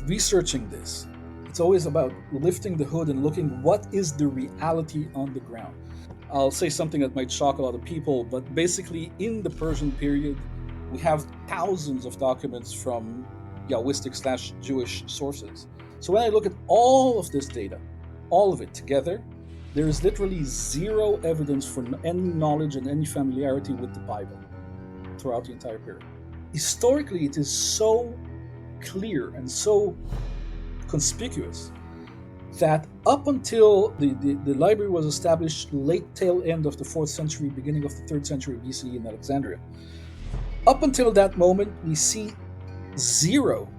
researching this. It's always about lifting the hood and looking what is the reality on the ground. I'll say something that might shock a lot of people, but basically, in the Persian period, we have thousands of documents from Yahwistic/Jewish sources. So when I look at all of this data, all of it together, there is literally zero evidence for any knowledge and any familiarity with the Bible throughout the entire period. Historically, it is so clear and so conspicuous that up until the library was established late tail end of the 4th century, beginning of the 3rd century BCE in Alexandria, up until that moment, we see zero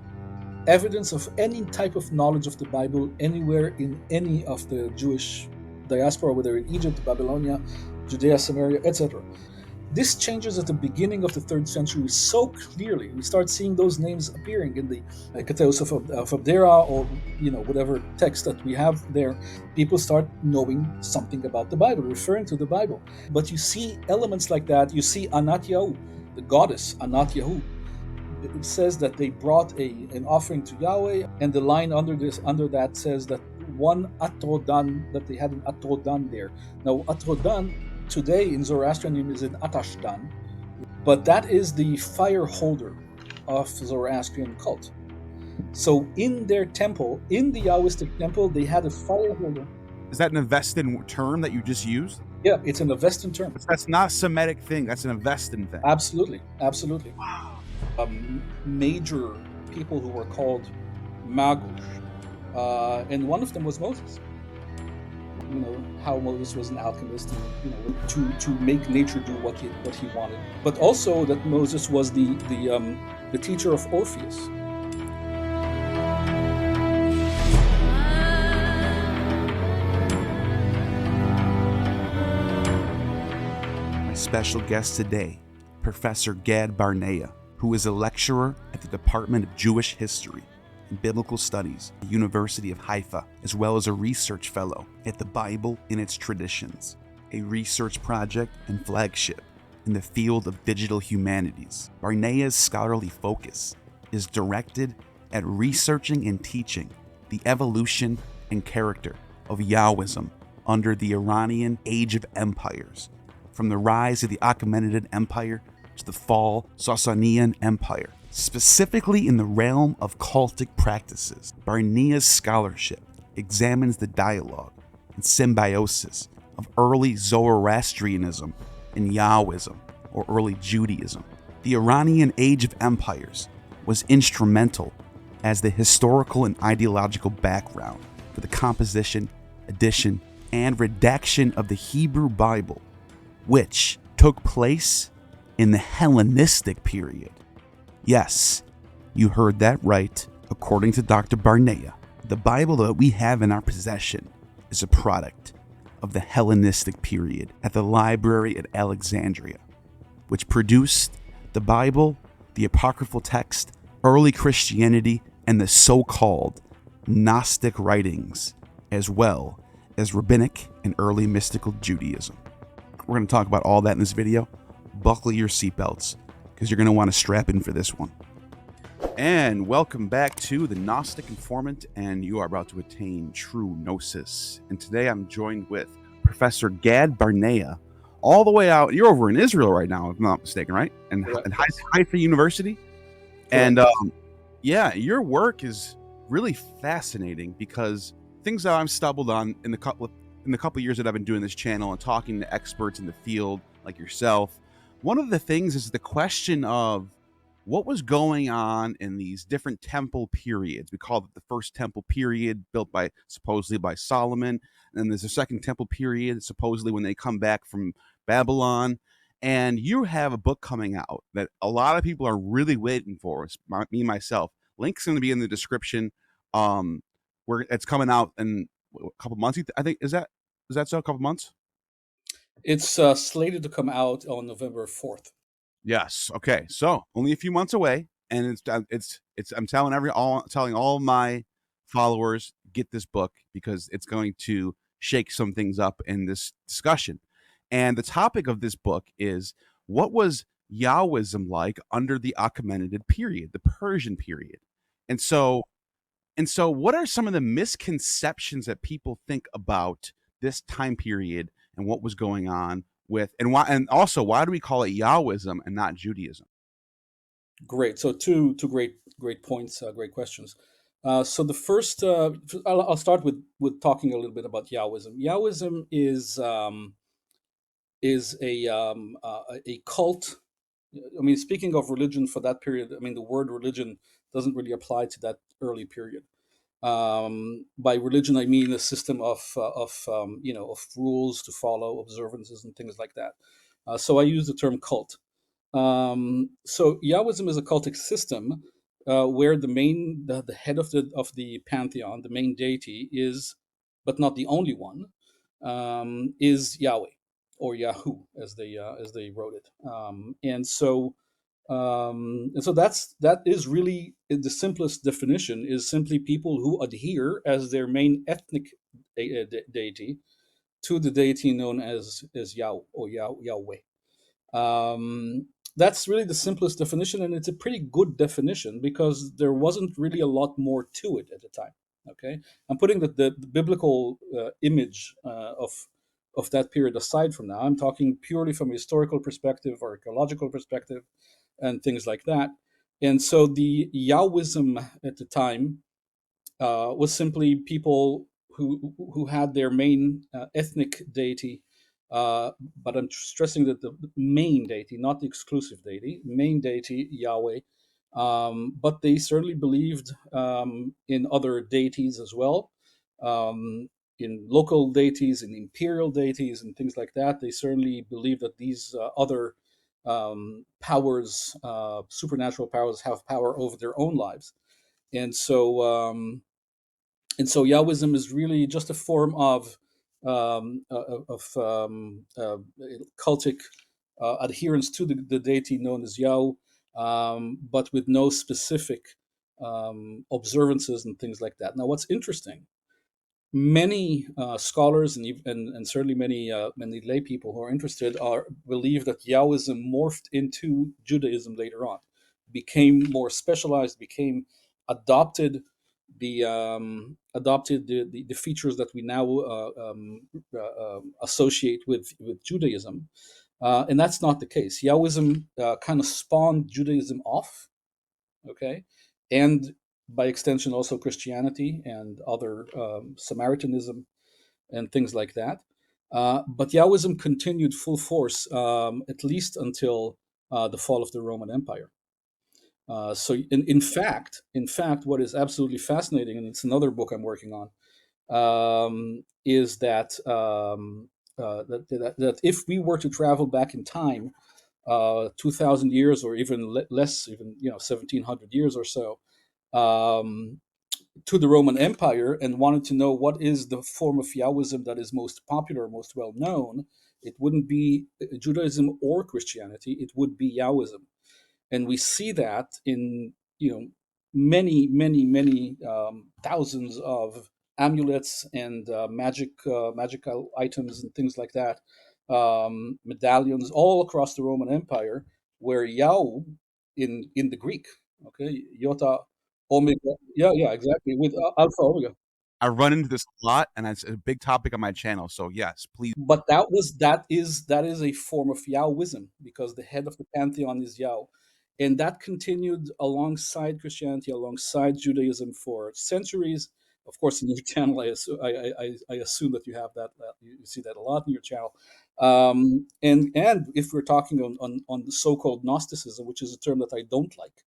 evidence of any type of knowledge of the Bible anywhere in any of the Jewish diaspora, whether in Egypt, Babylonia, Judea, Samaria, etc. This changes at the beginning of the 3rd century so clearly. We start seeing those names appearing in the Keteuos of Abdera, or whatever text that we have there. People start knowing something about the Bible, referring to the Bible. But you see elements like that. You see Anat-Yahu, the goddess Anat-Yahu. It says that they brought an offering to Yahweh, and the line under that says that one Atrodan, that they had an Atrodan there. Now Atrodan today in Zoroastrianism is an Atashdan, but that is the fire holder of Zoroastrian cult. So in their temple, in the Yahwistic temple, they had a fire holder. Is that an Avestan term that you just used? Yeah, it's an Avestan term. That's not a Semitic thing. That's an Avestan thing. Absolutely. Wow. Major people who were called magus, and one of them was Moses. How Moses was an alchemist, and to make nature do what he wanted, but also that Moses was the teacher of Orpheus. My special guest today, Professor Gad Barnea, who is a lecturer at the Department of Jewish History and Biblical Studies at the University of Haifa, as well as a research fellow at the Bible in its Traditions, a research project and flagship in the field of digital humanities. Barnea's scholarly focus is directed at researching and teaching the evolution and character of Yahwism under the Iranian Age of Empires, from the rise of the Achaemenid Empire to the fall Sassanian Empire. Specifically in the realm of cultic practices, Barnea's scholarship examines the dialogue and symbiosis of early Zoroastrianism and Yahwism, or early Judaism. The Iranian Age of Empires was instrumental as the historical and ideological background for the composition, edition, and redaction of the Hebrew Bible, which took place in the Hellenistic period. Yes, you heard that right. According to Dr. Barnea, the Bible that we have in our possession is a product of the Hellenistic period at the library at Alexandria, which produced the Bible, the apocryphal text, early Christianity, and the so-called Gnostic writings, as well as rabbinic and early mystical Judaism. We're going to talk about all that in this video. Buckle your seatbelts, because you're going to want to strap in for this one. And welcome back to the Gnostic Informant, and you are about to attain true gnosis. And today I'm joined with Professor Gad Barnea, all the way out. You're over in Israel right now, if I'm not mistaken, right? And Haifa University. Correct. And yeah, your work is really fascinating, because things that I've stumbled on in the couple of years that I've been doing this channel and talking to experts in the field like yourself. One of the things is the question of what was going on in these different temple periods. We call it the first temple period, built supposedly by Solomon. And then there's a second temple period, supposedly when they come back from Babylon. And you have a book coming out that a lot of people are really waiting for, me myself. Link's going to be in the description. Where it's coming out in a couple months. I think is that so? A couple months. It's slated to come out on November 4th. Yes. Okay. So only a few months away, and it's. I'm telling all my followers, get this book, because it's going to shake some things up in this discussion. And the topic of this book is, what was Yahwism like under the Achaemenid period, the Persian period? And so And so, what are some of the misconceptions that people think about this time period and what was going on with, and why, and also why do we call it Yahwism and not Judaism? Great. So two great points, great questions. So the first, I'll start with talking a little bit about Yahwism. Yahwism is a cult. I mean, speaking of religion for that period, I mean the word religion doesn't really apply to that early period. By religion, I mean a system of rules to follow, observances, and things like that. So I use the term cult. So Yahwism is a cultic system where the head of the pantheon, the main deity is, but not the only one, is Yahweh or Yahu as they wrote it. And so that is really the simplest definition is simply people who adhere as their main ethnic deity to the deity known as Yah or Yahweh. Um, that's really the simplest definition, and it's a pretty good definition because there wasn't really a lot more to it at the time. Okay, I'm putting the biblical image of that period aside from now. I'm talking purely from a historical perspective or archaeological perspective, and things like that. And so the Yahwism at the time was simply people who had their main ethnic deity, but I'm stressing that the main deity, not the exclusive deity, main deity Yahweh. But they certainly believed in other deities as well, um, in local deities, in imperial deities, and things like that. They certainly believed that these other powers, supernatural powers, have power over their own lives. And so Yahwism is really just a form of cultic adherence to the deity known as Yah, but with no specific observances and things like that. Now, what's interesting, many scholars and certainly many lay people who are interested believe that Yahwism morphed into Judaism later on, became more specialized, became adopted the features that we now associate with Judaism, and that's not the case. Yahwism kind of spawned Judaism off, okay, and by extension also Christianity and other Samaritanism and things like that. But Yahwism continued full force at least until the fall of the Roman Empire. So, in fact, what is absolutely fascinating, and it's another book I'm working on, is that if we were to travel back in time 2,000 years or even less, even 1,700 years or so, um, to the Roman Empire and wanted to know what is the form of Yahwism that is most popular, most well known, it wouldn't be Judaism or Christianity, it would be Yahwism. And we see that in many thousands of amulets and magical items and things like that, medallions all across the Roman Empire, where Yao in the Greek, okay, Iota, Omega, yeah, exactly, with Alpha Omega. I run into this a lot, and it's a big topic on my channel. So yes, please. But that is a form of Yahwism because the head of the pantheon is Yah, and that continued alongside Christianity, alongside Judaism for centuries. Of course, in your channel, I assume that you have that you see that a lot in your channel. And if we're talking on the so-called Gnosticism, which is a term that I don't like,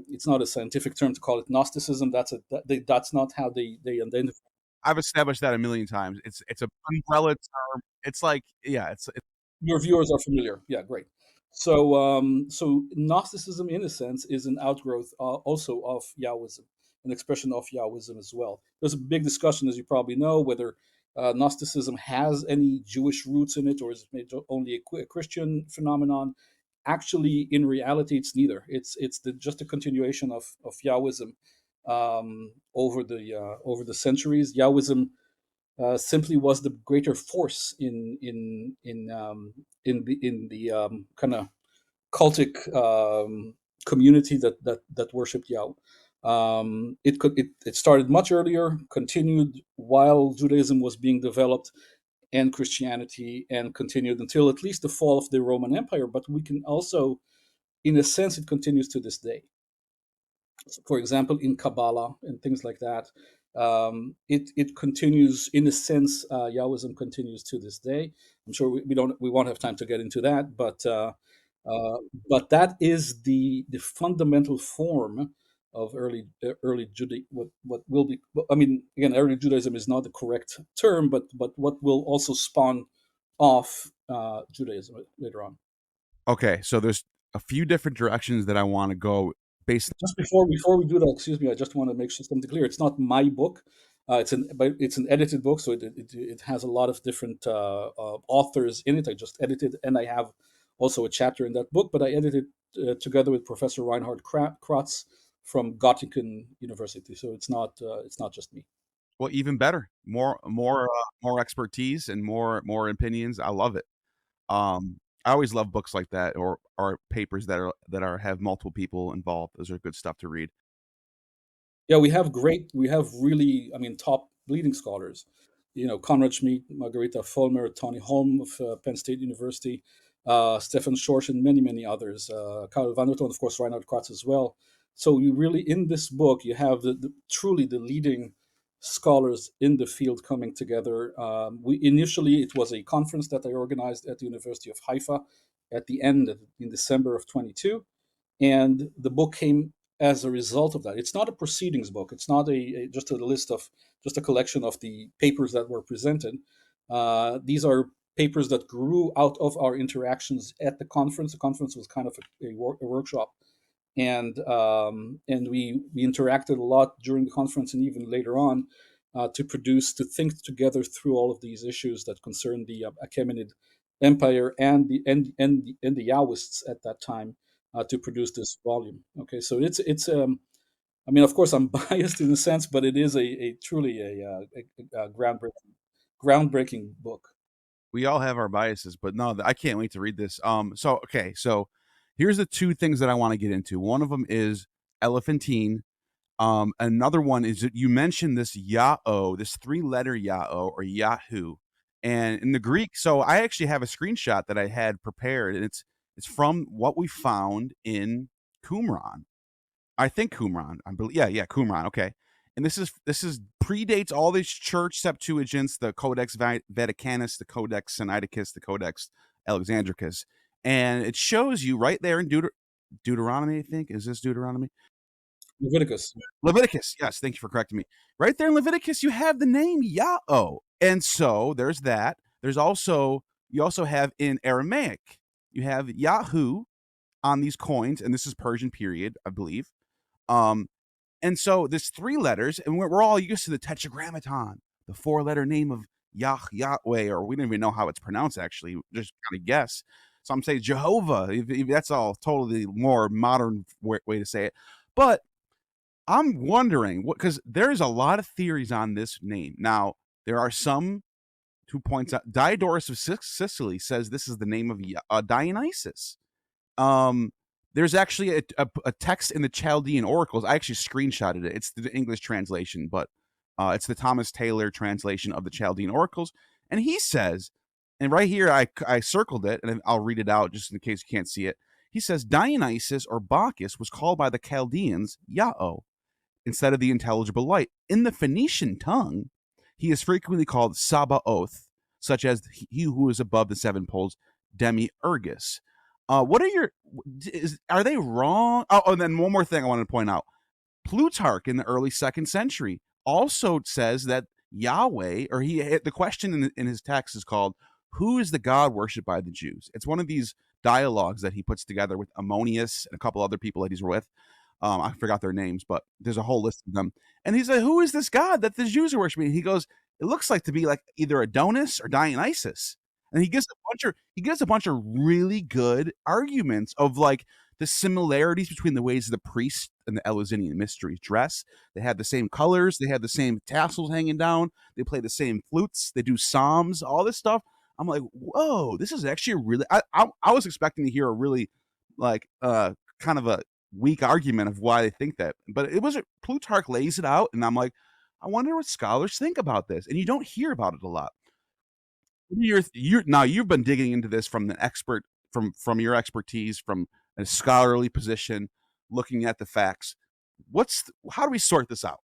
it's not a scientific term to call it Gnosticism. That's not how they identify. I've established that a million times. It's a umbrella term. It's like, yeah, it's Your viewers are familiar. Yeah, great. So Gnosticism, in a sense, is an outgrowth also of Yahwism, an expression of Yahwism as well. There's a big discussion, as you probably know, whether Gnosticism has any Jewish roots in it, or is it only a Christian phenomenon. Actually, in reality, it's neither. It's just a continuation of Yahwism over the centuries. Yahwism simply was the greater force in the kind of cultic community that worshipped Yah. It started much earlier, continued while Judaism was being developed, and Christianity, and continued until at least the fall of the Roman Empire. But we can also, in a sense, it continues to this day. So, for example, in Kabbalah and things like that, it continues in a sense. Yahwism continues to this day. I'm sure we won't have time to get into that, uh, but that is the fundamental form of early Judaism. What will be? I mean, again, early Judaism is not the correct term, but what will also spawn off Judaism later on. Okay, so there's a few different directions that I want to go based. Just before we do that, excuse me, I just want to make sure something clear. It's not my book. It's an edited book, so it has a lot of different authors in it. I just edited, and I have also a chapter in that book. But I edited together with Professor Reinhard Kratz from Göttingen University. So it's not just me. Well, even better, more expertise and more opinions. I love it. I always love books like that, or papers that are have multiple people involved. Those are good stuff to read. Yeah, we have really, I mean, top leading scholars. You know, Konrad Schmid, Margarita Vollmer, Tony Holm of Penn State University, Stefan Schorsch, and many others. Karl Vanderton, of course, Reinhard Kratz as well. So you really, in this book, you have truly the leading scholars in the field coming together. We initially it was a conference that I organized at the University of Haifa at the end in December of 22, and the book came as a result of that. It's not a proceedings book. It's not just a list of just a collection of the papers that were presented. These are papers that grew out of our interactions at the conference. The conference was kind of a workshop, and we interacted a lot during the conference and even later on to think together through all of these issues that concern the Achaemenid Empire and the Yahwists at that time to produce this volume. Okay, so it's I mean, of course, I'm biased in a sense, but it is a truly a groundbreaking book. We all have our biases, but no, I can't wait to read this. So okay, so here's the two things that I want to get into. One of them is Elephantine. Another one is that you mentioned this Yah-O, this three-letter Yah-O or Yahoo, and in the Greek. So I actually have a screenshot that I had prepared, and it's from what we found in Qumran. I think Qumran. I believe, yeah, Qumran. Okay, and this is predates all these church Septuagints, the Codex Vaticanus, the Codex Sinaiticus, the Codex Alexandricus, and it shows you right there in Deuteronomy. I think is this Deuteronomy. Leviticus. Leviticus, yes, thank you for correcting me. Right there in Leviticus, you have the name Yah-O. And so there's that. You also have in Aramaic, you have Yahoo on these coins, and this is Persian period, I believe. Um, and so there's three letters, and we're all used to the Tetragrammaton, the four-letter name of Yahweh, or we don't even know how it's pronounced, actually, just kind of guess. Some say Jehovah. If that's all totally more modern way to say it. But I'm wondering what, because there's a lot of theories on this name. Now, there are some who points out Diodorus of Sicily says this is the name of Dionysus. Um, there's actually a text in the Chaldean oracles. I actually screenshotted it. It's the English translation, but it's the Thomas Taylor translation of the Chaldean oracles. And he says, and right here I circled it, and I'll read it out just in case you can't see it. He says Dionysus or Bacchus was called by the Chaldeans Yah-O instead of the intelligible light. In the Phoenician tongue, he is frequently called Sabaoth, such as he who is above the seven poles, Demiurgus. What are are they wrong? Oh, and then one more thing I wanted to point out. Plutarch in the early 2nd century also says that Yahweh, or the question in his text is called, who is the God worshipped by the Jews? It's one of these dialogues that he puts together with Ammonius and a couple other people that he's with. I forgot their names, but there's a whole list of them. And he's like, who is this God that the Jews are worshiping? He goes, it looks like to be like either Adonis or Dionysus. And he gives a bunch of really good arguments of like the similarities between the ways the priests and the Eleusinian mysteries dress. They have the same colors, they have the same tassels hanging down, they play the same flutes, they do psalms, all this stuff. I'm like, whoa, this is actually a really I was expecting to hear a really like kind of a weak argument of why they think that. But it was Plutarch lays it out, and I'm like, I wonder what scholars think about this, and you don't hear about it a lot. Now you've been digging into this from the expert, from your expertise, from a scholarly position, looking at the facts. How do we sort this out?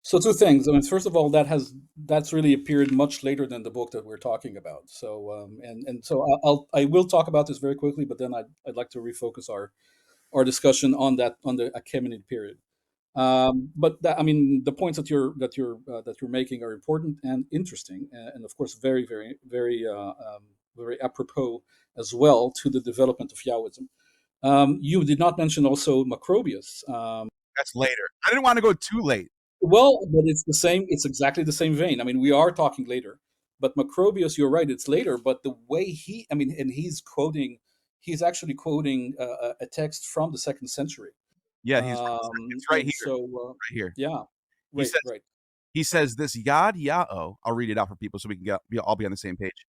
So two things. I mean, first of all, that's really appeared much later than the book that we're talking about. So and so I will talk about this very quickly, but then I'd like to refocus our discussion on the Achaemenid period. But I mean, the points that you're making are important and interesting, and of course, very apropos as well to the development of Yahwism. You did not mention also Macrobius. That's later. I didn't want to go too late. Well, but it's the same. It's exactly the same vein. I mean, we are talking later, but Macrobius, you're right. It's later, but the way I mean, and he's actually quoting a text from the second century. Yeah, it's right And here. so, Right here. yeah, He right, says right. he says this Yad-Yahu. I'll read it out for people so we can all be on the same page.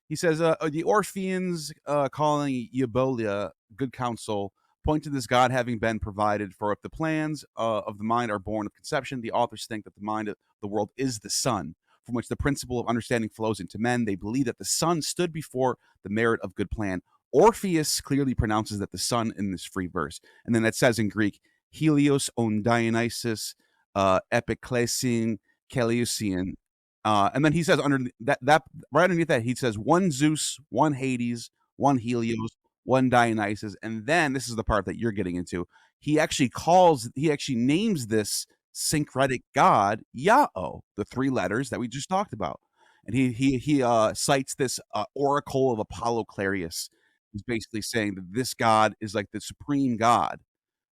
He says, the Orpheans calling Eubolia good counsel point to this God having been provided for. If the plans of the mind are born of conception, the authors think that the mind of the world is the sun, from which the principle of understanding flows into men. They believe that the sun stood before the merit of good plan. Orpheus clearly pronounces that the sun in this free verse. And then it says in Greek, Helios on Dionysus, Epiklesin, Keleusian. And then he says under that right underneath that, he says one Zeus, one Hades, one Helios, one Dionysus, and then this is the part that you're getting into. He actually names this syncretic god Yahweh, the three letters that we just talked about, and he cites this oracle of Apollo Clarius. He's basically saying that this god is like the supreme god.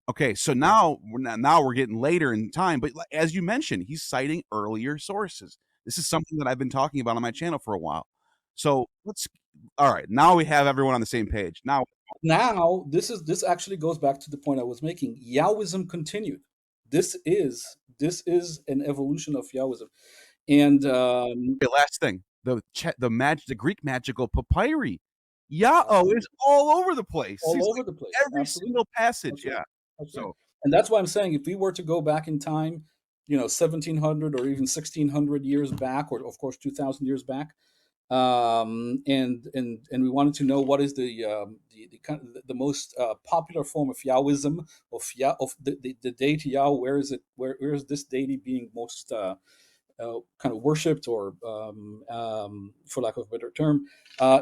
Okay, so now we're getting later in time, but as you mentioned, he's citing earlier sources. This is something that I've been talking about on my channel for a while. So all right, now we have everyone on the same page. Now, this actually goes back to the point I was making. Yahwism continued. This is an evolution of Yahwism, and Okay, last thing, the Greek magical papyri. Yahweh is all over the place. all He's over like the place. every Absolutely, single passage. absolutely, Yeah. absolutely. So And that's why I'm saying, if we were to go back in time, 1700 or even 1600 years back, or of course 2000 years back, and we wanted to know what is the most popular form of Yahwism, of the deity Yah. Where is this deity being most kind of worshipped, or for lack of a better term,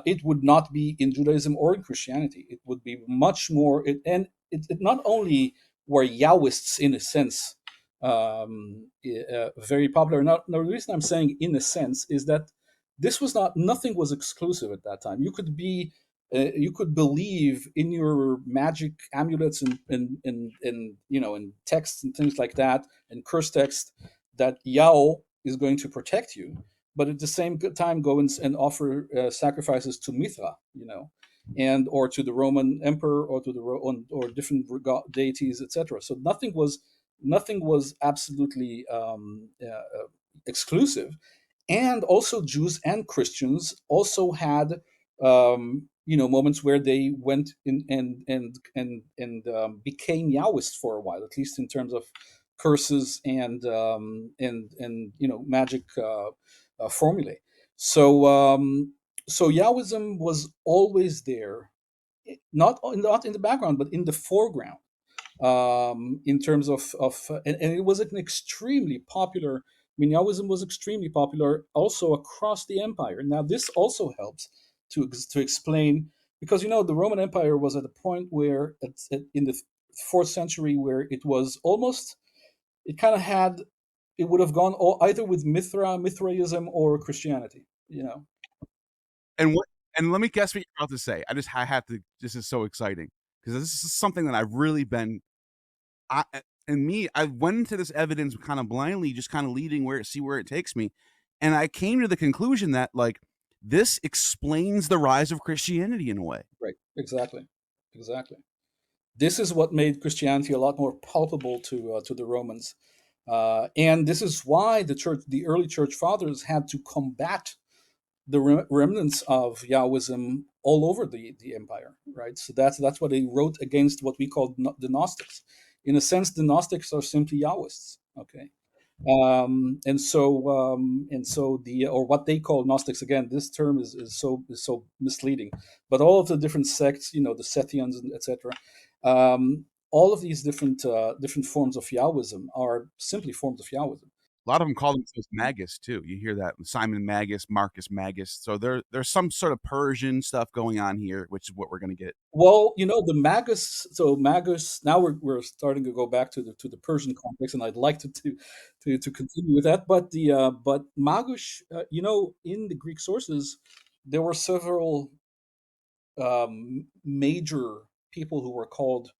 it would not be in Judaism or in Christianity. It would be much more. It not only were Yahwists in a sense very popular. Now, the reason I'm saying in a sense is that nothing was exclusive at that time. You could believe in your magic amulets and texts and things like that, and curse text, that Yahweh is going to protect you, but at the same time go and offer sacrifices to Mithra, and or to the Roman emperor, or to or different deities, etc. So nothing was absolutely exclusive. And also Jews and Christians also had moments where they went in and became Yahwist for a while, at least in terms of curses and magic formulae. So Yahwism was always there, not in the background, but in the foreground, in terms and it was an extremely popular. I mean, Yahwism was extremely popular also across the empire. Now, this also helps to explain, because the Roman Empire was at a point where in the fourth century, where it was almost, it kind of had, it would have gone either with Mithraism or Christianity. and what and let me guess what you're about to say. I have to. This is so exciting because this is something that I've really been. I went into this evidence kind of blindly, just kind of leading see where it takes me, and I came to the conclusion that this explains the rise of Christianity in a way. Right. Exactly. This is what made Christianity a lot more palpable to the Romans, and this is why the early church fathers had to combat the remnants of Yahwism all over the empire, right? So that's what they wrote against what we call the Gnostics. In a sense, the Gnostics are simply Yahwists. Okay, and so the or what they call Gnostics, again, this term is so misleading, but all of the different sects, the Sethians, etc., all of these different forms of Yahwism are simply forms of Yahwism. A lot of them call themselves magus too. You hear that Simon Magus, Marcus Magus. So there's some sort of Persian stuff going on here, which is what we're going to get. Well, the magus. So magus. Now we're starting to go back to the Persian context, and I'd like to continue with that. But magus. In the Greek sources, there were several major people who were called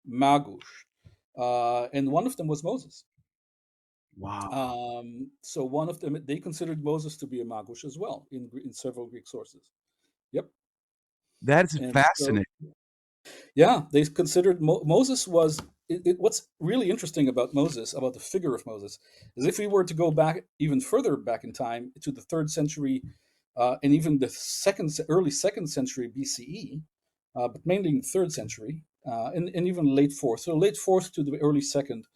magus, and one of them was Moses. Wow, So one of them, they considered Moses to be a magus as well in several Greek sources. Yep, that is and so fascinating. yeah, they considered Moses was. What's really interesting about Moses, about the figure of Moses, is if we were to go back even further back in time to the third century, and even the early second century BCE, but mainly in the third century, and even late fourth, so late fourth to the early second.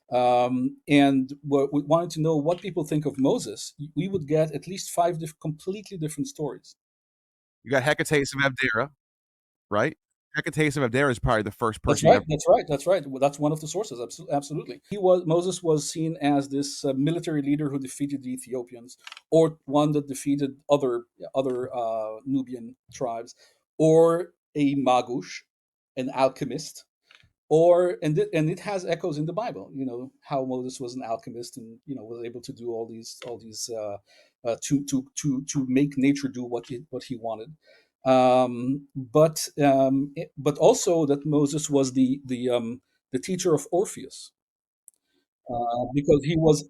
And what we wanted to know what people think of Moses, we would get at least five completely different stories. You got Hecates of Abdera, right? Hecates of Abdera is probably the first That's person you right. ever. That's right. That's right. Well, that's one of the sources. Absolutely. Moses was seen as this military leader who defeated the Ethiopians, or one that defeated other Nubian tribes, or a magush, an alchemist, and it has echoes in the Bible. How Moses was an alchemist, and was able to do all these to make nature do what he wanted. But also that Moses was the teacher of Orpheus, because he was.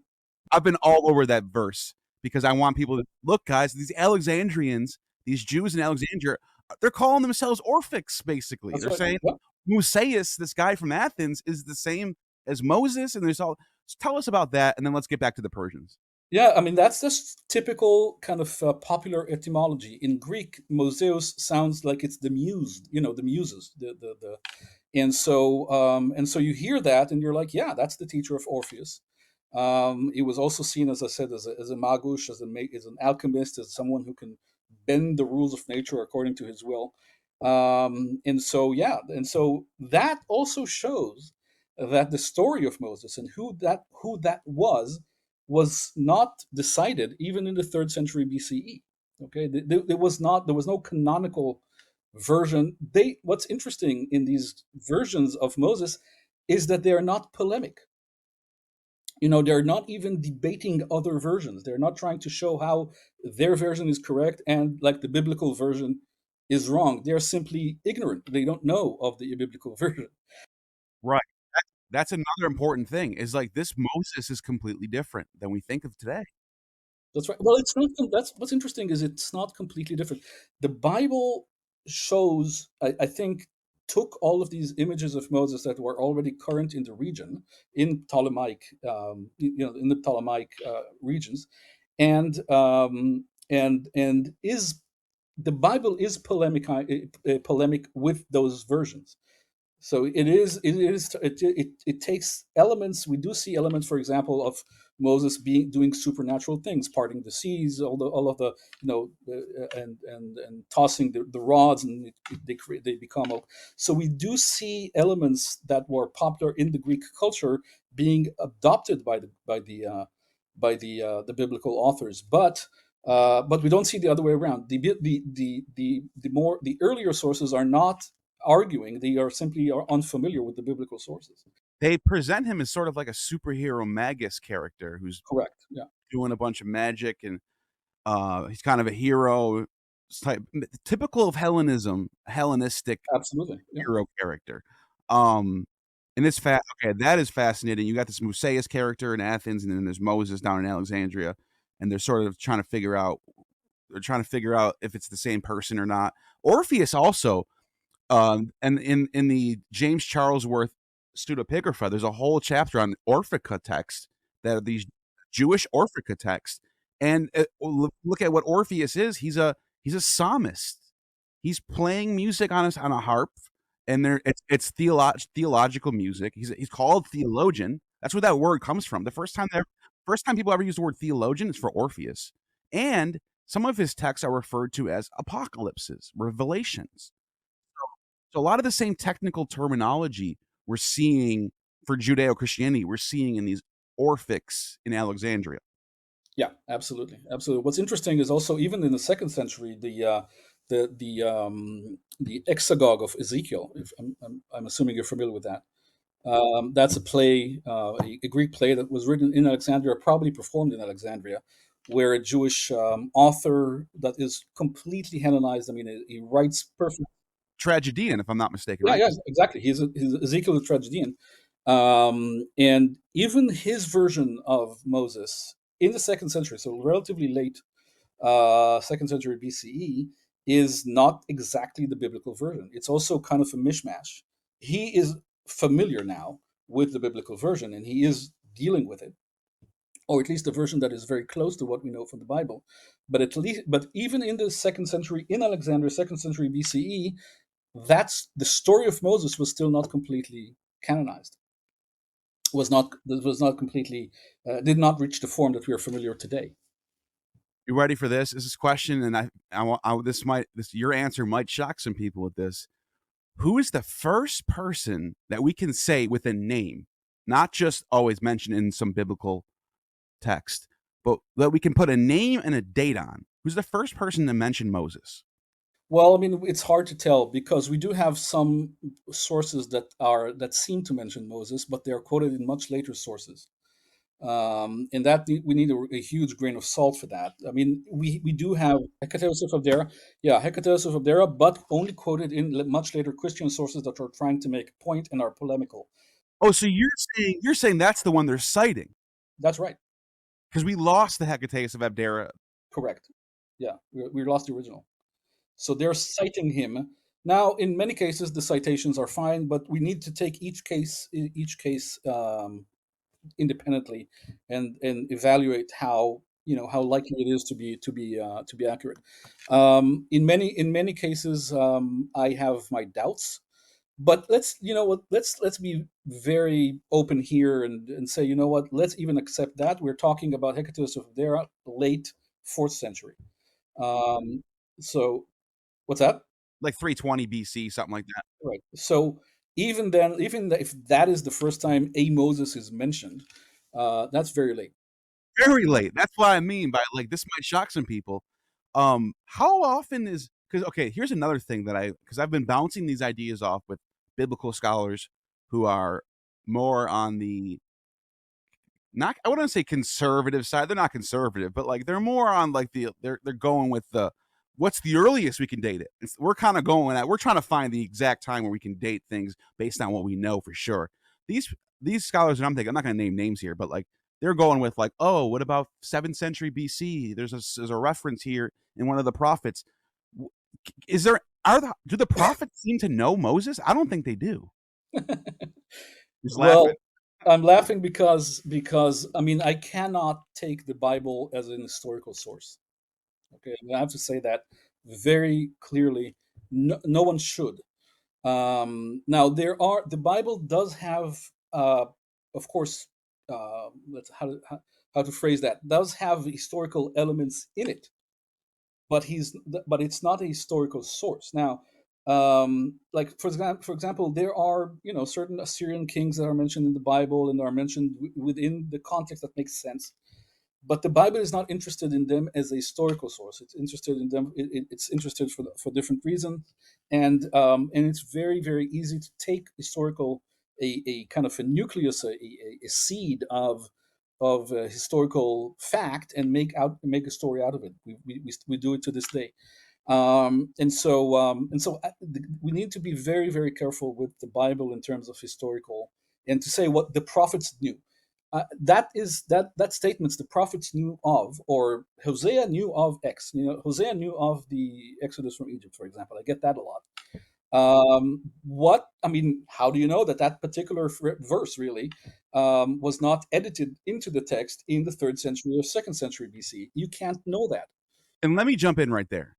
I've been all over that verse because I want people to look, guys. These Alexandrians, these Jews in Alexandria, they're calling themselves Orphics. Basically, That's they're right. saying Yeah. Musaeus, this guy from Athens, is the same as Moses, and there's all. So tell us about that, and then let's get back to the Persians. Yeah, I mean that's just typical kind of popular etymology. In Greek, Moseus sounds like it's the muse, the muses, and so you hear that, and you're like, yeah, that's the teacher of Orpheus. He was also seen, as I said, as a magush, as an alchemist, as someone who can bend the rules of nature according to his will. And so yeah, and so that also shows that the story of Moses and who that was not decided even in the third century BCE. Okay, there was no canonical version. What's interesting in these versions of Moses is that they are not polemic. They're not even debating other versions. They're not trying to show how their version is correct and like the biblical version is wrong. They're simply ignorant. They don't know of the biblical version. Right. That's another important thing. Is like this Moses is completely different than we think of today. That's right. Well, it's not. That's what's interesting is it's not completely different. The Bible shows, I think, took all of these images of Moses that were already current in the region, in Ptolemaic, in the Ptolemaic regions, and is the Bible is polemic with those versions. So it takes elements. We do see elements, for example, of Moses doing supernatural things, parting the seas, all of the and tossing the rods, and they become so we do see elements that were popular in the Greek culture being adopted by the biblical authors, but we don't see the other way around. The earlier sources are not arguing; they are simply unfamiliar with the biblical sources. They present him as sort of like a superhero magus character who's Correct. Yeah. doing a bunch of magic, and he's kind of a hero type, typical of Hellenism, Hellenistic Absolutely. Yeah. hero character. Um, and it's okay, that is fascinating. You got this Musaeus character in Athens, and then there's Moses down in Alexandria, and they're sort of trying to figure out. They're trying to figure out if it's the same person or not. Orpheus also, and in the James Charlesworth Pseudepigrapha, there's a whole chapter on Orphica text that are these Jewish Orphica texts, And look at what Orpheus is. He's a psalmist. He's playing music on a harp, and it's theological music. He's called theologian. That's where that word comes from. The first time people ever use the word theologian is for Orpheus, and some of his texts are referred to as apocalypses, revelations. So a lot of the same technical terminology we're seeing for Judeo-Christianity, we're seeing in these Orphics in Alexandria. Yeah, absolutely, absolutely. What's interesting is also even in the second century, the Exagogue of Ezekiel. If I'm assuming you're familiar with that. That's a play, a Greek play that was written in Alexandria, probably performed in Alexandria, where a Jewish author that is completely Hellenized. I mean, he writes perfect. Tragedian, if I'm not mistaken, Yeah, right? yeah, exactly. He's Ezekiel the Tragedian, and even his version of Moses in the second century, so relatively late, second century BCE, is not exactly the biblical version. It's also kind of a mishmash. He is familiar now with the biblical version, and he is dealing with it, or at least a version that is very close to what we know from the Bible. But even in the second century in Alexandria, second century BCE, that's the story of Moses was still not completely canonized. Was not completely did not reach the form that we are familiar today. You ready for this? This is a question, and I want your answer might shock some people with this. Who is the first person that we can say with a name, not just always mentioned in some biblical text, but that we can put a name and a date on? Who's the first person to mention Moses? Well, I mean, it's hard to tell because we do have some sources that seem to mention Moses, but they are quoted in much later sources. And that we need a huge grain of salt for that. I mean, we do have Hecataeus of Abdera, yeah, Hecataeus of Abdera, but only quoted in much later Christian sources that are trying to make a point and are polemical. Oh, so you're saying that's the one they're citing That's right. because we lost the Hecataeus of Abdera. Correct. Yeah, we lost the original. So they're citing him. Now, in many cases, the citations are fine, but we need to take each case independently and evaluate how likely it is to be accurate. In many cases, I have my doubts, but let's be very open here and say, what, let's even accept that we're talking about Hecataeus of Dera, late fourth century. Um, so what's that? Like 320 BC, something like that. Right. So even then, if that is the first time a Moses is mentioned, that's very late. Very late. That's what I mean by like this might shock some people. How often is because okay, here's another thing that because I've been bouncing these ideas off with biblical scholars who are more on the not I wouldn't say conservative side. They're not conservative, but like they're more on like they're going with the what's the earliest we can date it. We're kind of going at we're trying to find the exact time where we can date things based on what we know for sure. These these scholars, and I'm not going to name names here, but like they're going with like, oh, what about 7th century BC? There's a reference here in one of the prophets. Is there do the prophets seem to know Moses? I don't think they do. Just laughing. Well, I'm laughing because I mean I cannot take the Bible as an historical source. Okay, I have to say that very clearly. No one should. Now the Bible does have, of course, let's how to phrase that, does have historical elements in it, but it's not a historical source. Now, like for example, there are certain Assyrian kings that are mentioned in the Bible and are mentioned within the context that makes sense, but the Bible is not interested in them as a historical source. It's interested in them. It's interested for different reasons, and it's very very easy to take historical a kind of a nucleus, a seed of a historical fact and make a story out of it. We do it to this day, and so we need to be very very careful with the Bible in terms of historical and to say what the prophets knew. That statements the prophets knew of, or Hosea knew of X. Hosea knew of the Exodus from Egypt, for example. I get that a lot. What I mean, how do you know that that particular verse really was not edited into the text in the third century or second century BC? You can't know that. And let me jump in right there,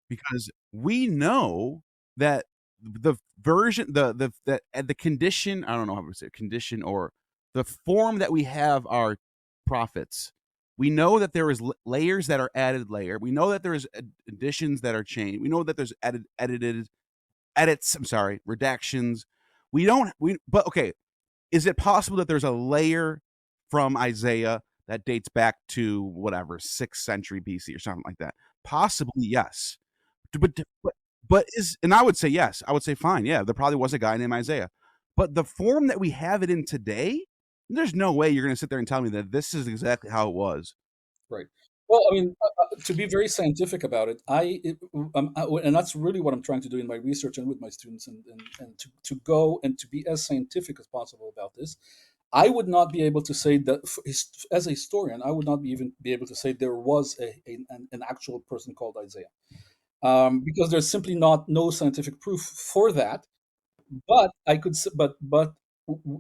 because we know that the version the condition, I don't know how to say it, condition, or the form that we have our prophets, we know that there is layers that are added layer, we know that there is additions that are changed, we know that there's edited edits, I'm sorry, redactions. We don't we but okay, is it possible that there's a layer from Isaiah that dates back to whatever 6th century BC or something like that? Possibly, yes. But is, and I would say yes. I would say fine. Yeah, there probably was a guy named Isaiah. But the form that we have it in today, there's no way you're going to sit there and tell me that this is exactly how it was. Right. Well, I mean, to be very scientific about it, and that's really what I'm trying to do in my research and with my students, and to go and to be as scientific as possible about this. I would not be able to say that as a historian, I would not be even be able to say there was an actual person called Isaiah, because there's simply not no scientific proof for that. But I could, but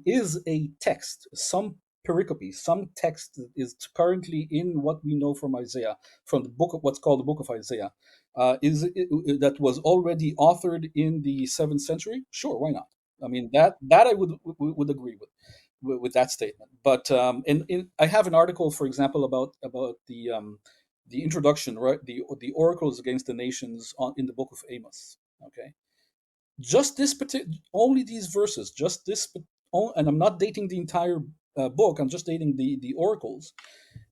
is a text, some pericope, some text that is currently in what we know from Isaiah, from the book of what's called the Book of Isaiah, that was already authored in the seventh century? Sure, why not? I mean that I would agree with that statement. But I have an article, for example, about the introduction, right? The oracles against the nations in the book of Amos. Okay, just this particular, only these verses, just this, and I'm not dating the entire book. I'm just dating the oracles,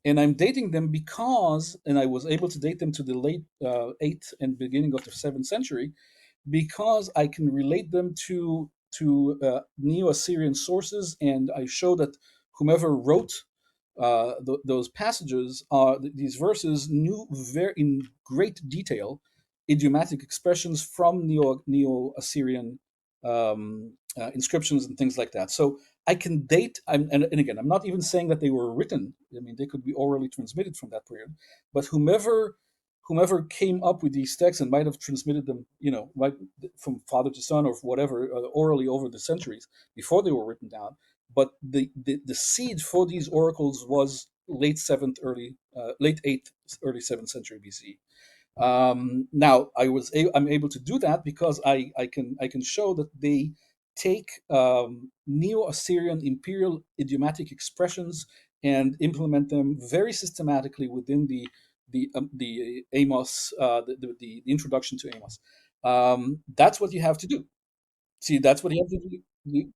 and I'm dating them because, and I was able to date them to the late eighth and beginning of the seventh century, because I can relate them to Neo-Assyrian sources, and I show that whomever wrote those passages, these verses, knew very in great detail idiomatic expressions from Neo-Assyrian inscriptions and things like that. So I can date, and again, I'm not even saying that they were written. I mean, they could be orally transmitted from that period. But whomever came up with these texts and might have transmitted them, right, from father to son or whatever, orally over the centuries before they were written down. But the seed for these oracles was late eighth, early seventh century BC. Now I'm able to do that because I can show that they take Neo-Assyrian imperial idiomatic expressions and implement them very systematically within the Amos, the introduction to Amos. That's what you have to do. See, that's what you have to do.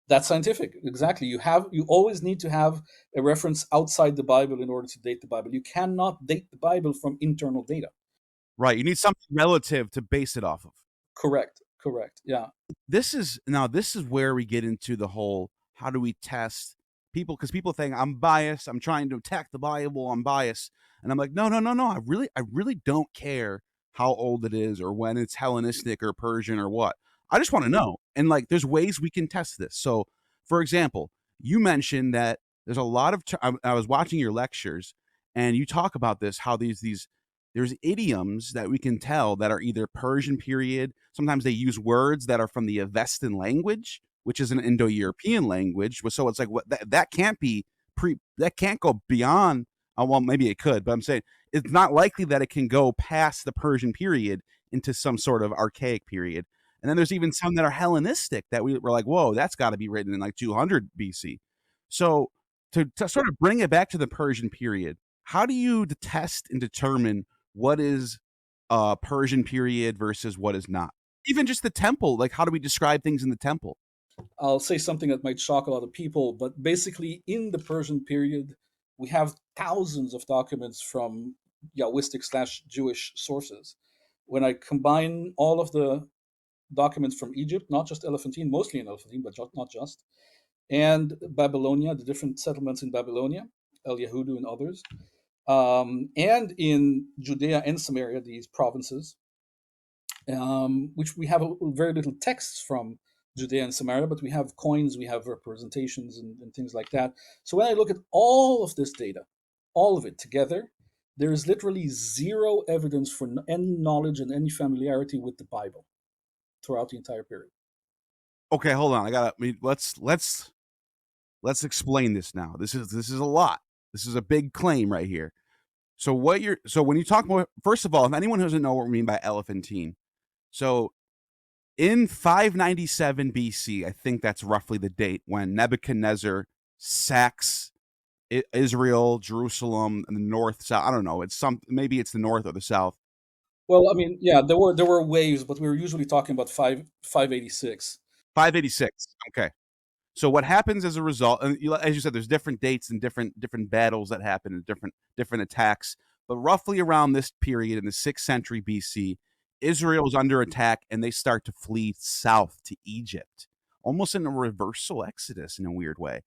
That's scientific, exactly. You always need to have a reference outside the Bible in order to date the Bible. You cannot date the Bible from internal data. Right. You need something relative to base it off of. Correct. Correct. Yeah. This is where we get into the whole, how do we test people, because people think I'm biased, I'm trying to attack the Bible, I'm biased. And I'm like, no, no, no, no. I really don't care how old it is or when it's Hellenistic or Persian or what. I just want to know. And like, there's ways we can test this. So, for example, you mentioned that there's a lot of I was watching your lectures, and you talk about this, how these there's idioms that we can tell that are either Persian period. Sometimes they use words that are from the Avestan language, which is an Indo-European language. So it's like, what, that can't be that can't go beyond. Well, maybe it could, but I'm saying it's not likely that it can go past the Persian period into some sort of archaic period. And then there's even some that are Hellenistic that we were like, whoa, that's got to be written in like 200 BC. So to sort of bring it back to the Persian period, how do you test and determine what is Persian period versus what is not? Even just the temple, like, how do we describe things in the temple? I'll say something that might shock a lot of people, but basically, in the Persian period, we have thousands of documents from Yahwistic/Jewish sources. When I combine all of the documents from Egypt, not just Elephantine, mostly in Elephantine, but not just, and Babylonia, the different settlements in Babylonia, El Yehudu and others, and in Judea and Samaria, these provinces, which we have very little texts from Judea and Samaria, but we have coins, we have representations, and things like that. So when I look at all of this data, all of it together, there is literally zero evidence for any knowledge and any familiarity with the Bible. throughout the entire period. Okay, hold on. Let's explain this now. This is a lot. This is a big claim right here. So when you talk about, first of all, if anyone doesn't know what we mean by Elephantine, so in 597 BC, I think that's roughly the date when Nebuchadnezzar sacks Israel, Jerusalem, and the north, south. I don't know. Maybe it's the north or the south. Well, I mean, yeah, there were waves, but we were usually talking about 586. 586. Okay. So what happens as a result? And as you said, there's different dates and different battles that happen and different attacks. But roughly around this period in the 6th century BC, Israel is under attack and they start to flee south to Egypt, almost in a reversal exodus in a weird way.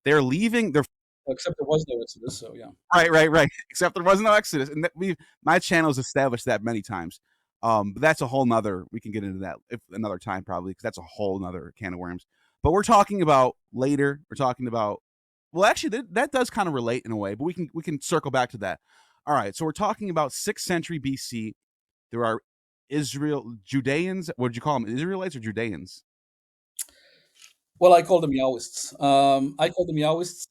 They're leaving. They're Except there was no Exodus, so yeah. right. Except there was no exodus, and my channel has established that many times. But that's a whole nother. We can get into that another time probably, because that's a whole nother can of worms. But we're talking about later. We're talking about, well, actually, that does kind of relate in a way, but we can circle back to that. All right, so we're talking about 6th century BC. There are Judeans. What did you call them? Israelites or Judeans? Well, I call them Yahwists. I call them Yahwists.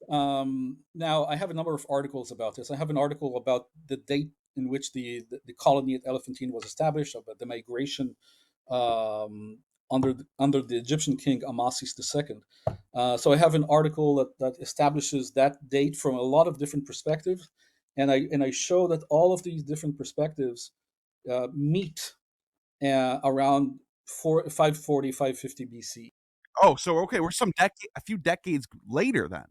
Now, I have a number of articles about this. I have an article about the date in which the colony at Elephantine was established, about the migration um, under the Egyptian king Amasis II. So I have an article that establishes that date from a lot of different perspectives, and I show that all of these different perspectives meet around 540, 550 BC. Oh, so okay, we're a few decades later then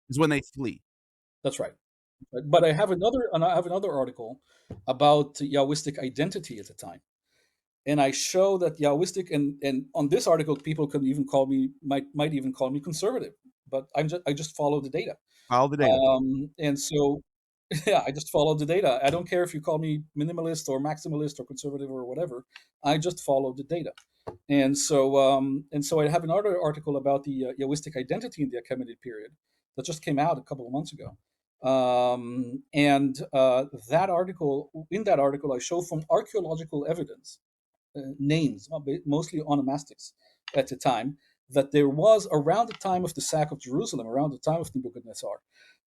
is when they flee. That's right. But I have another article about Yahwistic identity at the time, and I show that Yahwistic, and on this article people can even call me might even call me conservative, but I just follow the data. Follow the data. And so yeah, I just follow the data. I don't care if you call me minimalist or maximalist or conservative or whatever. I just follow the data. And so I have another article about the Yahwistic identity in the Achaemenid period that just came out a couple of months ago. And in that article, I show from archaeological evidence, names, mostly onomastics at the time, that there was, around the time of the sack of Jerusalem, around the time of Nebuchadnezzar,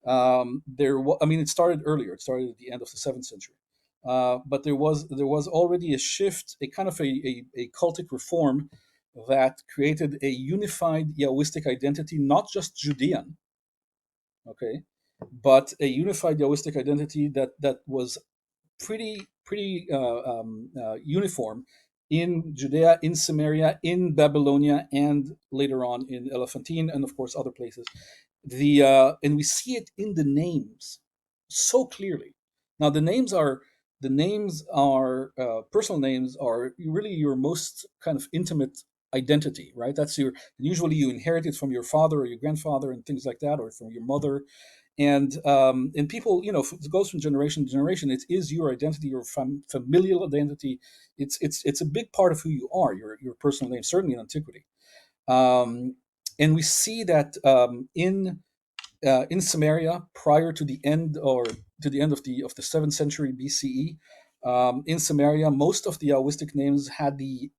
I mean, it started earlier. It started at the end of the 7th century. But there was already a shift, a kind of a cultic reform that created a unified Yahwistic identity, not just Judean, okay, but a unified Yahwistic identity that was pretty uniform in Judea, in Samaria, in Babylonia, and later on in Elephantine, and of course other places. And we see it in the names so clearly. Now the names are personal names are really your most kind of intimate identity, right? That's usually you inherit it from your father or your grandfather and things like that, or from your mother, and people, it goes from generation to generation. It is your identity, your familial identity. It's a big part of who you are, your personal name, certainly in antiquity. um, and we see that in Samaria, prior to the end, or to the end of the 7th century BCE, in Samaria, most of the Yahwistic names had the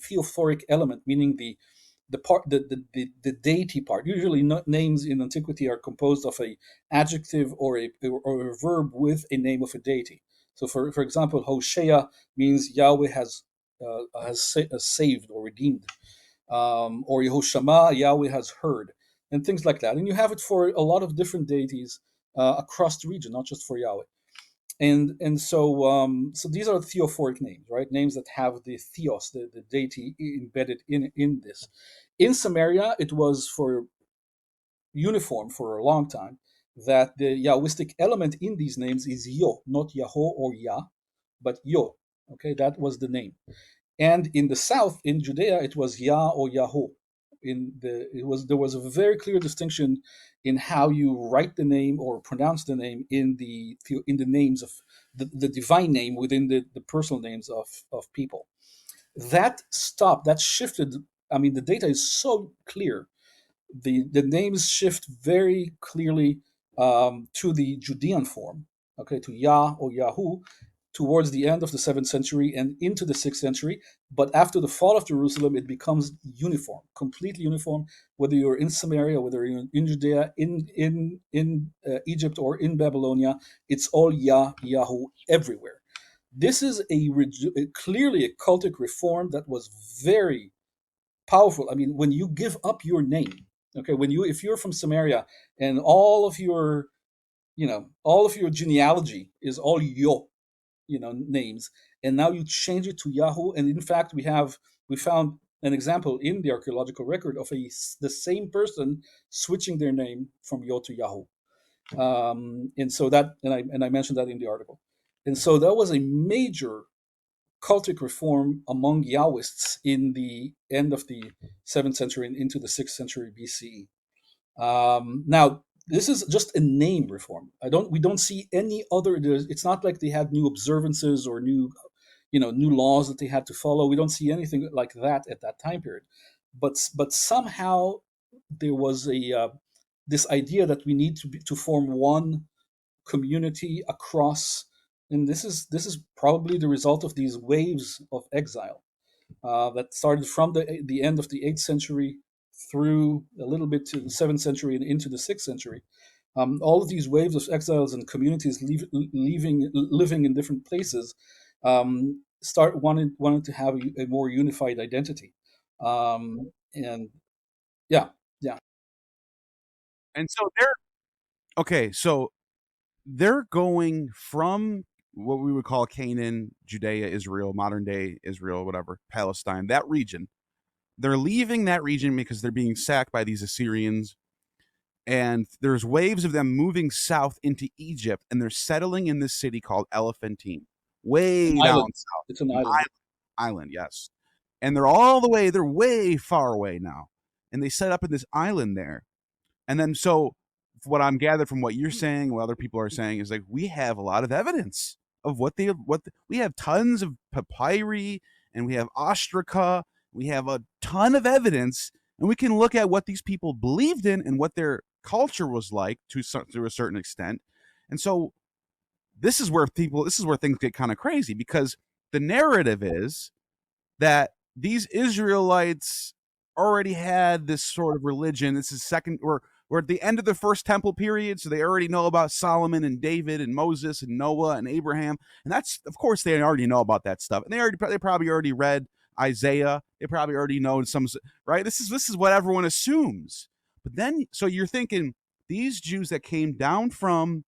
theophoric element, meaning the part the deity part. Usually, names in antiquity are composed of a adjective or a verb with a name of a deity. So, for example, Hosea means Yahweh has saved or redeemed, or Yehoshama, Yahweh has heard, and things like that. And you have it for a lot of different deities across the region, not just for Yahweh. And so these are theophoric names, right? Names that have the theos, the deity, embedded in this. In Samaria, it was for uniform for a long time that the Yahwistic element in these names is Yo, not Yahoo or Yah, but Yo. Okay, that was the name. And in the south, in Judea, it was Yah or Yahoo. There was a very clear distinction in how you write the name or pronounce the name in the names of the divine name within the personal names of people. That stopped. That shifted. I mean, the data is so clear. The names shift very clearly to the Judean form, okay, to Yah or Yahoo, towards the end of the 7th century and into the 6th century. But after the fall of Jerusalem, it becomes uniform, completely uniform, whether you're in Samaria, whether you're in Judea, in Egypt, or in Babylonia. It's all Yahu everywhere. This is clearly a cultic reform that was very powerful. I mean, when you give up your name, okay, if you're from Samaria and all of your genealogy is all names, and now you change it to Yahoo. And in fact, we found an example in the archaeological record of the same person switching their name from Yo to Yahoo. And so that, and I mentioned that in the article. And so that was a major cultic reform among Yahwists in the end of the 7th century and into the 6th century BCE. Now, this is just a name reform. We don't see any other. It's not like they had new observances or new laws that they had to follow. We don't see anything like that at that time period. But somehow there was this idea that we need to form one community across, and this is probably the result of these waves of exile that started from the end of the 8th century through a little bit to the 7th century and into the 6th century. All of these waves of exiles and communities living in different places start wanting to have a more unified identity. And yeah, yeah. And so they're okay. So they're going from what we would call Canaan, Judea, Israel, modern day Israel, whatever, Palestine, that region. They're leaving that region because they're being sacked by these Assyrians. And there's waves of them moving south into Egypt, and they're settling in this city called Elephantine, An way down island. south. It's an An island. island, yes. And they're way far away now. And they set up in this island there. And then, so what I'm gathered from what you're saying, what other people are saying, is like we have a lot of evidence of we have tons of papyri, and we have ostraca, we have a ton of evidence, and we can look at what these people believed in and what their culture was like to a certain extent. And so this is where things get kind of crazy, because the narrative is that these Israelites already had this sort of religion. This is we're at the end of the first temple period, so they already know about Solomon and David and Moses and Noah and Abraham, and that's, of course, they already know about that stuff, and they probably already read Isaiah. They probably already know some, right. This is what everyone assumes. But then, so you're thinking these Jews that came down from,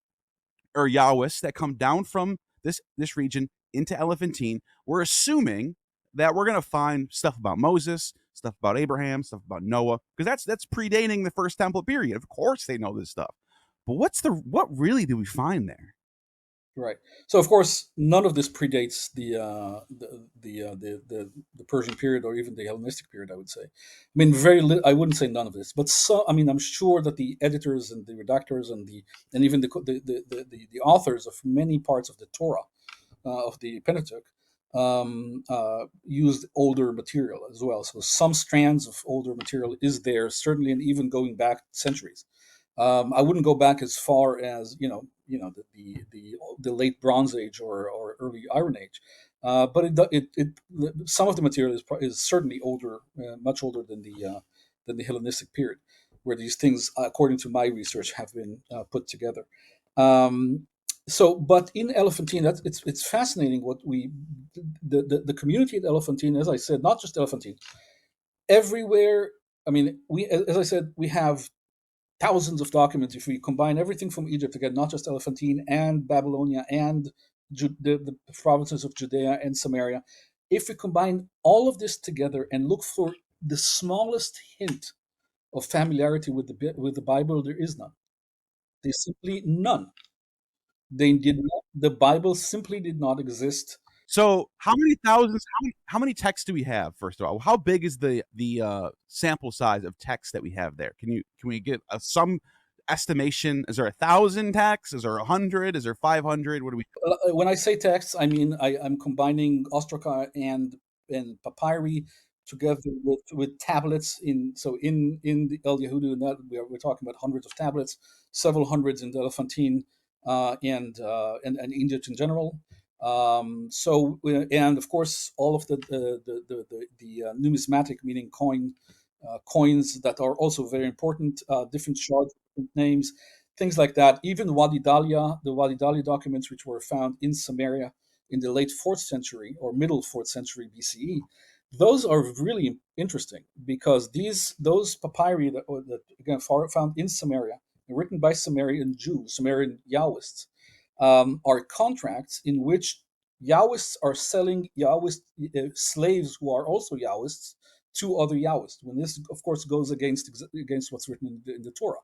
or Yahwists that come down from this region into Elephantine, we're assuming that we're going to find stuff about Moses, stuff about Abraham, stuff about Noah, because that's predating the first temple period. Of course they know this stuff. But what really do we find there? Right. So of course, none of this predates the Persian period or even the Hellenistic period. I would say. I mean, I wouldn't say none of this, but so. I mean, I'm sure that the editors and the redactors and even the authors of many parts of the Torah, of the Pentateuch, used older material as well. So some strands of older material is there certainly, and even going back centuries. I wouldn't go back as far as the late Bronze Age or early Iron Age, but some of the material is certainly older, much older than the Hellenistic period, where these things, according to my research, have been put together. Um, but in Elephantine, it's fascinating the community at Elephantine, as I said, not just Elephantine, everywhere. I mean, as I said, we have thousands of documents. If we combine everything from Egypt, again, not just Elephantine and Babylonia and the provinces of Judea and Samaria, if we combine all of this together and look for the smallest hint of familiarity with the Bible, there is none. There's simply none. The Bible simply did not exist. So how many thousands? How many texts do we have? First of all, how big is the sample size of text that we have there? Can we get some estimation? Is there 1,000 texts? Is there 100? Is there 500? What do we? When I say texts, I mean I'm combining ostraca and papyri together with tablets in the El Yehuda, and that we're talking about hundreds of tablets, several hundreds in the Elephantine, and Egypt in general. And of course, all of the numismatic, meaning coins that are also very important, different shards, different names, things like that. Even the Wadi Dalia documents, which were found in Samaria in the late 4th century or middle 4th century BCE, those are really interesting because those papyri that again found in Samaria, written by Sumerian Jews, Sumerian Yahwists, are contracts in which Yahwists are selling Yahwist slaves who are also Yahwists to other Yahwists. When this, of course, goes against what's written in the Torah,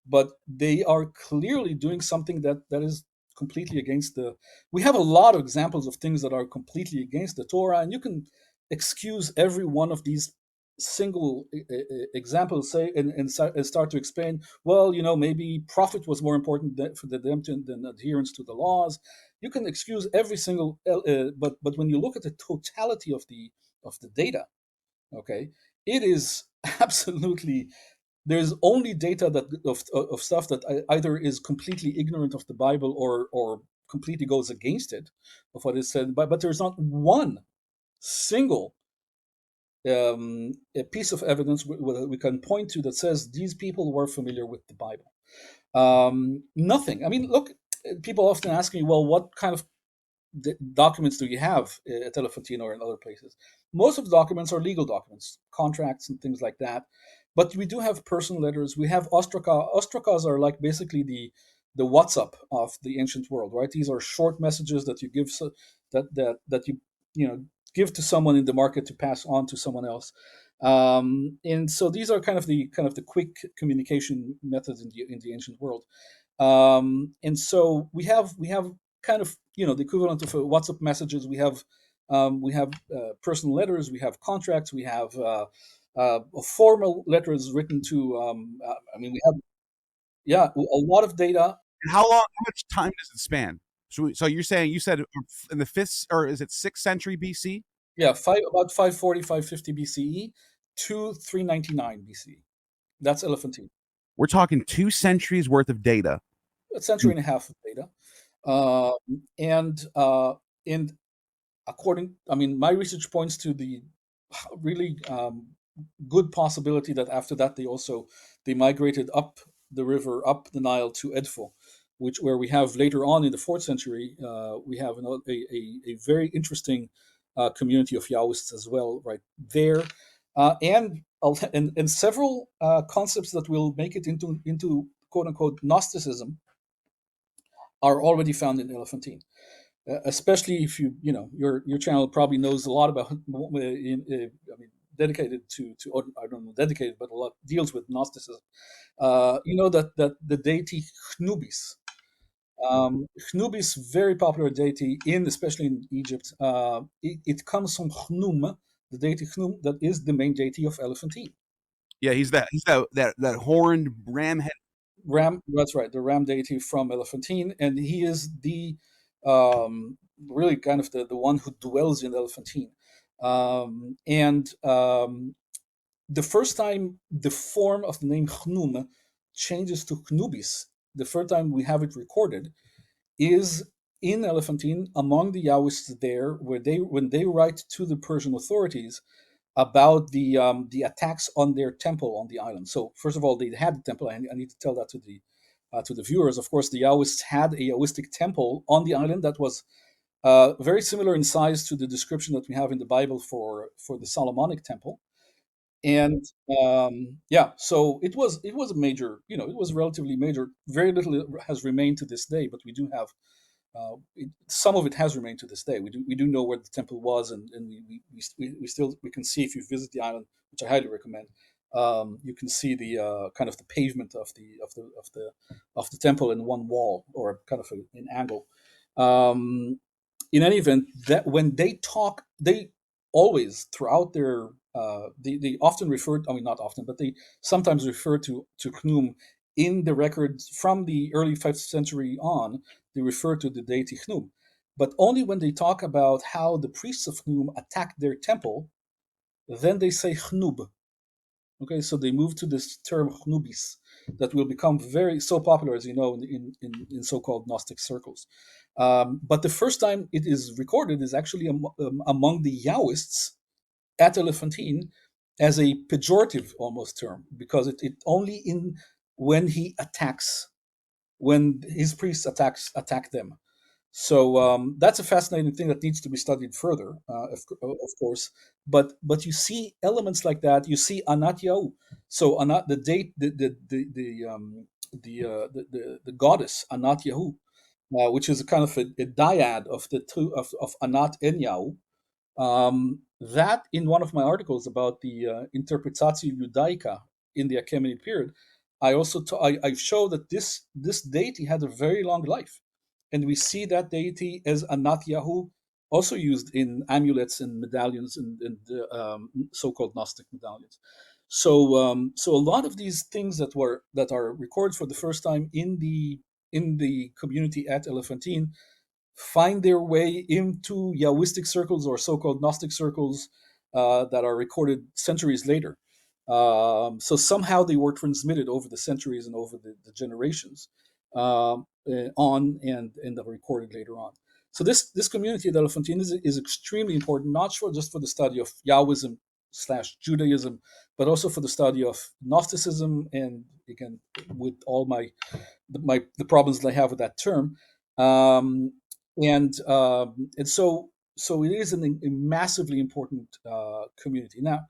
but they are clearly doing something that is completely against the. We have a lot of examples of things that are completely against the Torah, and you can excuse every one of these single examples, say, and start to explain. Well, maybe profit was more important for them than adherence to the laws. You can excuse every single, but when you look at the totality of the data, okay, it is absolutely, there's only data that of stuff that either is completely ignorant of the Bible or completely goes against it of what is said, but there's not one single a piece of evidence we can point to that says these people were familiar with the Bible. Nothing. I mean, look, people often ask me, well, what kind of documents do you have at Elephantine or in other places? Most of the documents are legal documents, contracts and things like that. But we do have personal letters. We have ostraka. Ostrakas are like basically the WhatsApp of the ancient world, right? These are short messages that you give that you give to someone in the market to pass on to someone else. And so these are kind of the quick communication methods in the ancient world. And so we have kind of the equivalent of WhatsApp messages. We have personal letters, we have contracts, we have formal letters written to. I mean, we have, yeah, a lot of data. And how much time does it span? So you're saying, you said in the 5th, or is it 6th century BC? Yeah, about 540, 550 BCE to 399 BCE. That's Elephantine. We're talking 2 centuries worth of data. A century and a half of data. Um, and I mean, my research points to the really good possibility that after that they migrated up the river, up the Nile to Edfu, where we have later on in the 4th century, we have a very interesting community of Yahwists as well, right there, and several concepts that will make it into quote unquote Gnosticism are already found in Elephantine. Especially if your channel probably knows a lot about I mean, dedicated to or I don't know, dedicated, but a lot deals with Gnosticism. You know that the deity Chnubis, Chnubis, very popular deity especially in Egypt. It comes from Chnum, the deity Chnum, that is the main deity of Elephantine. Yeah, he's that horned ram head. Ram, that's right, the Ram deity from Elephantine, and he is um, really kind of the one who dwells in Elephantine. And the first time the form of the name Chnum changes to Chnubis, the first time we have it recorded, is in Elephantine among the Yahwists there, where when they write to the Persian authorities about the attacks on their temple on the island. So first of all, they had the temple. I need to tell that to the viewers. Of course, the Yahwists had a Yahwistic temple on the island that was very similar in size to the description that we have in the Bible for the Solomonic temple. And yeah, so it was a major, it was relatively major. Very little has remained to this day, but we do have some of it has remained to this day. We do know where the temple was, and we can see, if you visit the island, which I highly recommend. You can see the kind of the pavement of the temple in one wall, or kind of an angle. Um, in any event, that when they talk, they always throughout their they often refer, I mean, not often, but they sometimes refer to Chnum in the records from the early 5th century on. They refer to the deity Chnum, but only when they talk about how the priests of Chnum attacked their temple, then they say Chnub. Okay, so they move to this term Chnubis. that will become so popular, as you know, in so-called Gnostic circles. But the first time it is recorded is actually among the Yahwists at Elephantine as a pejorative almost term, because it only in when he attacks, when his priests attack them. So that's a fascinating thing that needs to be studied further, of course. But you see elements like that. You see Anat-Yahu. So Anat, the date, the goddess Anat-Yahu, which is a kind of a dyad of the two of Anat and Yahu. That in one of my articles about the Interpretatio Judaica in the Achaemenid period, I also I show that this deity had a very long life, and we see that deity as Anat-Yahu also used in amulets and medallions and so-called Gnostic medallions. So a lot of these things that are recorded for the first time in the community at Elephantine find their way into Yahwistic circles or so-called Gnostic circles that are recorded centuries later. So somehow they were transmitted over the centuries and over the generations on and are recorded later on. So this community at Elephantine is extremely important, not just for the study of Yahwism / Judaism, but also for the study of Gnosticism, and again with all the problems that I have with that term. Um, and so it is a massively important community. Now,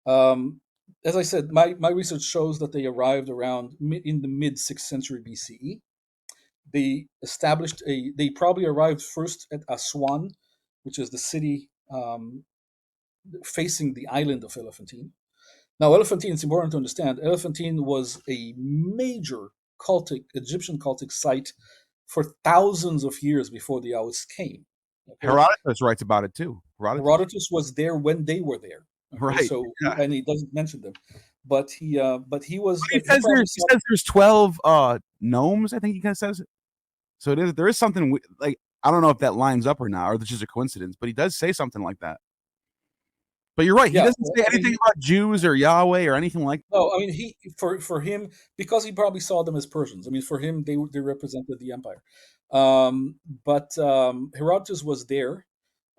um, as I said, my research shows that they arrived around in the mid 6th century BCE. They probably arrived first at Aswan, which is the city facing the island of Elephantine. Now, Elephantine, it's important to understand, Elephantine was a major Egyptian cultic site for thousands of years before the Yahwists came. Okay, Herodotus writes about it too. Herodotus, Herodotus was there when they were there. Okay, right? so Yeah. and he doesn't mention them, but he was He like he says probably he saw. says there's 12 gnomes. I think he kind of says. So there is something like I don't know if that lines up or not, or this is a coincidence, but he does say something like that. But you're right. He Yeah, doesn't say I mean, anything about Jews or Yahweh or anything like. no, I mean he for him, because he probably saw them as Persians. I mean, for him they represented the empire. But Herodotus was there,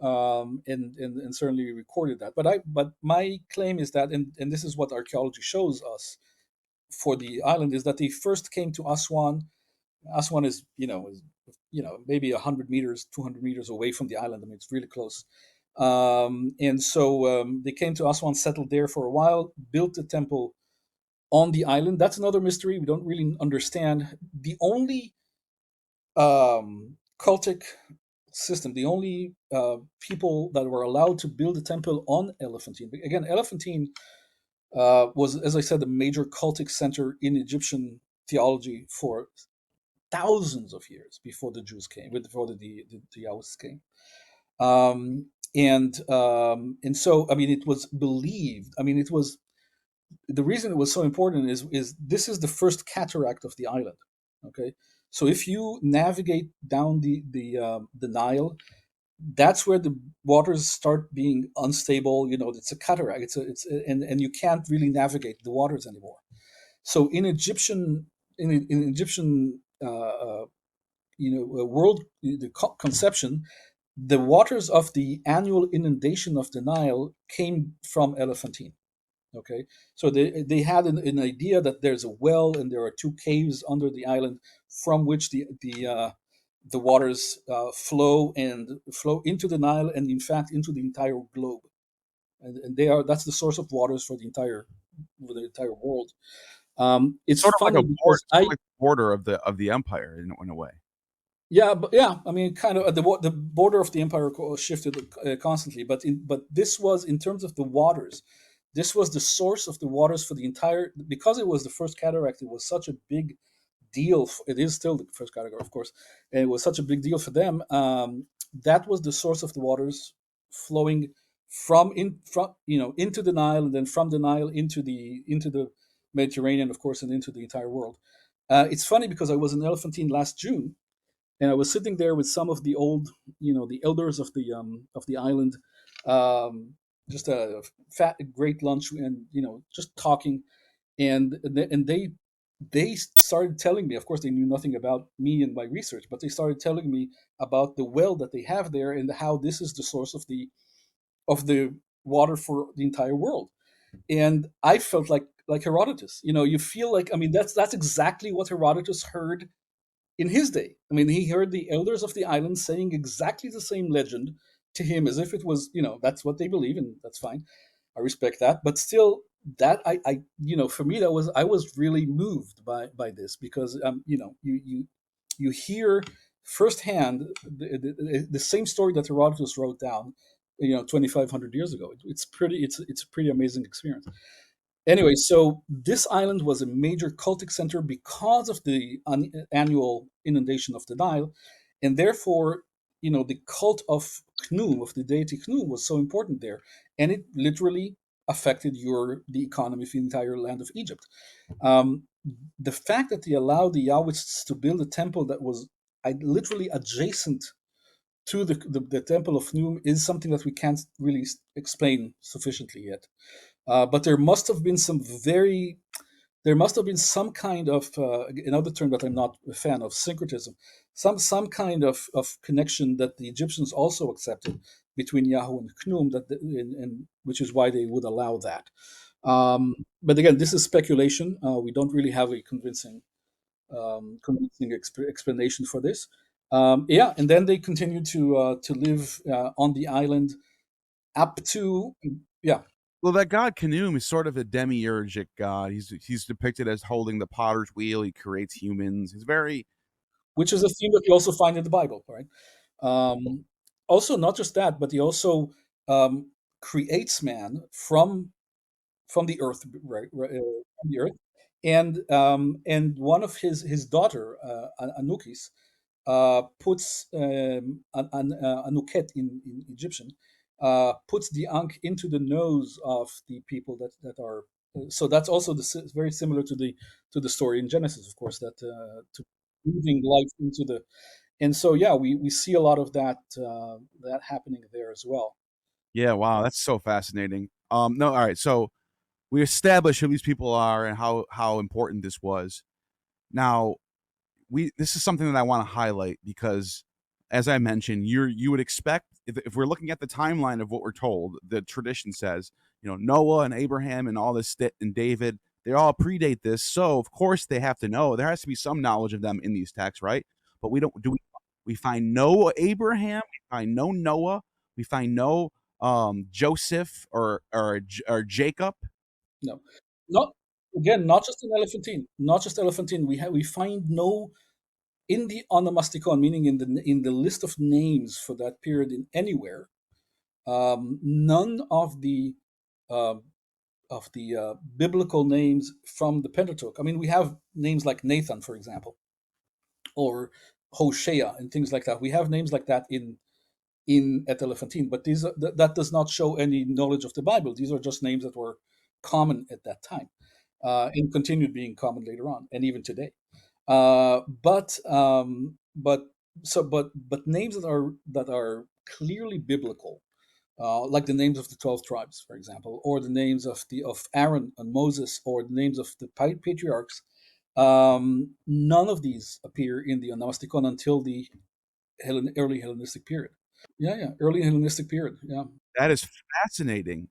and certainly recorded that. But my claim is that, and this is what archaeology shows us for the island, is that they first came to Aswan. Aswan is maybe 100 meters, 200 meters away from the island. I mean, it's really close. And so they came to Aswan, settled there for a while, built a temple on the island. That's another mystery we don't really understand. The only cultic system, the only people that were allowed to build a temple on Elephantine. Again, Elephantine was, as I said, a major cultic center in Egyptian theology for thousands of years before the Jews came, before the Yahwists came. And so, I mean, it was believed. I mean, it was the reason it was so important is this is the first cataract of the island. Okay, so if you navigate down the Nile, that's where the waters start being unstable. You know, it's a cataract. And you can't really navigate the waters anymore. So in Egyptian world the conception, the waters of the annual inundation of the Nile came from Elephantine. Okay, so they had an idea that there's a well and there are two caves under the island from which the waters flow into the Nile and in fact into the entire globe, and that's the source of waters for the entire world. It's Sort of like funny a board, because sort of like border of the empire in a way. yeah, but yeah, I mean, kind of the border of the empire shifted constantly, but this was in terms of the waters. This was the source of the waters for the entire, because it was the first cataract. It was such a big deal. It is still the first cataract, of course, and it was such a big deal for them. That was the source of the waters flowing from into the Nile, and then from the Nile into the Mediterranean, of course, and into the entire world. It's funny because I was in Elephantine last June, and I was sitting there with some of the the elders of the island, um, just a great lunch, and just talking, and they they started telling me, of course they knew nothing about me and my research, but they started telling me about the well that they have there and how this is the source of the water for the entire world. And I felt like Herodotus. You feel like, I mean, that's exactly what Herodotus heard in his day. I mean, he heard the elders of the island saying exactly the same legend to him as if it was, that's what they believe, and that's fine. I respect that, but still, that for me, that was I was really moved by this because you hear firsthand the same story that Herodotus wrote down, 2,500 years ago. It's a pretty amazing experience. Anyway, so this island was a major cultic center because of the annual inundation of the Nile, and therefore, the cult of Khnum, of the deity Khnum, was so important there, and it literally affected the economy of the entire land of Egypt. Um, the fact that they allowed the Yahwists to build a temple that was literally adjacent to the temple of Khnum is something that we can't really explain sufficiently yet. But there must have been some kind of another term that I'm not a fan of, syncretism, some kind of connection that the Egyptians also accepted between Yahoo and Khnum, and which is why they would allow that. But again, this is speculation. We don't really have a convincing explanation for this. Yeah, and then they continued to live on the island up to, yeah, Well, that god Khnum is sort of a demiurgic god. He's depicted as holding the potter's wheel. He creates humans. He's very which is a theme that you also find in the Bible, right? Um, Also, not just that, but he also um, creates man from the earth, right, from the earth, and one of his daughter, Anukis, puts Anuket in Egyptian, puts the ankh into the nose of the people that are. So that's also very similar to the story in Genesis, of course, that to breathing life into the. And so yeah, we see a lot of that happening there as well. yeah. Wow, that's so fascinating. No, all right. So we established who these people are and how important this was. Now, we this is something that I want to highlight because, as I mentioned, you would expect if we're looking at the timeline of what we're told, the tradition says, Noah and Abraham and all this and David, they all predate this, so of course they have to know. There has to be some knowledge of them in these texts, right? But we don't do. We find no Abraham, we find no Noah, we find no Joseph or Jacob. No, not again, not just in Elephantine, not just Elephantine. We find no in the onomasticon, meaning in the list of names for that period in anywhere. None uh, of the biblical names from the Pentateuch. I mean, we have names like Nathan, for example, or Hosea, and things like that. We have names like that in at Elephantine, but that does not show any knowledge of the Bible. These are just names that were common at that time, and continued being common later on, and even today. But but names that are clearly biblical, like the names of the 12 tribes, for example, or the names of Aaron and Moses, or the names of the patriarchs. None of these appear in the Onomasticon until the early Hellenistic period. Yeah, yeah, early Hellenistic period. Yeah. That is fascinating.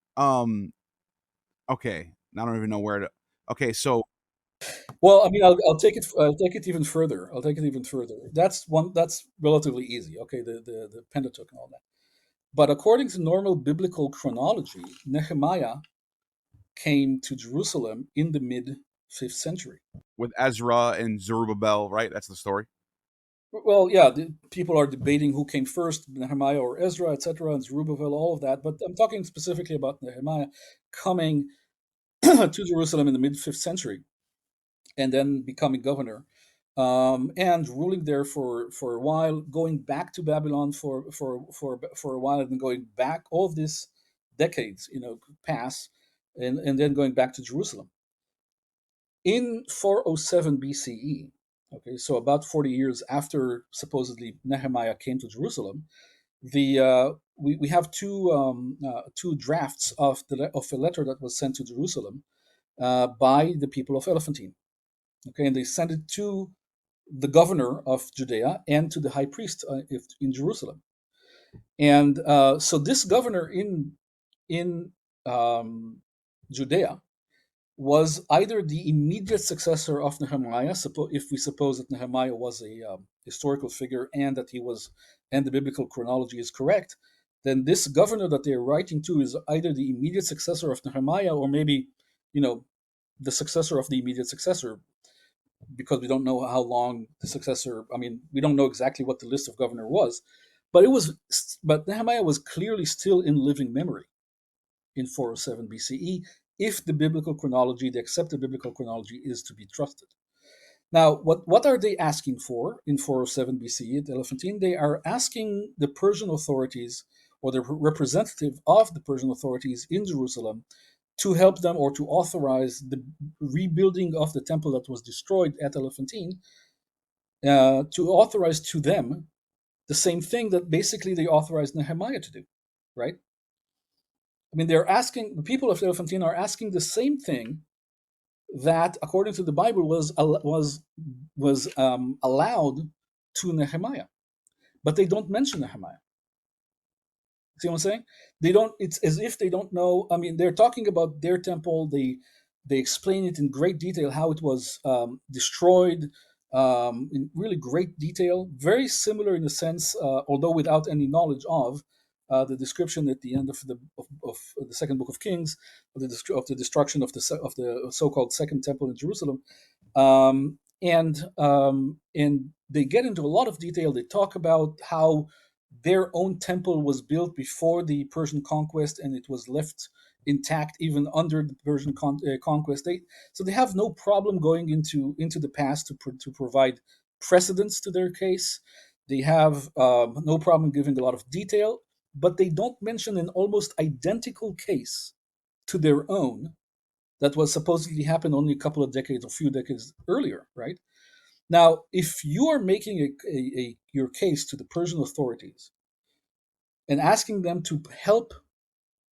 Okay, I don't even know where to. Okay, so Well, I mean, I'll take it. I'll take it even further. I'll take it even further. That's one. That's relatively easy. Okay, the Pentateuch and all that. But according to normal biblical chronology, Nehemiah came to Jerusalem in the mid fifth century. with Ezra and Zerubbabel, right? That's the story. Well, yeah, people are debating who came first, Nehemiah or Ezra, etc., and Zerubbabel, all of that. But I'm talking specifically about Nehemiah coming to Jerusalem in the mid fifth century, and then becoming governor, and ruling there for a while, going back to Babylon for a while, and then going back. All of this decades, pass, and then going back to Jerusalem in 407 BCE. Okay, so about 40 years after supposedly Nehemiah came to Jerusalem, the we have two drafts of a letter that was sent to Jerusalem by the people of Elephantine. Okay, and they sent it to the governor of Judea and to the high priest in Jerusalem. And so this governor in Judea was either the immediate successor of Nehemiah, if we suppose that Nehemiah was a historical figure and that he was, and the biblical chronology is correct, then this governor that they're writing to is either the immediate successor of Nehemiah or maybe, you know, the successor of the immediate successor, because we don't know how long the successor. I mean, we don't know exactly what the list of governor was, but but Nehemiah was clearly still in living memory in 407 BCE, if the biblical chronology, the accepted biblical chronology, is to be trusted. Now, what are they asking for in 407 BCE at Elephantine? They are asking the Persian authorities, or the representative of the Persian authorities in Jerusalem, to help them or to authorize the rebuilding of the temple that was destroyed at Elephantine, to authorize to them the same thing that basically they authorized Nehemiah to do, right? I mean, they're asking, the people of Elephantine are asking the same thing that, according to the Bible, was allowed to Nehemiah, but they don't mention Nehemiah. See what I'm saying? They don't. It's as if they don't know. I mean, they're talking about their temple. They explain it in great detail how it was destroyed, in really great detail. Very similar in a sense, although without any knowledge of the description at the end of the second book of Kings of the destruction of the so-called Second Temple in Jerusalem. And they get into a lot of detail. They talk about how their own temple was built before the Persian conquest, and it was left intact even under the Persian conquest. So they have no problem going into the past to provide precedence to their case. They have no problem giving a lot of detail, but they don't mention an almost identical case to their own that was supposedly happened only a couple of decades or few decades earlier, right? Now, if you are making your case to the Persian authorities and asking them to help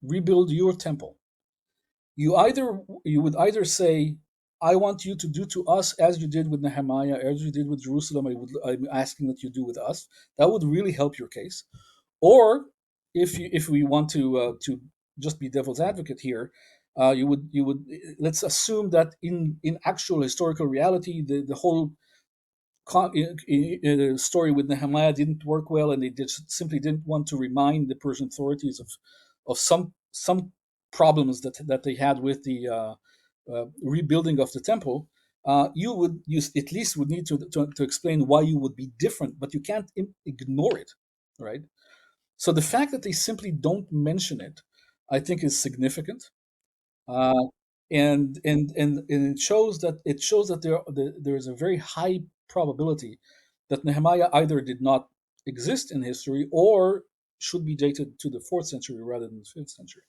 rebuild your temple, you would either say, I want you to do to us as you did with Nehemiah, as you did with Jerusalem, I'm asking that you do with us. That would really help your case. Or if we want to just be devil's advocate here, you would let's assume that in actual historical reality, the whole story with Nehemiah didn't work well, and they simply didn't want to remind the Persian authorities of some problems that they had with the rebuilding of the temple. You at least would need to explain why you would be different, but you can't ignore it, right? So the fact that they simply don't mention it, I think, is significant, uh, and it shows that there is a very high probability that Nehemiah either did not exist in history or should be dated to the fourth century rather than the fifth century.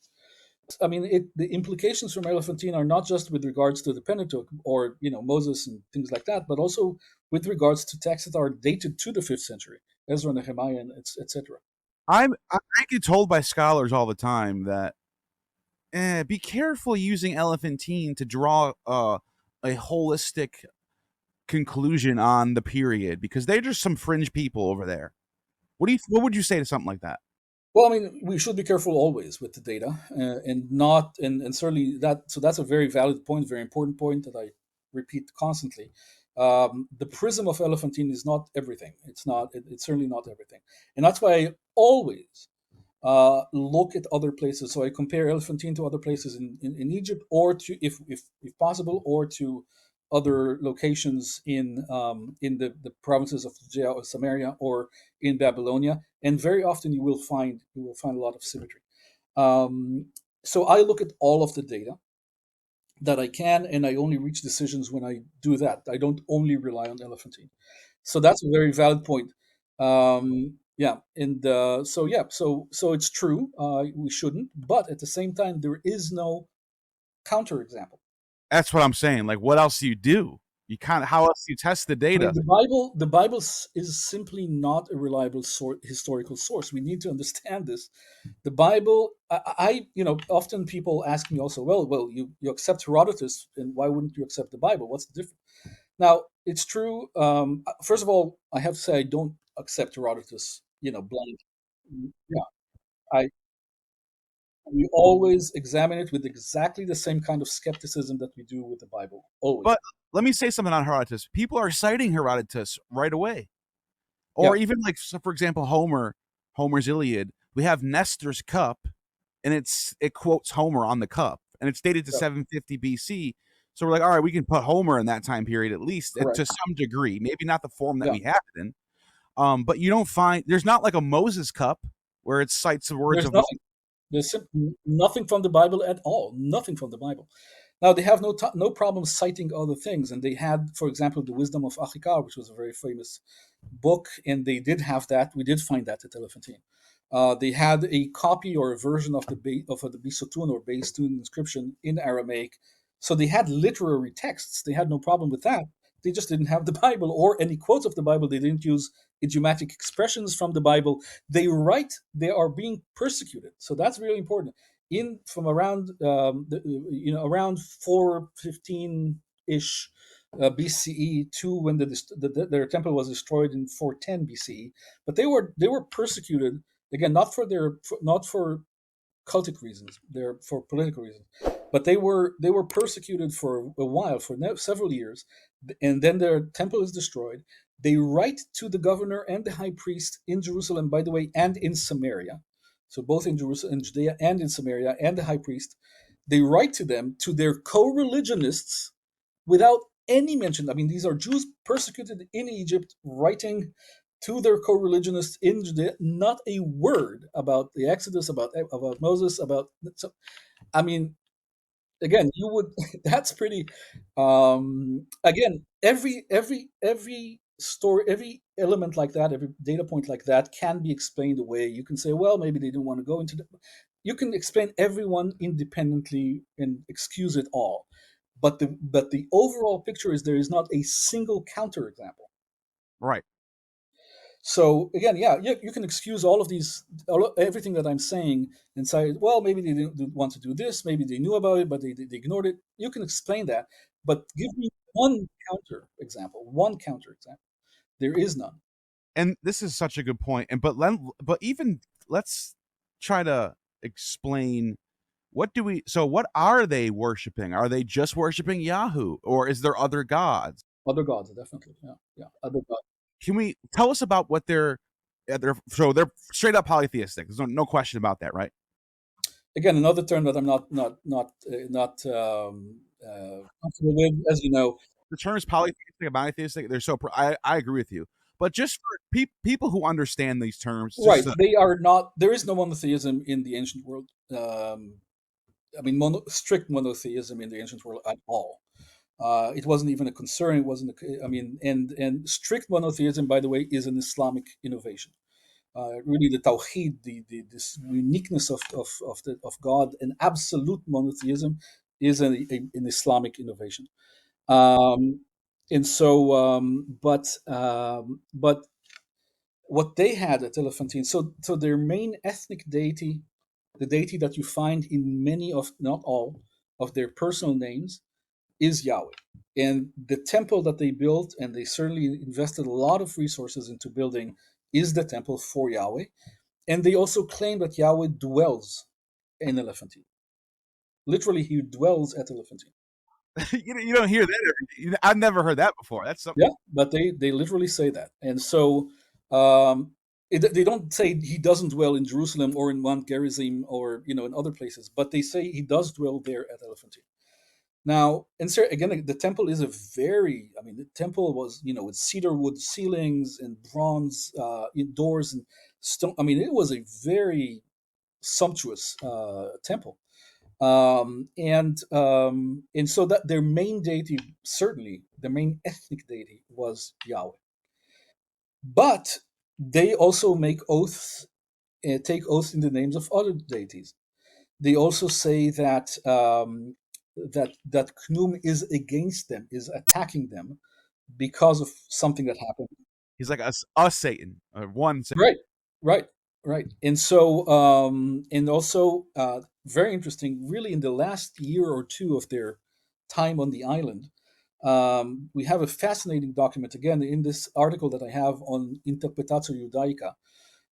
I mean, the implications from Elephantine are not just with regards to the Pentateuch or Moses and things like that, but also with regards to texts that are dated to the fifth century, Ezra, Nehemiah, and etc. I get told by scholars all the time that be careful using Elephantine to draw a holistic conclusion on the period because they're just some fringe people over there. What would you say to something like that? Well, I mean, we should be careful always with the data, and not, and certainly that. So that's a very valid point, very important point that I repeat constantly. The prism of Elephantine is not everything. It's not. It's certainly not everything, and that's why I always look at other places. So I compare Elephantine to other places in Egypt, or to, if possible, or to other locations in the provinces of Judea or Samaria or in Babylonia, and very often you will find a lot of symmetry. So I look at all of the data that I can, and I only reach decisions when I do that. I don't only rely on Elephantine. So that's a very valid point. Yeah, and so it's true. We shouldn't, but at the same time, there is no counterexample. That's what I'm saying. Like, what else do you do? You kind of how else do you test the I mean, data? the Bible is simply not a reliable historical source. We need to understand this. The Bible, often people ask me also, well, you accept Herodotus, and why wouldn't you accept the Bible? What's the difference? Now, it's true. First of all, I have to say I don't accept Herodotus, blind. Yeah, I we always examine it with exactly the same kind of skepticism that we do with the Bible. Always. But let me say something on Herodotus. People are citing Herodotus right away. Yeah, Or even like, so for example, Homer's Iliad. We have Nestor's cup, and it quotes Homer on the cup, and it's dated to yeah, 750 BC. So we're like, all right, we can put Homer in that time period at least correct. to some degree. Maybe not the form that Yeah, we have it in. But you don't find there's not like a Moses cup where it cites the words there's of nothing. There's nothing from the Bible at all. Nothing from the Bible. Now they have no problem citing other things, and they had, for example, the Wisdom of Achikar, which was a very famous book, and they did have that. We did find that at Elephantine. They had a copy or a version of the Bisotun or Beistun inscription in Aramaic, so they had literary texts. They had no problem with that. They just didn't have the Bible or any quotes of the Bible. They didn't use idiomatic expressions from the Bible. They are being persecuted, so that's really important. In from around around 415 ish BCE to when their temple was destroyed in 410 BCE. But they were persecuted again, not for cultic reasons, they're for political reasons. But they were persecuted for a while, for several years, and then their temple is destroyed. They write to the governor and the high priest in Jerusalem, by the way, and in Samaria. So both in Jerusalem, in Judea, and in Samaria, and the high priest. They write to them, to their co-religionists, without any mention. I mean, these are Jews persecuted in Egypt, writing to their co-religionists in Judea, not a word about the Exodus, about Moses, about. So, I mean, again, you would. That's pretty. Again, every story, every element like that, every data point like that can be explained away. You can say, well, maybe they didn't want to go into the. You can explain everyone independently and excuse it all, but the overall picture is there is not a single counterexample. right. So again, yeah, you can excuse all of these, everything that I'm saying, and say, well, maybe they didn't want to do this, maybe they knew about it, but they ignored it. You can explain that, but give me one counterexample. One counterexample. There is none. And this is such a good point. And but even let's try to explain what are they worshiping? Are they just worshiping Yahoo, or is there other gods? Other gods, definitely. Yeah, yeah. Other gods. Can we tell us about what they're straight up polytheistic? There's no question about that, right? Again, another term that I'm not comfortable with, as you know. The terms polytheistic and monotheistic, they're I agree with you. But just for people who understand these terms, Right, they are not. There is no monotheism in the ancient world. I mean, strict monotheism in the ancient world at all. It wasn't even a concern. It wasn't. I mean, and strict monotheism, by the way, is an Islamic innovation. Really, the tawhid, this uniqueness of God, and absolute monotheism, is an Islamic innovation. Um, and so, but what they had at Elephantine, so their main ethnic deity, the deity that you find in many of, not all, of their personal names, is Yahweh. And the temple that they built, and they certainly invested a lot of resources into building, is the temple for Yahweh. And they also claim that Yahweh dwells in Elephantine. Literally, he dwells at Elephantine. you don't hear that. I've never heard that before. That's something. Yeah, but they literally say that. And so they don't say he doesn't dwell in Jerusalem or in Mount Gerizim or in other places, but they say he does dwell there at Elephantine. Now, and so again, the temple is I mean, the temple was, with cedar wood ceilings and bronze doors and stone. I mean, it was a very sumptuous temple. And so that their main deity, certainly the main ethnic deity, was Yahweh. But they also take oaths in the names of other deities. They also say that Knum is against them, is attacking them because of something that happened. He's like us Satan, or one Satan. Right, right, right. And so, and also, very interesting. Really, in the last year or two of their time on the island, We have a fascinating document again in this article that I have on Interpretatio Judaica.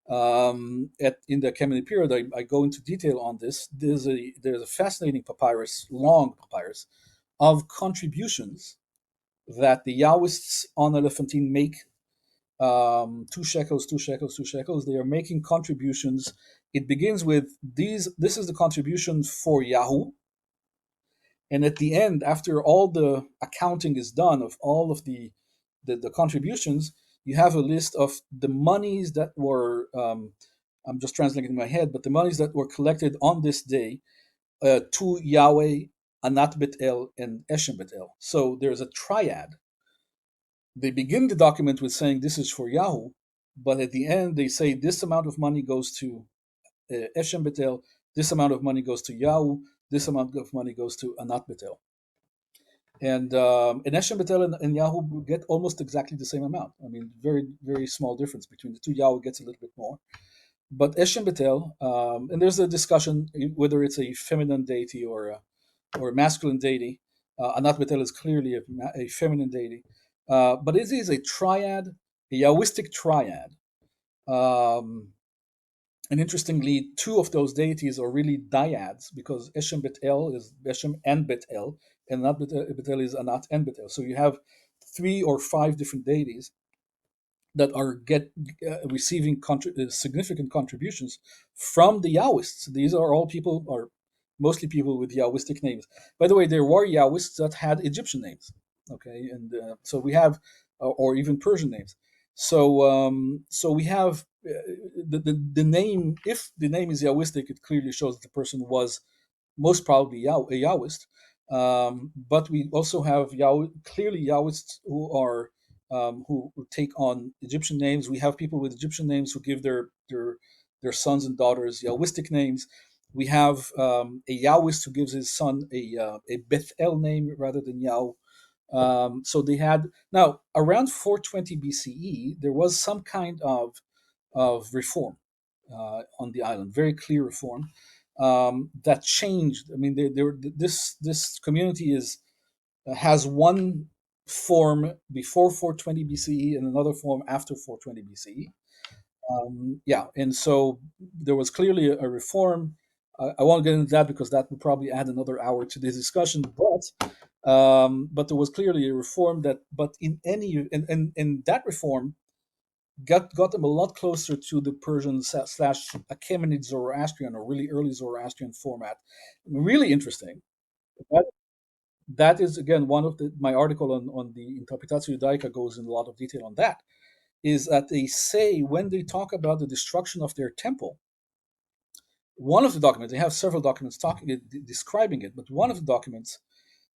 In the Achaemenid period, I go into detail on this. There's a fascinating papyrus, long papyrus, of contributions that the Yahwists on Elephantine make. 2 shekels, 2 shekels, 2 shekels. They are making contributions. It begins with these. This is the contribution for Yahoo, and at the end, after all the accounting is done of all of the contributions, you have a list of the monies that were. I'm just translating in my head, but the monies that were collected on this day to Yahweh, Anat Bet-El, and Eshem Bet-El. So there's a triad. They begin the document with saying this is for Yahoo, but at the end they say this amount of money goes to Eshem Bet-El, this amount of money goes to Yahoo, this amount of money goes to Anat Bet-El. And Eshem Bet-El and Yahoo get almost exactly the same amount. I mean, very, very small difference between the two. Yahoo gets a little bit more. But Eshem Bet-El, and there's a discussion whether it's a feminine deity or a masculine deity. Anat Bet-El is clearly a feminine deity. But it is a triad, a Yahwistic triad. And interestingly, two of those deities are really dyads because Eshem Bet-El is Eshem and Bet-El, and Anat Bet-El is Anat and Bet-El. So you have 3 or 5 different deities that are receiving significant contributions from the Yahwists. These are all people, or mostly people with Yahwistic names. By the way, there were Yahwists that had Egyptian names, okay, and so we have, or even Persian names. So we have the name. If the name is Yahwistic, it clearly shows that the person was most probably a Yahwist. But we also have clearly Yahwists who take on Egyptian names. We have people with Egyptian names who give their sons and daughters Yahwistic names. We have a Yahwist who gives his son a Beth-El name rather than Yah. So they had now around 420 BCE. There was some kind of reform on the island, very clear reform that changed. I mean, this community has one form before 420 BCE and another form after 420 BCE. Yeah, and so there was clearly a reform. I won't get into that because that would probably add another hour to this discussion. But there was clearly a reform that, but in any and that reform got them a lot closer to the Persian slash Achaemenid Zoroastrian or really early Zoroastrian format. Really interesting. That, that is again one of my article on the Interpretatio Judaica goes in a lot of detail on that. Is that they say when they talk about the destruction of their temple, one of the documents, they have several documents describing it, but one of the documents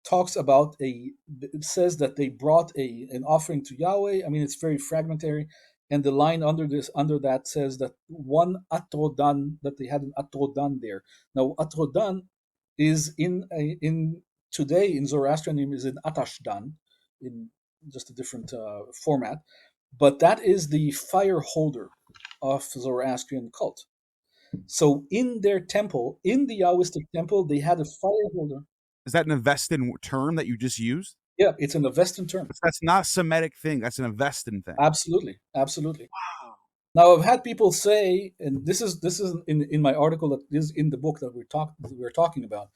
talks about it says that they brought an offering to Yahweh. I mean, it's very fragmentary, and the line under that says that one atrodan, that they had an atrodan there. Now atrodan is in today in Zoroastrianism is an atashdan, in just a different format, but that is the fire holder of Zoroastrian cult. So in their temple, in the Yahwistic temple, they had a fire holder. Is that an Avestan term that you just used? Yeah, it's an Avestan term. That's not a Semitic thing. That's an Avestan thing. Absolutely, absolutely. Wow. Now I've had people say, and this is in my article that is in the book that we're talking about.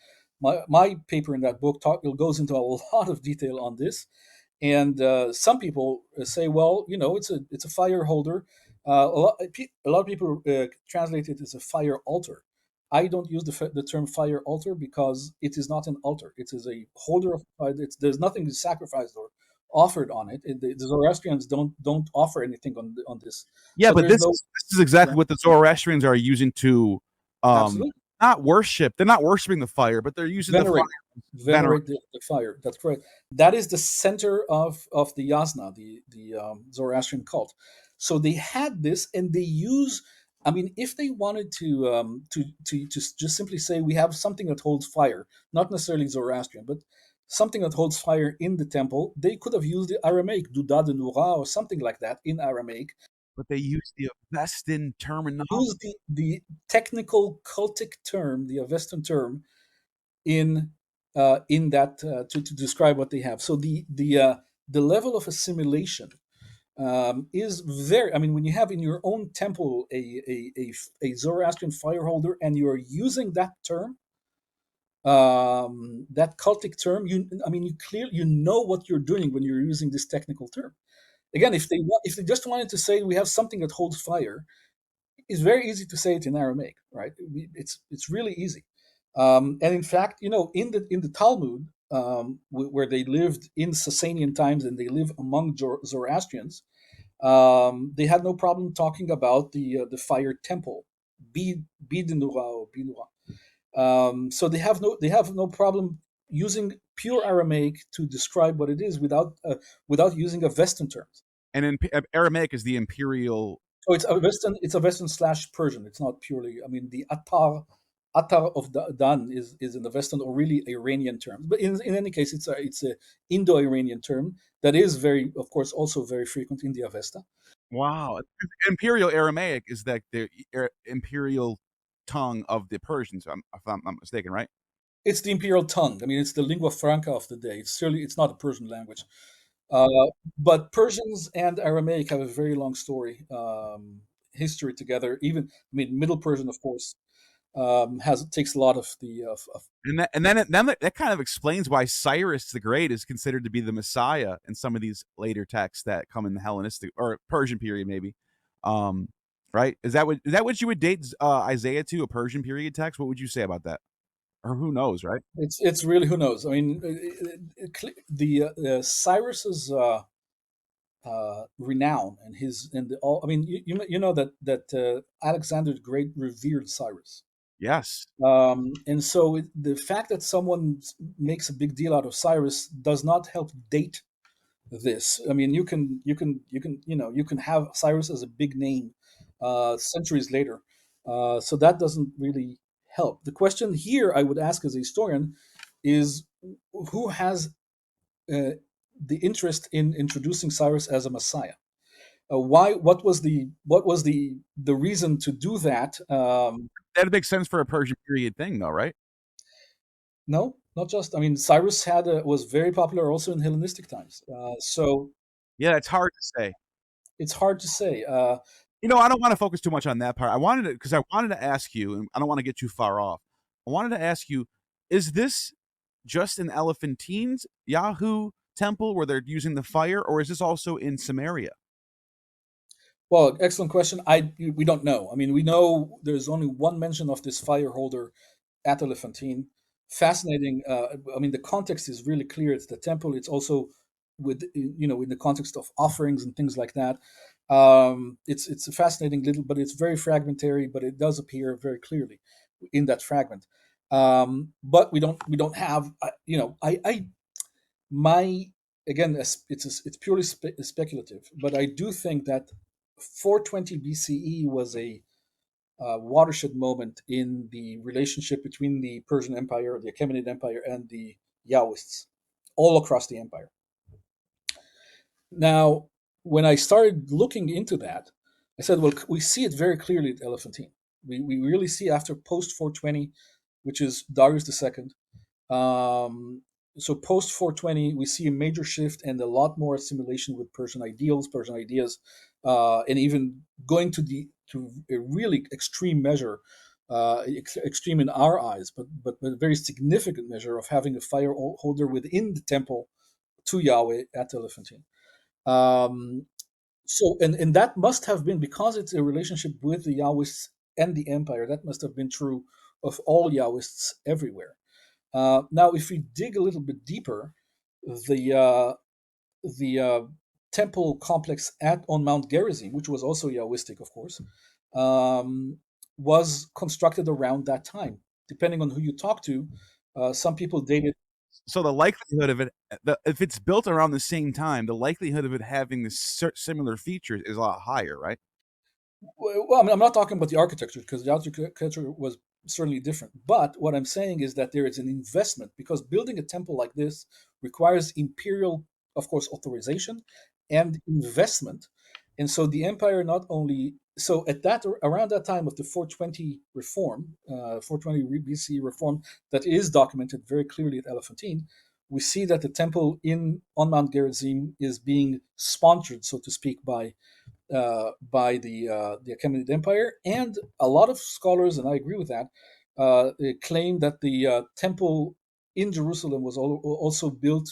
My paper in that book it goes into a lot of detail on this, and some people say, well, it's a fire holder. A lot of people translate it as a fire altar. I don't use the term fire altar because it is not an altar. It is a holder of fire. There's nothing sacrificed or offered on it. The Zoroastrians don't offer anything on this. Yeah, So but there's this no. is exactly Yeah, what the Zoroastrians are using to absolutely not worship. They're not worshiping the fire, but they're using the fire. venerate the fire. That's correct. That is the center of the yasna, the Zoroastrian cult. So they had this, and they use. I mean, if they wanted to just simply say we have something that holds fire, not necessarily Zoroastrian, but something that holds fire in the temple, they could have used the Aramaic Duda de Nura or something like that in Aramaic. But they use the Avestan terminology. Use the technical cultic term, the Avestan term, in in that to describe what they have. So the level of assimilation is very. I mean, when you have in your own temple a Zoroastrian fireholder, and you're using that term, that cultic term, I mean, you know what you're doing when you're using this technical term. Again, if they just wanted to say we have something that holds fire, it's very easy to say it in Aramaic, right? It's really easy. And in fact, in the Talmud, where they lived in Sassanian times and they live among Zoroastrians, they had no problem talking about the fire temple, Bidinura or Binura. So they have no problem using pure Aramaic to describe what it is without using Avestan terms. And in Aramaic is the imperial. So it's a Western slash Persian. It's not purely. I mean, the Attar of Dan is an Western or really Iranian term. But in any case, it's a Indo-Iranian term that is very, of course, also very frequent in the Avesta. Wow, imperial Aramaic is like the imperial tongue of the Persians, if I'm not mistaken, right? It's the imperial tongue. I mean, it's the lingua franca of the day. It's not a Persian language. Uh, but Persians and Aramaic have a very long story, history together. Even, I mean, Middle Persian, of course, has takes a lot of And then that kind of explains why Cyrus the Great is considered to be the Messiah in some of these later texts that come in the Hellenistic or Persian period, maybe. Um, right? Is that what you would date Isaiah to, a Persian period text? What would you say about that? Or who knows, right? It's really, who knows. I mean, the Cyrus's renown and his and the, all. I mean, you know that Alexander the Great revered Cyrus. Yes. And so the fact that someone makes a big deal out of Cyrus does not help date this. I mean, you can have Cyrus as a big name centuries later, so that doesn't really help. The question here I would ask as a historian is who has the interest in introducing Cyrus as a Messiah? Why? What was the reason to do that? That makes sense for a Persian period thing, though, right? No, not just. I mean, Cyrus was very popular also in Hellenistic times. So Yeah, it's hard to say. it's hard to say. I don't want to focus too much on that part. I wanted to ask you, and I don't want to get too far off. I wanted to ask you, is this just in Elephantine's Yahoo temple where they're using the fire, or is this also in Samaria? Well, excellent question. We don't know. I mean, we know there's only one mention of this fire holder at Elephantine. Fascinating. I mean, the context is really clear. It's the temple. It's also in the context of offerings and things like that. It's a fascinating little, but it's very fragmentary. But it does appear very clearly in that fragment. But we don't have. I my again, it's purely speculative, but I do think that 420 BCE was a watershed moment in the relationship between the Persian Empire, the Achaemenid Empire, and the Yahwists all across the empire. Now, when I started looking into that, I said, well, we see it very clearly at Elephantine. We really see after post 420, which is Darius II. So post 420, we see a major shift and a lot more assimilation with Persian ideals, Persian ideas, and even going to a really extreme measure, extreme in our eyes, but a very significant measure of having a fire holder within the temple to Yahweh at Elephantine. Um, and that must have been, because it's a relationship with the Yahwists and the empire. That must have been true of all Yahwists everywhere. Now, if we dig a little bit deeper, the temple complex on Mount Gerizim, which was also Yahwistic, of course, um, was constructed around that time. Depending on who you talk to, some people dated. So the likelihood of it, if it's built around the same time, the likelihood of it having the similar features is a lot higher, right? Well, I mean, I'm not talking about the architecture because the architecture was certainly different. But what I'm saying is that there is an investment because building a temple like this requires imperial, of course, authorization and investment. And so the empire not only so at that around that time of the 420 reform, 420 BC reform that is documented very clearly at Elephantine, we see that the temple on Mount Gerizim is being sponsored, so to speak, by the Achaemenid Empire, and a lot of scholars, and I agree with that, claim that the temple in Jerusalem was also built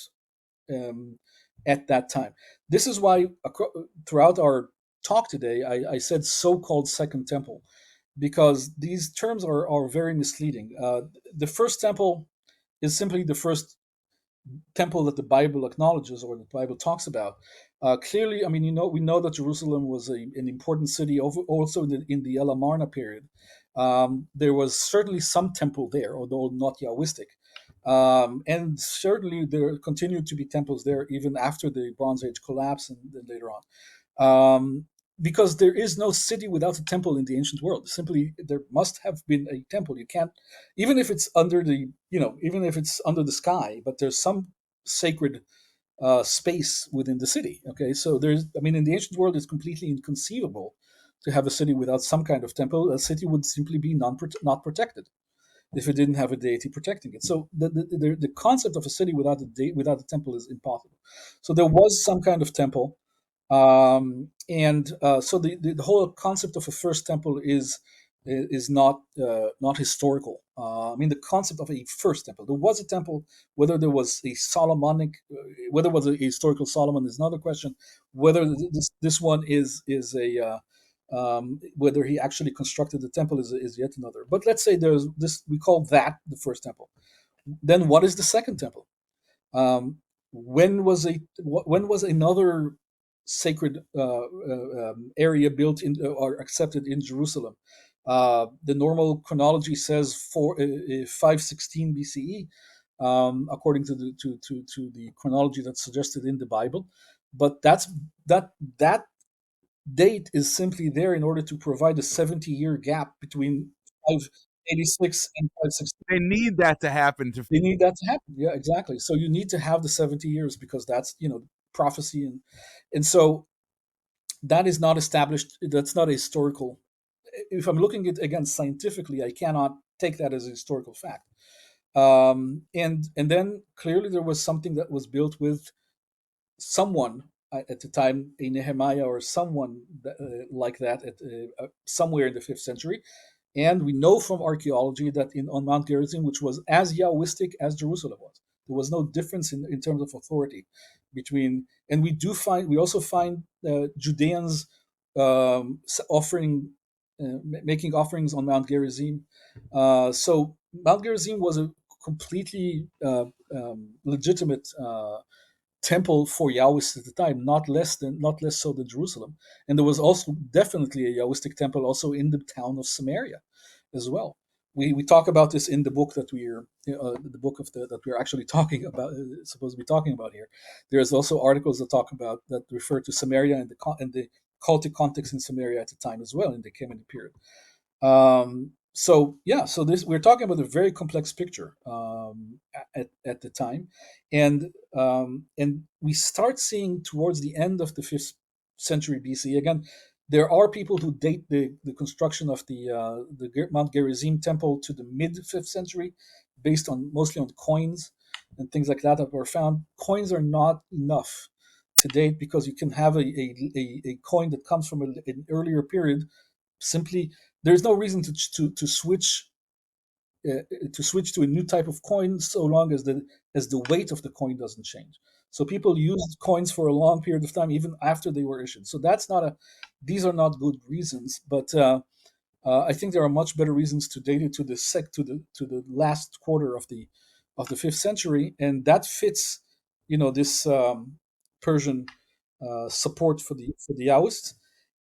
um, at that time. This is why throughout our talk today, I said so-called Second Temple, because these terms are very misleading. The first temple is simply the first temple that the Bible acknowledges or the Bible talks about. Clearly, I mean, we know that Jerusalem was an important city also in the Elamarna period. There was certainly some temple there, although not Yahwistic. And certainly there continued to be temples there even after the Bronze Age collapse and then later on. Because there is no city without a temple in the ancient world. Simply, there must have been a temple. You can't, even if it's under even if it's under the sky, but there's some sacred space within the city. Okay, so I mean, in the ancient world, it's completely inconceivable to have a city without some kind of temple. A city would simply be not protected if it didn't have a deity protecting it. So the concept of a city without a temple is impossible. So there was some kind of temple, and so the whole concept of a first temple is not historical. I mean, the concept of a first temple. There was a temple. Whether there was a Solomonic, whether it was a historical Solomon is another question. Whether this one is a whether he actually constructed the temple is yet another. But let's say there's this. We call that the first temple. Then what is the second temple? When was another sacred area built in or accepted in Jerusalem? The normal chronology says 516 BCE, according to the chronology that's suggested in the Bible. But that date is simply there in order to provide a 70-year gap between 586 and 516. They need that to happen to. They need that to happen. Yeah, exactly. So you need to have the 70 years because that's prophecy, and so that is not established. That's not a historical. If I'm looking at it again scientifically, I cannot take that as a historical fact. And then clearly there was something that was built with someone at the time, a Nehemiah or someone like that, somewhere in the 5th century. And we know from archaeology that on Mount Gerizim, which was as Yahwistic as Jerusalem was, there was no difference in terms of authority between. And we also find Judeans making offerings on Mount Gerizim. So Mount Gerizim was a completely legitimate temple for Yahwist at the time, not less so than Jerusalem. And there was also definitely a Yahwistic temple also in the town of Samaria as well. We talk about this in the book that that we're actually talking about, supposed to be talking about here. There's also articles that refer to Samaria and the cultic context in Samaria at the time as well in the Achaemenid period. So this we're talking about a very complex picture at the time, and we start seeing towards the end of the 5th century BC. Again, there are people who date the construction of the Mount Gerizim temple to the mid 5th century, based mostly on coins and things like that were found. Coins are not enough to date because you can have a coin that comes from an earlier period. Simply, there's no reason to switch to a new type of coin so long as the weight of the coin doesn't change. So people used coins for a long period of time even after they were issued. So these are not good reasons, but I think there are much better reasons to date it to the last quarter of the 5th century, and that fits this Persian support for the Yahwists.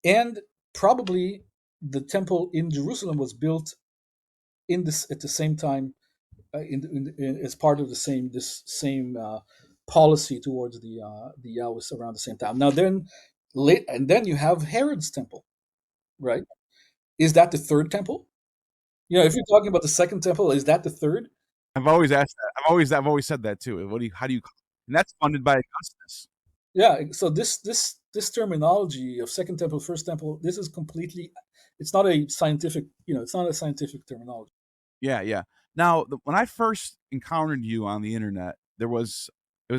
And probably the temple in Jerusalem was built at the same time, as part of this same policy towards the Yahwists around the same time. Now then you have Herod's temple, right? Is that the third temple? If you're talking about the second temple, is that the third? I've always asked that. I've always said that too. How do you? And that's funded by Augustus. Yeah. So this this terminology of Second Temple, First Temple, this is completely, it's not a scientific, it's not a scientific terminology. Yeah. Now, when I first encountered you on the internet, it was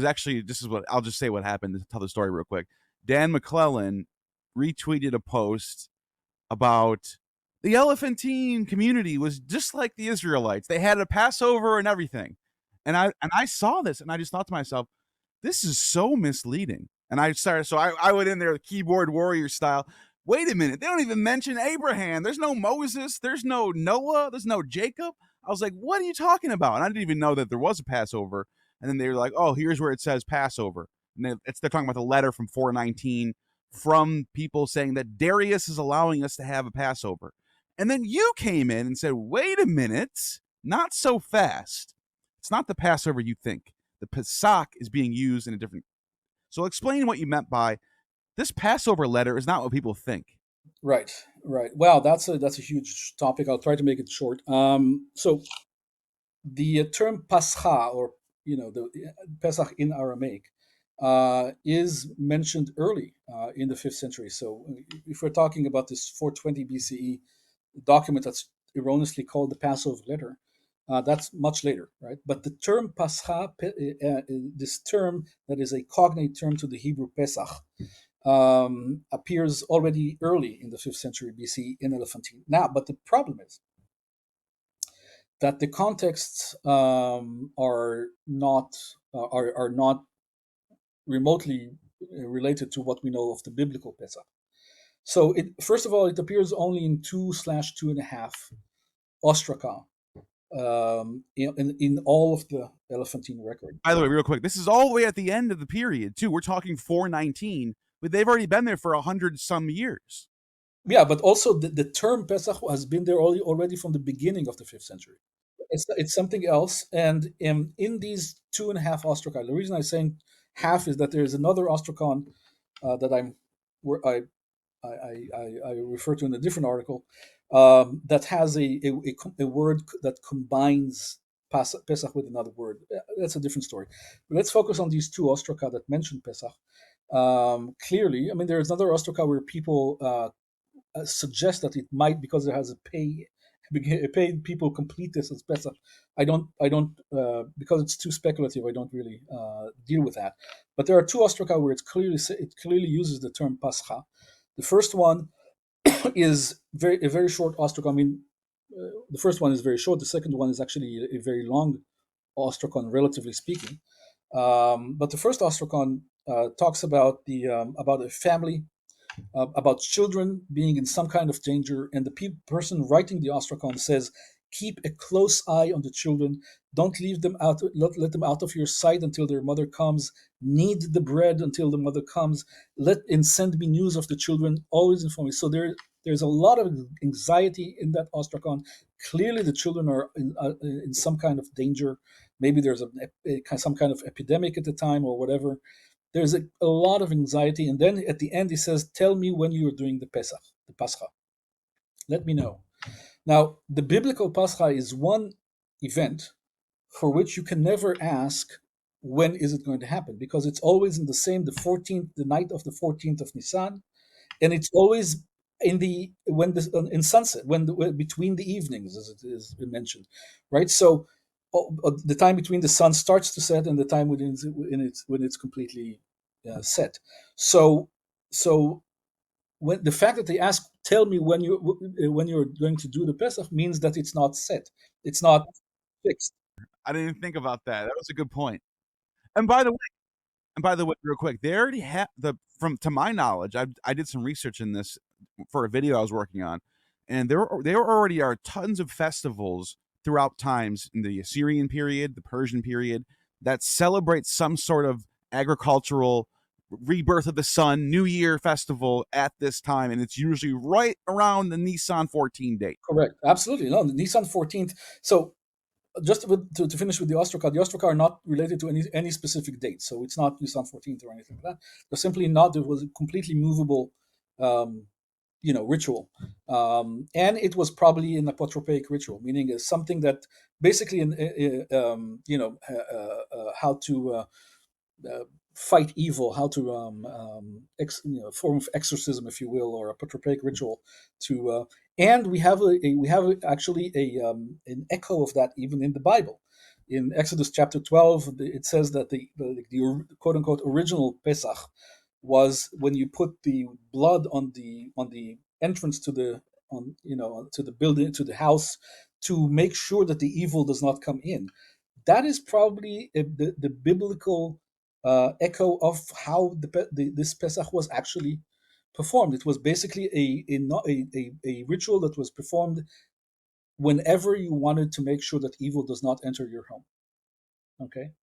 actually, this is what I'll just say what happened to tell the story real quick. Dan McClellan retweeted a post about the Elephantine community was just like the Israelites. They had a Passover and everything. And I saw this and I just thought to myself, this is so misleading. And I started, so I went in there keyboard warrior style. Wait a minute, they don't even mention Abraham. There's no Moses, there's no Noah, there's no Jacob. I was like, what are you talking about? And I didn't even know that there was a Passover. And then they were like, oh, here's where it says Passover. And they're talking about the letter from 419 from people saying that Darius is allowing us to have a Passover. And then you came in and said, wait a minute, not so fast. It's not the Passover you think. The Pesach is being used in a different. So explain what you meant by this Passover letter is not what people think. Right. Wow, that's a huge topic. I'll try to make it short. So the term Pascha, or the Pesach in Aramaic, is mentioned early in the 5th century. So if we're talking about this 420 BCE document that's erroneously called the Passover letter, that's much later, right? But the term Pascha, this term that is a cognate term to the Hebrew Pesach, appears already early in the 5th century BC in Elephantine. Now, but the problem is that the contexts are not remotely related to what we know of the biblical Pesach. So, first of all, it appears only in 2/2.5 ostraka in all of the Elephantine record. By the way, real quick, this is all the way at the end of the period too. We're talking 419, but they've already been there for 100 some years. Yeah, but also the term Pesach has been there already from the beginning of the 5th century. It's something else. And in these 2.5 ostraka, the reason I'm saying half is that there is another ostrakon that I refer to in a different article that has a word that combines Pesach with another word. That's a different story. But let's focus on these two ostraka that mention Pesach. Clearly, I mean, there's another ostraka where people suggest that it might, because it has a paid people complete this as Pesach. I don't because it's too speculative. I don't really deal with that. But there are two ostraka where it clearly uses the term Pascha. The first one is a very short ostracon. I mean, the first one is very short. The second one is actually a very long ostracon, relatively speaking. But the first ostracon talks about about a family, about children being in some kind of danger, and the person writing the ostracon says, "Keep a close eye on the children. Don't leave them out. Let them out of your sight until their mother comes. Knead the bread until the mother comes. And send me news of the children. Always inform me." So there's a lot of anxiety in that ostracon. Clearly, the children are in some kind of danger. Maybe there's some kind of epidemic at the time or whatever. There's a lot of anxiety. And then at the end, he says, "Tell me when you are doing the Pesach, the Pascha. Let me know." Now, the biblical Pascha is one event for which you can never ask when is it going to happen, because it's always in the night of the 14th of Nisan, and it's always in sunset, between the evenings, as it is mentioned, right? So the time between the sun starts to set and the time when it's completely set. So when the fact that they ask, "Tell me when you're going to do the Pesach," means that it's not set, it's not fixed. I didn't even think about that. That was a good point. And by the way, real quick, they already have to my knowledge, I did some research in this for a video I was working on, and there already are tons of festivals throughout times in the Assyrian period, the Persian period, that celebrate some sort of agricultural rebirth of the sun, New Year festival at this time, and it's usually right around the Nisan 14 date. Correct, absolutely. No, the Nisan 14th. So just to finish with the ostraka are not related to any specific date. So it's not Nisan 14th or anything like that. They're simply not. It was a completely movable ritual, and it was probably an apotropaic ritual, meaning something that basically how to fight evil, how to form of exorcism, if you will, or a patriotic ritual to. And we have actually an echo of that even in the Bible. In Exodus chapter 12, it says that the quote unquote original Pesach was when you put the blood on the entrance to the on to the building, to the house, to make sure that the evil does not come in. That is probably the biblical echo of how this Pesach was actually performed. It was basically a ritual that was performed whenever you wanted to make sure that evil does not enter your home. Okay.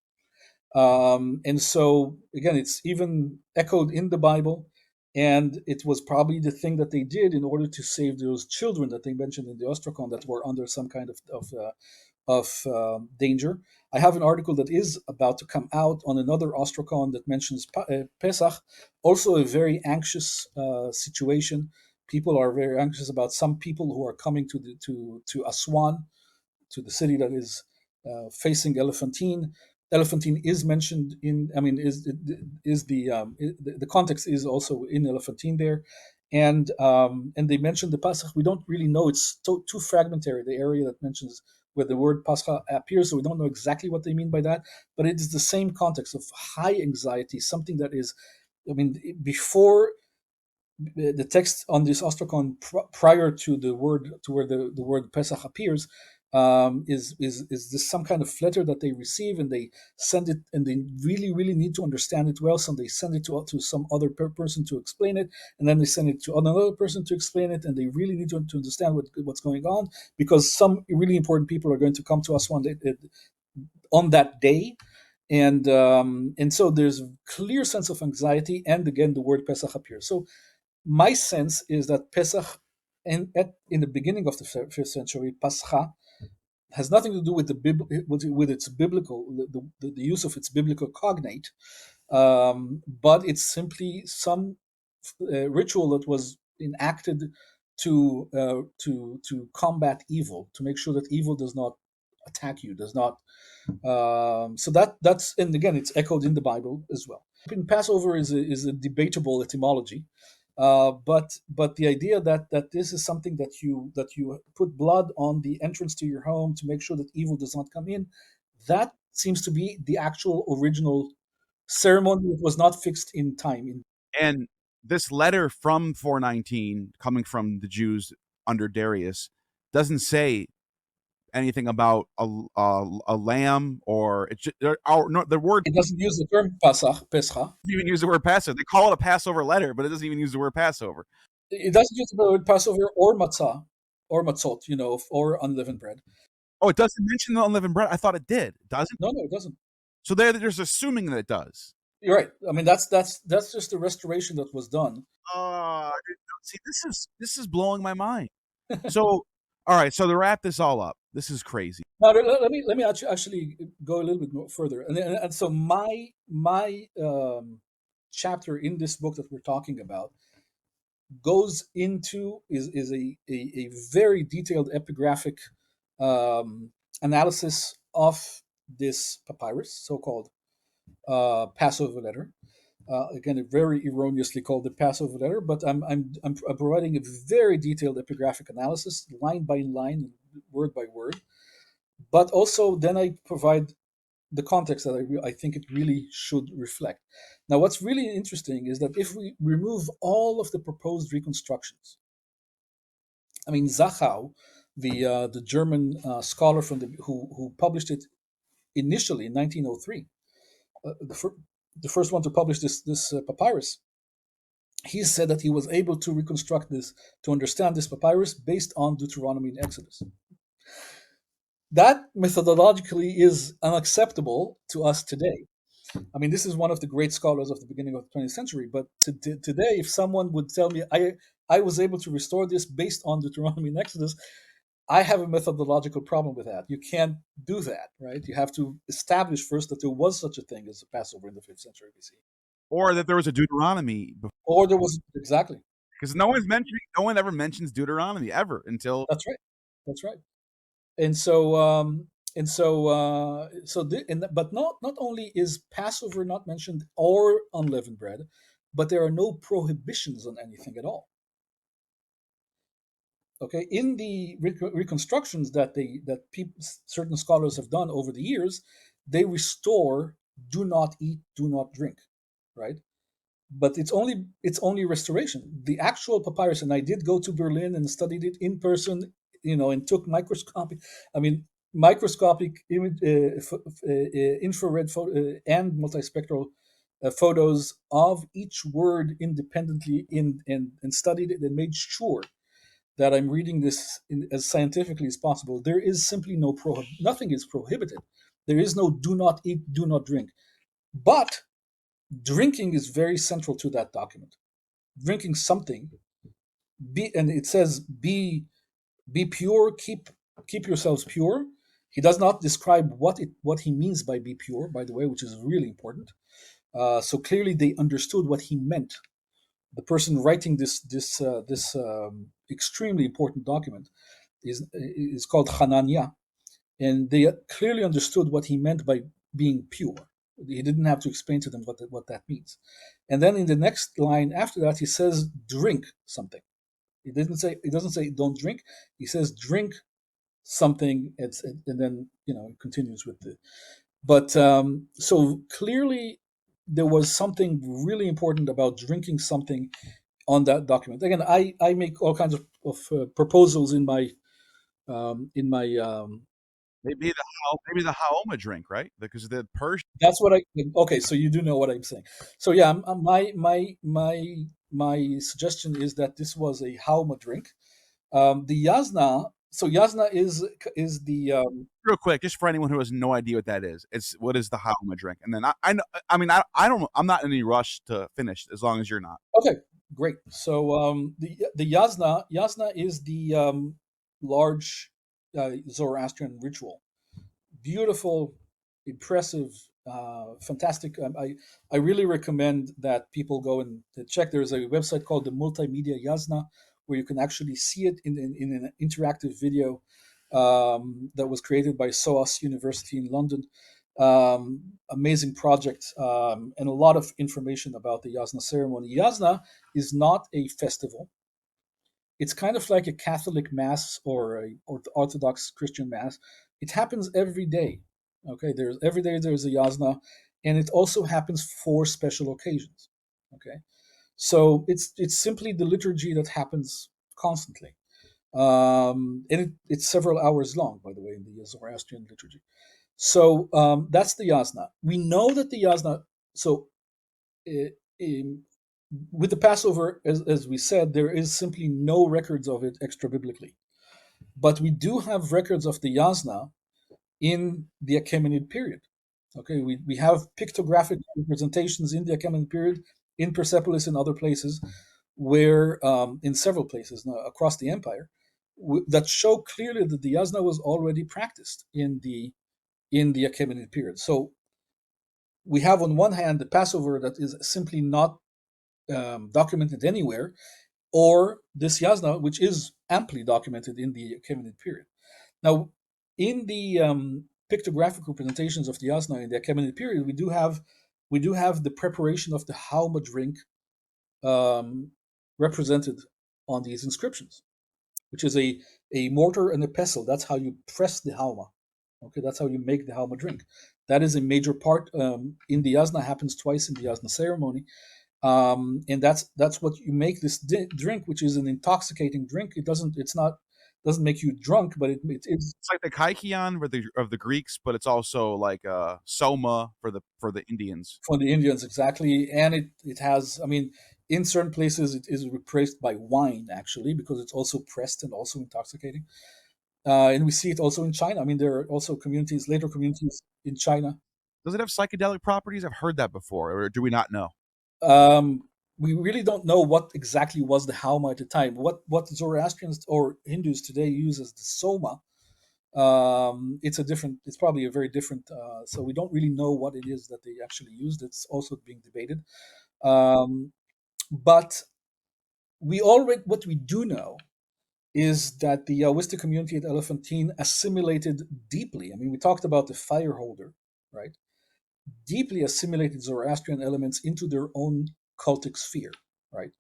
And so again, it's even echoed in the Bible, and it was probably the thing that they did in order to save those children that they mentioned in the Ostracon that were under some kind of danger. I have an article that is about to come out on another Ostracon that mentions Pesach, also a very anxious situation. People are very anxious about some people who are coming to Aswan, to the city that is facing Elephantine. Elephantine is mentioned in. I mean, the context is also in Elephantine there, and they mentioned the Pasach. We don't really know; it's too fragmentary. The area that mentions where the word Pascha appears, so we don't know exactly what they mean by that. But it is the same context of high anxiety, something that is, I mean, before the text on this ostracon prior to the word to where the word Pesach appears is this some kind of letter that they receive, and they send it, and they really need to understand it well, so they send it to some other person to explain it, and then they send it to another person to explain it, and they really need to understand what's going on, because some really important people are going to come to us on that day. And so there's a clear sense of anxiety, and again the word Pesach appears. So my sense is that Pesach, in the beginning of the fifth century, Pascha has nothing to do with with its biblical the use of its biblical cognate, but it's simply some ritual that was enacted to combat evil, to make sure that evil does not attack you, does not. So that's, and again, it's echoed in the Bible as well. In Passover is a debatable etymology, but the idea that this is something that you put blood on the entrance to your home to make sure that evil does not come in, that seems to be the actual original ceremony. It was not fixed in time. And this letter from 419, coming from the Jews under Darius, doesn't say anything about a lamb, or it's just, the word. It doesn't use the term Pescha. Doesn't even use the word Passover. They call it a Passover letter, but it doesn't even use the word Passover. It doesn't use the word Passover or matzah or matzot, or unleavened bread. Oh, it doesn't mention the unleavened bread. I thought it did. It doesn't? No, it doesn't. So they're just assuming that it does. You're right. I mean, that's just the restoration that was done. See, this is blowing my mind. So, all right. So to wrap this all up, this is crazy. Now, let me actually go a little bit more further. And so my chapter in this book that we're talking about goes into is a very detailed epigraphic analysis of this papyrus, so-called Passover letter. Again, very erroneously called the Passover letter, but I'm providing a very detailed epigraphic analysis, line by line, word by word. But also, then I provide the context that I think it really should reflect. Now, what's really interesting is that if we remove all of the proposed reconstructions, I mean, Zachau, the German scholar who published it initially in 1903, the first one to publish this papyrus, he said that he was able to reconstruct this, to understand this papyrus based on Deuteronomy and Exodus. That methodologically is unacceptable to us today. I mean, this is one of the great scholars of the beginning of the 20th century, but today, if someone would tell me I was able to restore this based on Deuteronomy and Exodus, I have a methodological problem with that. You can't do that, right? You have to establish first that there was such a thing as a Passover in the 5th century BC. Or that there was a Deuteronomy before. Or there was, exactly. Because no one ever mentions Deuteronomy ever until. That's right. And so And so, but not only is Passover not mentioned or unleavened bread, but there are no prohibitions on anything at all. Okay, in the reconstructions certain scholars have done over the years, they restore "do not eat, do not drink," right? But it's only restoration. The actual papyrus, and I did go to Berlin and studied it in person, and took microscopic infrared and multispectral photos of each word independently and studied it and made sure that I'm reading this as scientifically as possible. There is simply nothing is prohibited. There is no "do not eat, do not drink," but drinking is very central to that document. Drinking something, and it says be pure, keep yourselves pure. He does not describe what he means by "be pure," by the way, which is really important. So clearly they understood what he meant. The person writing this extremely important document is called Hanania, and they clearly understood what he meant by being pure. He didn't have to explain to them what that means. And then in the next line after that, he says, "Drink something." He doesn't say "don't drink." He says, "Drink something," and then it continues with the. But so clearly, there was something really important about drinking something on that document. Again, I make all kinds of proposals in my Maybe the Haoma drink, right? Because the Persian. that's what I okay. So you do know what I'm saying. So yeah, my suggestion is that this was a Hauma drink. The Yasna. So Yasna is the Real quick, just for anyone who has no idea what that is, it's what is the Haoma drink? And then I know, I mean, I don't, I'm not in any rush to finish as long as you're not. okay, great. So the Yasna is the large Zoroastrian ritual. Beautiful, impressive, fantastic. I really recommend that people go and check. There's a website called the Multimedia Yasna, where you can actually see it in an interactive video that was created by SOAS University in London. Amazing project, and a lot of information about the Yasna ceremony. Yasna is not a festival. It's kind of like a Catholic mass or Orthodox Christian mass. It happens every day. Okay, there's every day there's a yasna, and it also happens for special occasions. Okay, so it's simply the liturgy that happens constantly, and it's several hours long, by the way, in the Zoroastrian liturgy. So that's the yasna. We know that the yasna. So uh, um, with the Passover, as we said, there is simply no records of it extra biblically. But we do have records of the Yasna in the Achaemenid period. Okay, we have pictographic representations in the Achaemenid period, in Persepolis and other places, where in several places across the empire, that show clearly that the Yasna was already practiced in the Achaemenid period. So we have on one hand the Passover that is simply not documented anywhere, or this Yasna, which is amply documented in the Achaemenid period. Now, in the pictographic representations of the Yasna in the Achaemenid period, we do have the preparation of the Hauma drink um, represented on these inscriptions, which is a mortar and a pestle. That's how you press the Hauma. Okay, that's how you make the Hauma drink. That is a major part in the Yasna. Happens twice in the Yasna ceremony, and that's what you make this drink, which is an intoxicating drink. It doesn't make you drunk, but it's It's like the Kaikion of the Greeks, but it's also like Soma for the Indians. for the Indians exactly, and it has. I mean, in certain places it is replaced by wine actually because it's also pressed and also intoxicating. And we see it also in China. I mean, there are also later communities in China. Does it have psychedelic properties? I've heard that before, or do we not know? Um, we really don't know what exactly was the Hauma at the time. What Zoroastrians or Hindus today use as the Soma, it's probably a very different, so we don't really know what it is that they actually used. It's also being debated. um, but what we do know is that the Yahwistic community at Elephantine assimilated deeply. I mean, we talked about the fire holder, right? Deeply assimilated Zoroastrian elements into their own cultic sphere, right?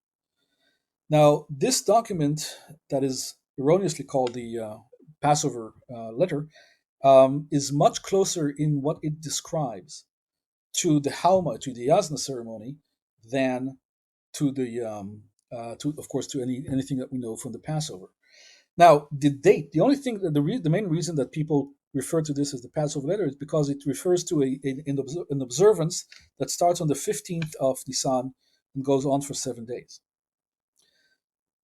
Now, this document that is erroneously called the Passover letter is much closer in what it describes to the Halma, to the Yasna ceremony, than to the to of course to anything that we know from the Passover. Now, the date, the only thing that the main reason that people refer to this as the Passover letter is because it refers to an observance that starts on the 15th of Nisan and goes on for 7 days.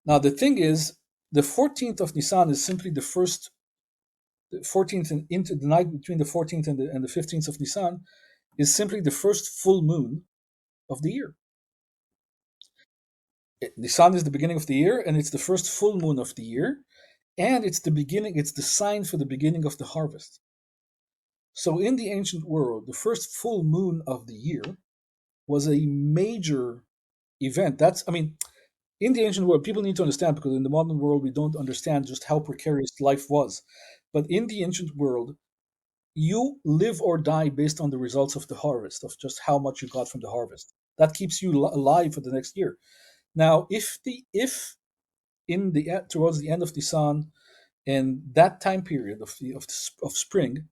Now, the thing is, the 14th of Nisan is simply the 14th and into the night between the 14th and the 15th of Nisan is simply the first full moon of the year. Nisan is the beginning of the year, and it's the first full moon of the year, and it's the sign for the beginning of the harvest. So in the ancient world, the first full moon of the year was a major event. I mean, in the ancient world, people need to understand, because in the modern world, we don't understand just how precarious life was. But in the ancient world, you live or die based on the results of the harvest, of just how much you got from the harvest. That keeps you alive for the next year. Now, if in the towards the end of the sun, and that time period of spring,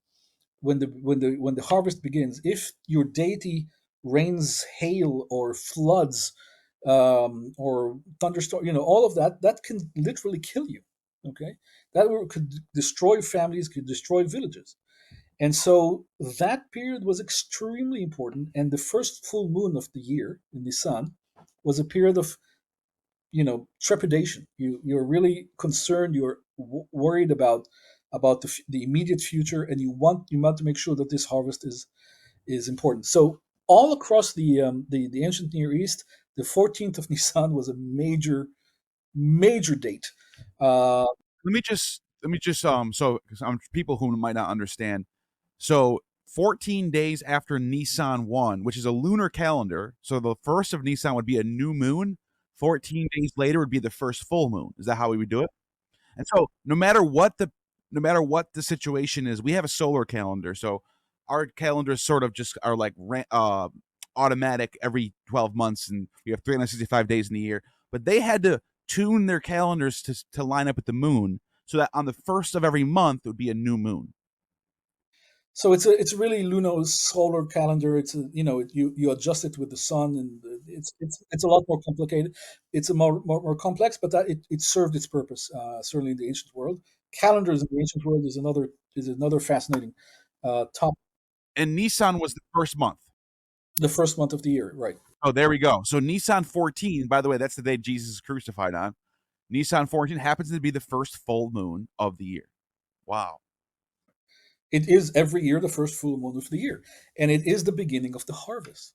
when the harvest begins, if your deity rains hail or floods, or thunderstorm, all of that can literally kill you. Okay, could destroy families, could destroy villages. And so that period was extremely important. And the first full moon of the year in the sun was a period of trepidation. You're really concerned. You're worried about the immediate future, and you want to make sure that this harvest is important. So all across the ancient Near East, the 14th of Nisan was a major date. Uh, Let me just so people who might not understand. So 14 days after Nisan 1, which is a lunar calendar, so the first of Nisan would be a new moon. 14 days later would be the first full moon. Is that how we would do it? And so no matter what the situation is, we have a solar calendar. So our calendars sort of just are like automatic every 12 months, and we have 365 days in the year. But they had to tune their calendars to line up with the moon, so that on the first of every month it would be a new moon. so it's really Luno's solar calendar. You adjust it with the sun, and it's a lot more complicated. It's a more complex, but that it served its purpose, certainly in the ancient world. Calendars in the ancient world is another fascinating topic. And Nisan was the first month. The first month of the year, right? Oh, there we go. So Nisan 14, by the way, that's the day Jesus is crucified on. Nisan 14 happens to be the first full moon of the year. Wow. It is every year the first full moon of the year, and it is the beginning of the harvest.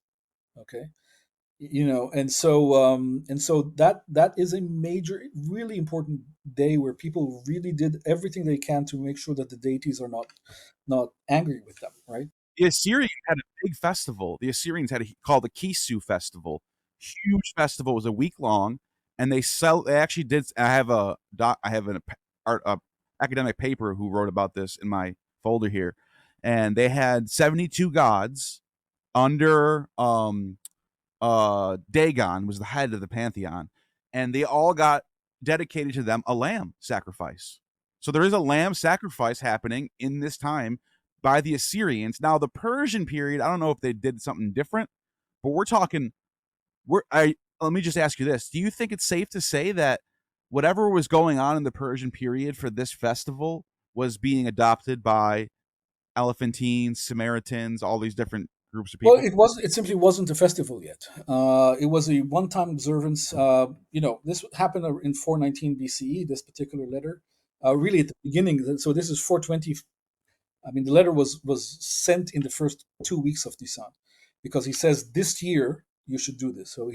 Okay, and so that is a major, really important day where people really did everything they can to make sure that the deities are not angry with them, right? The Assyrians had a big festival. The Assyrians had called the Kisu festival. Huge festival. It was a week long, and they actually did. I have an art academic paper who wrote about this in my folder here, and they had 72 gods under Dagon was the head of the pantheon, and they all got dedicated to them a lamb sacrifice. So there is a lamb sacrifice happening in this time by the Assyrians. Now the Persian period, I don't know if they did something different, but we're talking. Let me just ask you this: do you think it's safe to say that whatever was going on in the Persian period for this festival was being adopted by Elephantines, Samaritans, all these different groups of Well, people? it simply wasn't a festival yet. It was a one-time observance. This happened in 419 BCE. This particular letter, really at the beginning. So this is 420. I mean, the letter was sent in the first 2 weeks of Nisan, because he says this year you should do this. So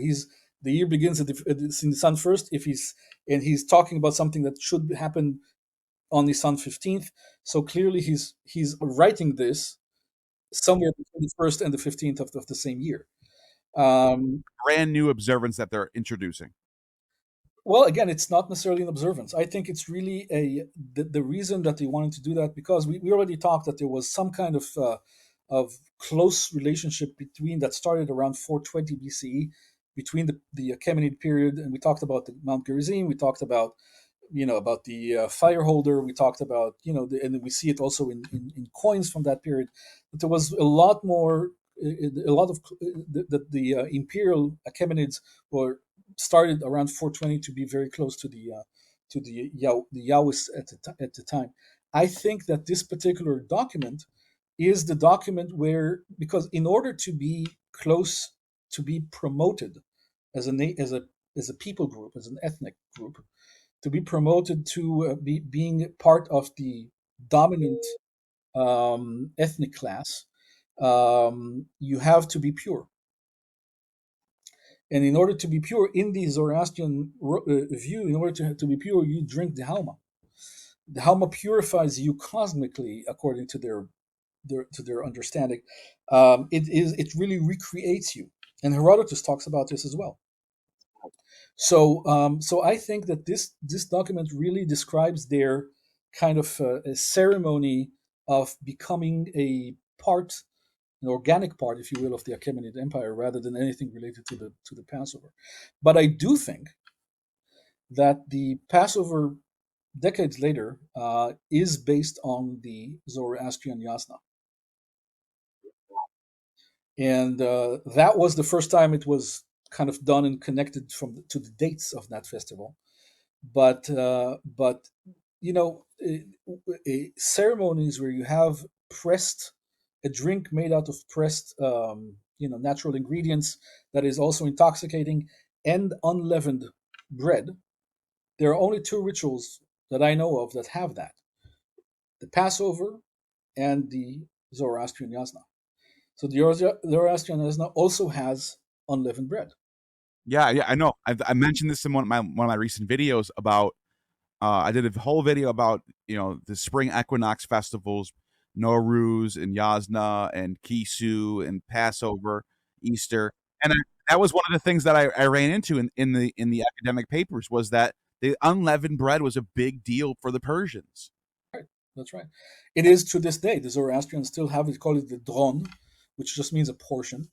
the year begins at Nisan first. He's talking about something that should happen on Nisan 15th. So clearly he's writing this somewhere between the first and the 15th of the same year. Um, Brand new observance that they're introducing. Well, again, it's not necessarily an observance. I think it's really the reason that they wanted to do that, because we already talked that there was some kind of close relationship between that started around 420 BCE between the Achaemenid period, and we talked about the Mount Gerizim. We talked about about the fire holder. We talked about and we see it also in coins from that period. But there was a lot more, a lot of the imperial Achaemenids were started around 420 to be very close to the Yahwists at the time. I think that this particular document is the document where, because in order to be close, to be promoted as a people group, as an ethnic group, to be promoted to being part of the dominant ethnic class, you have to be pure. And in order to be pure, in the Zoroastrian view, in order to be pure, you drink the Halma. The Halma purifies you cosmically, according to their understanding. It really recreates you, and Herodotus talks about this as well. So I think that this document really describes their kind of a ceremony of becoming a part, an organic part, if you will, of the Achaemenid Empire, rather than anything related to the Passover. But I do think that the Passover decades later is based on the Zoroastrian Yasna, and that was the first time it was kind of done and connected to the dates of that festival. But ceremonies where you have pressed a drink made out of pressed natural ingredients that is also intoxicating, and unleavened bread. There are only two rituals that I know of that have that: the Passover and the Zoroastrian Yasna. So the Zoroastrian Yasna also has unleavened bread. Yeah, I know. I mentioned this in one of my recent videos about. I did a whole video about the spring equinox festivals, Nowruz and Yasna and Kisu and Passover, Easter, and that was one of the things that I ran into in the academic papers, was that the unleavened bread was a big deal for the Persians. Right, that's right. It is to this day. The Zoroastrians still have it, call it the dron, which just means a portion.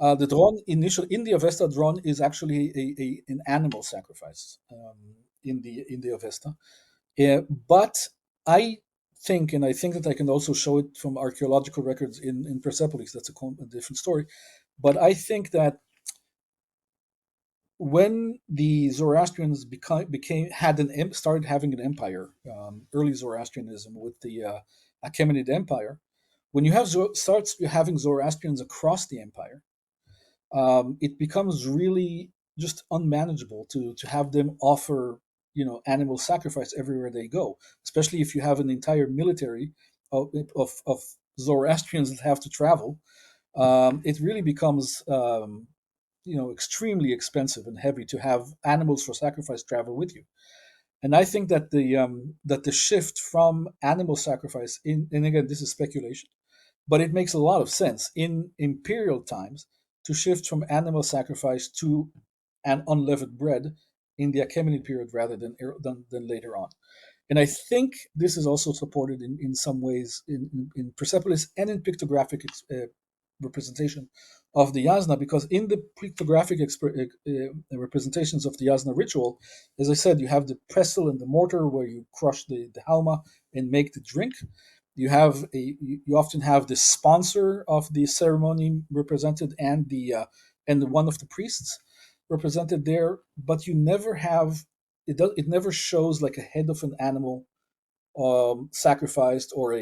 The dron, in the Avesta, dron is actually an animal sacrifice in the Avesta. But I I think that I can also show it from archaeological records in Persepolis. That's a different story. But I think that when the Zoroastrians started having an empire, early Zoroastrianism with the Achaemenid Empire, when you starts having Zoroastrians across the empire, it becomes really just unmanageable to have them offer animal sacrifice everywhere they go, especially if you have an entire military of Zoroastrians that have to travel. It really becomes extremely expensive and heavy to have animals for sacrifice travel with you. And I think that the shift from animal sacrifice and again, this is speculation, but it makes a lot of sense in imperial times to shift from animal sacrifice to an unleavened bread in the Achaemenid period rather than later on. And I think this is also supported in some ways in Persepolis and in pictographic representation of the Yasna, because in the pictographic representations of the Yasna ritual, as I said, you have the pestle and the mortar where you crush the halma and make the drink. You often have the sponsor of the ceremony represented, and one of the priests represented there, but you never have it never shows like a head of an animal sacrificed, or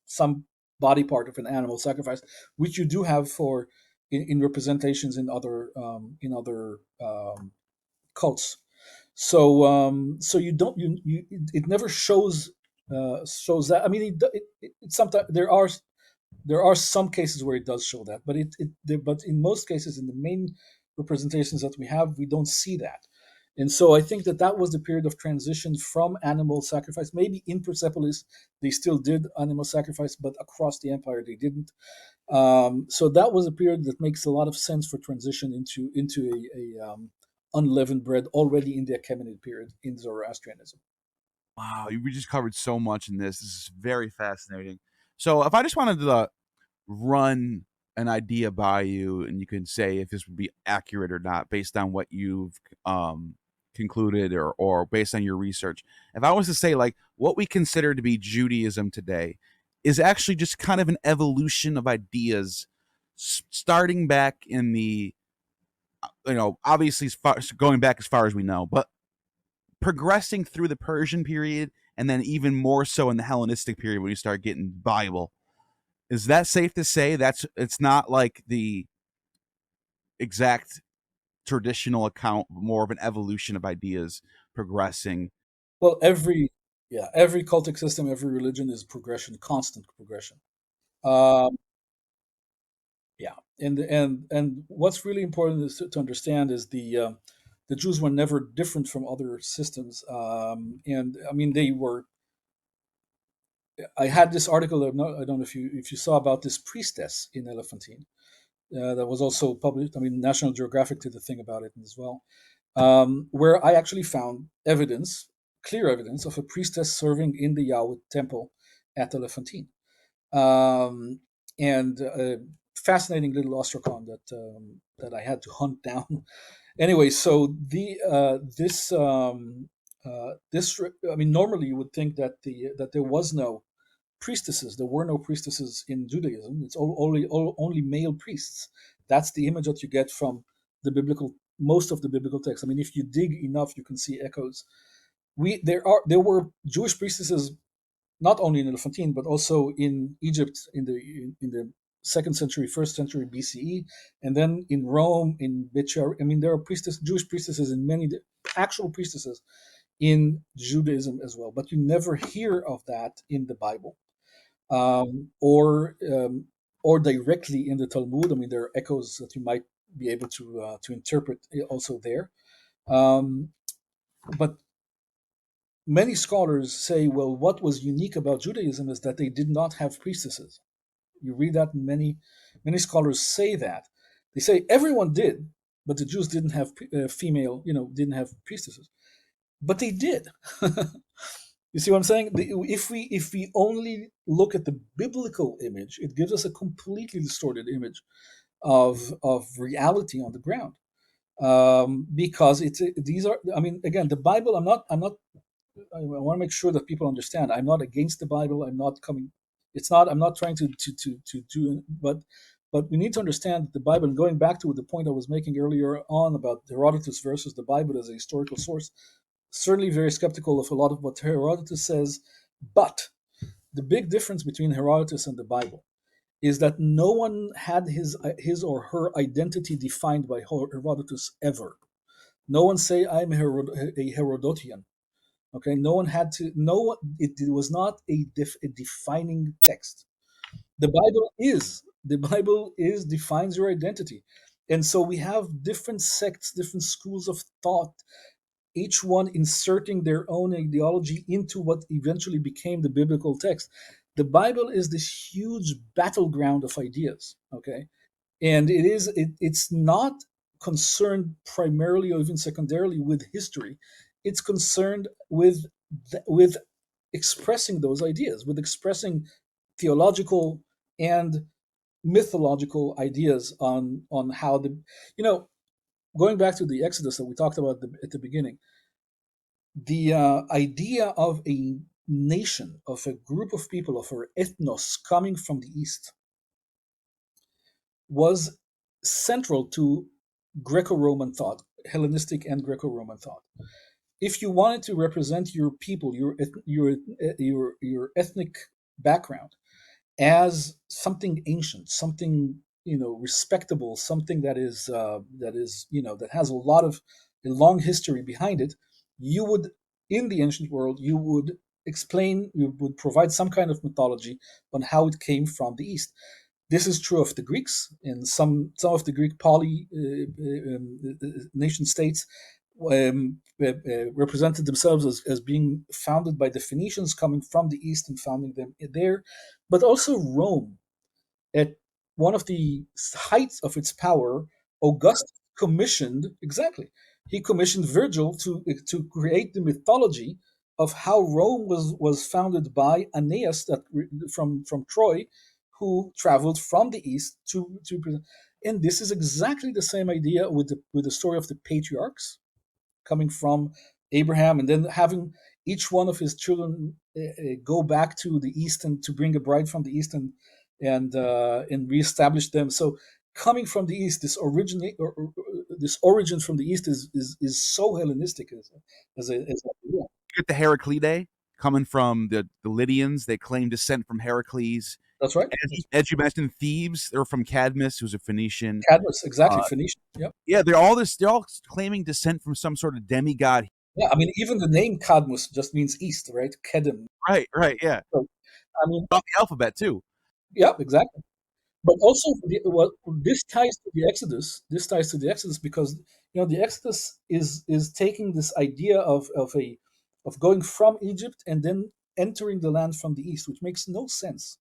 some body part of an animal sacrificed, which you do have in representations in other cults. So you don't you it never shows that. I mean, it sometimes there are some cases where it does show that, but in most cases, in the main representations that we have, we don't see that. And so I think that was the period of transition from animal sacrifice. Maybe in Persepolis they still did animal sacrifice, but across the empire they didn't. So that was a period that makes a lot of sense for transition into a unleavened bread already in the Achaemenid period in Zoroastrianism. Wow, we just covered so much in this. This is very fascinating. So, if I just wanted to run an idea by you, and you can say if this would be accurate or not based on what you've concluded or based on your research. If I was to say, like, what we consider to be Judaism today is actually just kind of an evolution of ideas starting back in the, obviously going back as far as we know, but progressing through the Persian period and then even more so in the Hellenistic period when you start getting Bible. Is that safe to say it's not like the exact traditional account, more of an evolution of ideas progressing? Well, every cultic system, every religion is progression, constant progression. Um, yeah, and what's really important is to understand is the Jews were never different from other systems, and I mean they were. I had this article. I don't know if you saw about this priestess in Elephantine that was also published. I mean, National Geographic did a thing about it as well, where I actually found evidence, clear evidence, of a priestess serving in the Yahweh temple at Elephantine, um, and fascinating little ostracon that I had to hunt down. Anyway, so this I mean, normally you would think that that there was no priestesses. There were no priestesses in Judaism. It's only male priests. That's the image that you get from the biblical most of the biblical text. I mean, if you dig enough, you can see echoes. There were Jewish priestesses not only in Elephantine but also in Egypt in the second century, first century BCE, and then in Rome, in Bichar. I mean, there are Jewish priestesses in many actual priestesses in Judaism as well, but you never hear of that in the Bible, um, or um, or directly in the Talmud. I mean, there are echoes that you might be able to interpret also there. Um, but many scholars say, well, what was unique about Judaism is that they did not have priestesses. You read that in many scholars say that. They say everyone did, but the Jews didn't have female, didn't have priestesses. But they did. You see what I'm saying? If we only look at the biblical image, it gives us a completely distorted image of reality on the ground. Because these are, I mean, again, the Bible. I'm not. I want to make sure that people understand. I'm not against the Bible. I'm not coming. It's not. I'm not trying to do. But we need to understand the Bible. And going back to the point I was making earlier on about Herodotus versus the Bible as a historical source, certainly very skeptical of a lot of what Herodotus says. But the big difference between Herodotus and the Bible is that no one had his or her identity defined by Herodotus ever. No one say I'm a Herodotian. Okay, no one had to. No one. It was not a defining text. The Bible is defines your identity, and so we have different sects, different schools of thought, each one inserting their own ideology into what eventually became the biblical text. The Bible is this huge battleground of ideas, okay? And it's not concerned primarily or even secondarily with history. It's concerned with expressing those ideas, with expressing theological and mythological ideas on how you know going back to the Exodus that we talked about at the beginning, the idea of a nation, of a group of people, of an ethnos coming from the east was central to Greco-Roman thought, Hellenistic and Greco-Roman thought. If you wanted to represent your people, your ethnic background as something ancient, something respectable, something that has a long history behind it, you would in the ancient world you would provide some kind of mythology on how it came from the east. This is true of the Greeks. In some of the Greek poly nation states represented themselves as being founded by the Phoenicians coming from the east and founding them there, but also Rome at one of the heights of its power. Augustus commissioned exactly. he commissioned Virgil to create the mythology of how Rome was founded by Aeneas from Troy, who traveled from the east to. And this is exactly the same idea with the story of the patriarchs coming from Abraham, and then having each one of his children go back to the east and to bring a bride from the east and reestablish them. So coming from the east, this origin from the east is so Hellenistic as a yeah. You get the Heraclidae coming from the Lydians. They claim descent from Heracles. That's right. As you mentioned, Thebes, they're from Cadmus, who's a Phoenician. Cadmus, exactly, Uh, Phoenician. Yep. yeah, they're all claiming descent from some sort of demigod. Yeah, I mean, even the name Cadmus just means east, right? Kedem. Right, yeah. So, I mean, Off the alphabet too. yeah, exactly. But also, this ties to the Exodus. This ties to the Exodus because the Exodus is taking this idea of going from Egypt and then entering the land from the east, which makes no sense.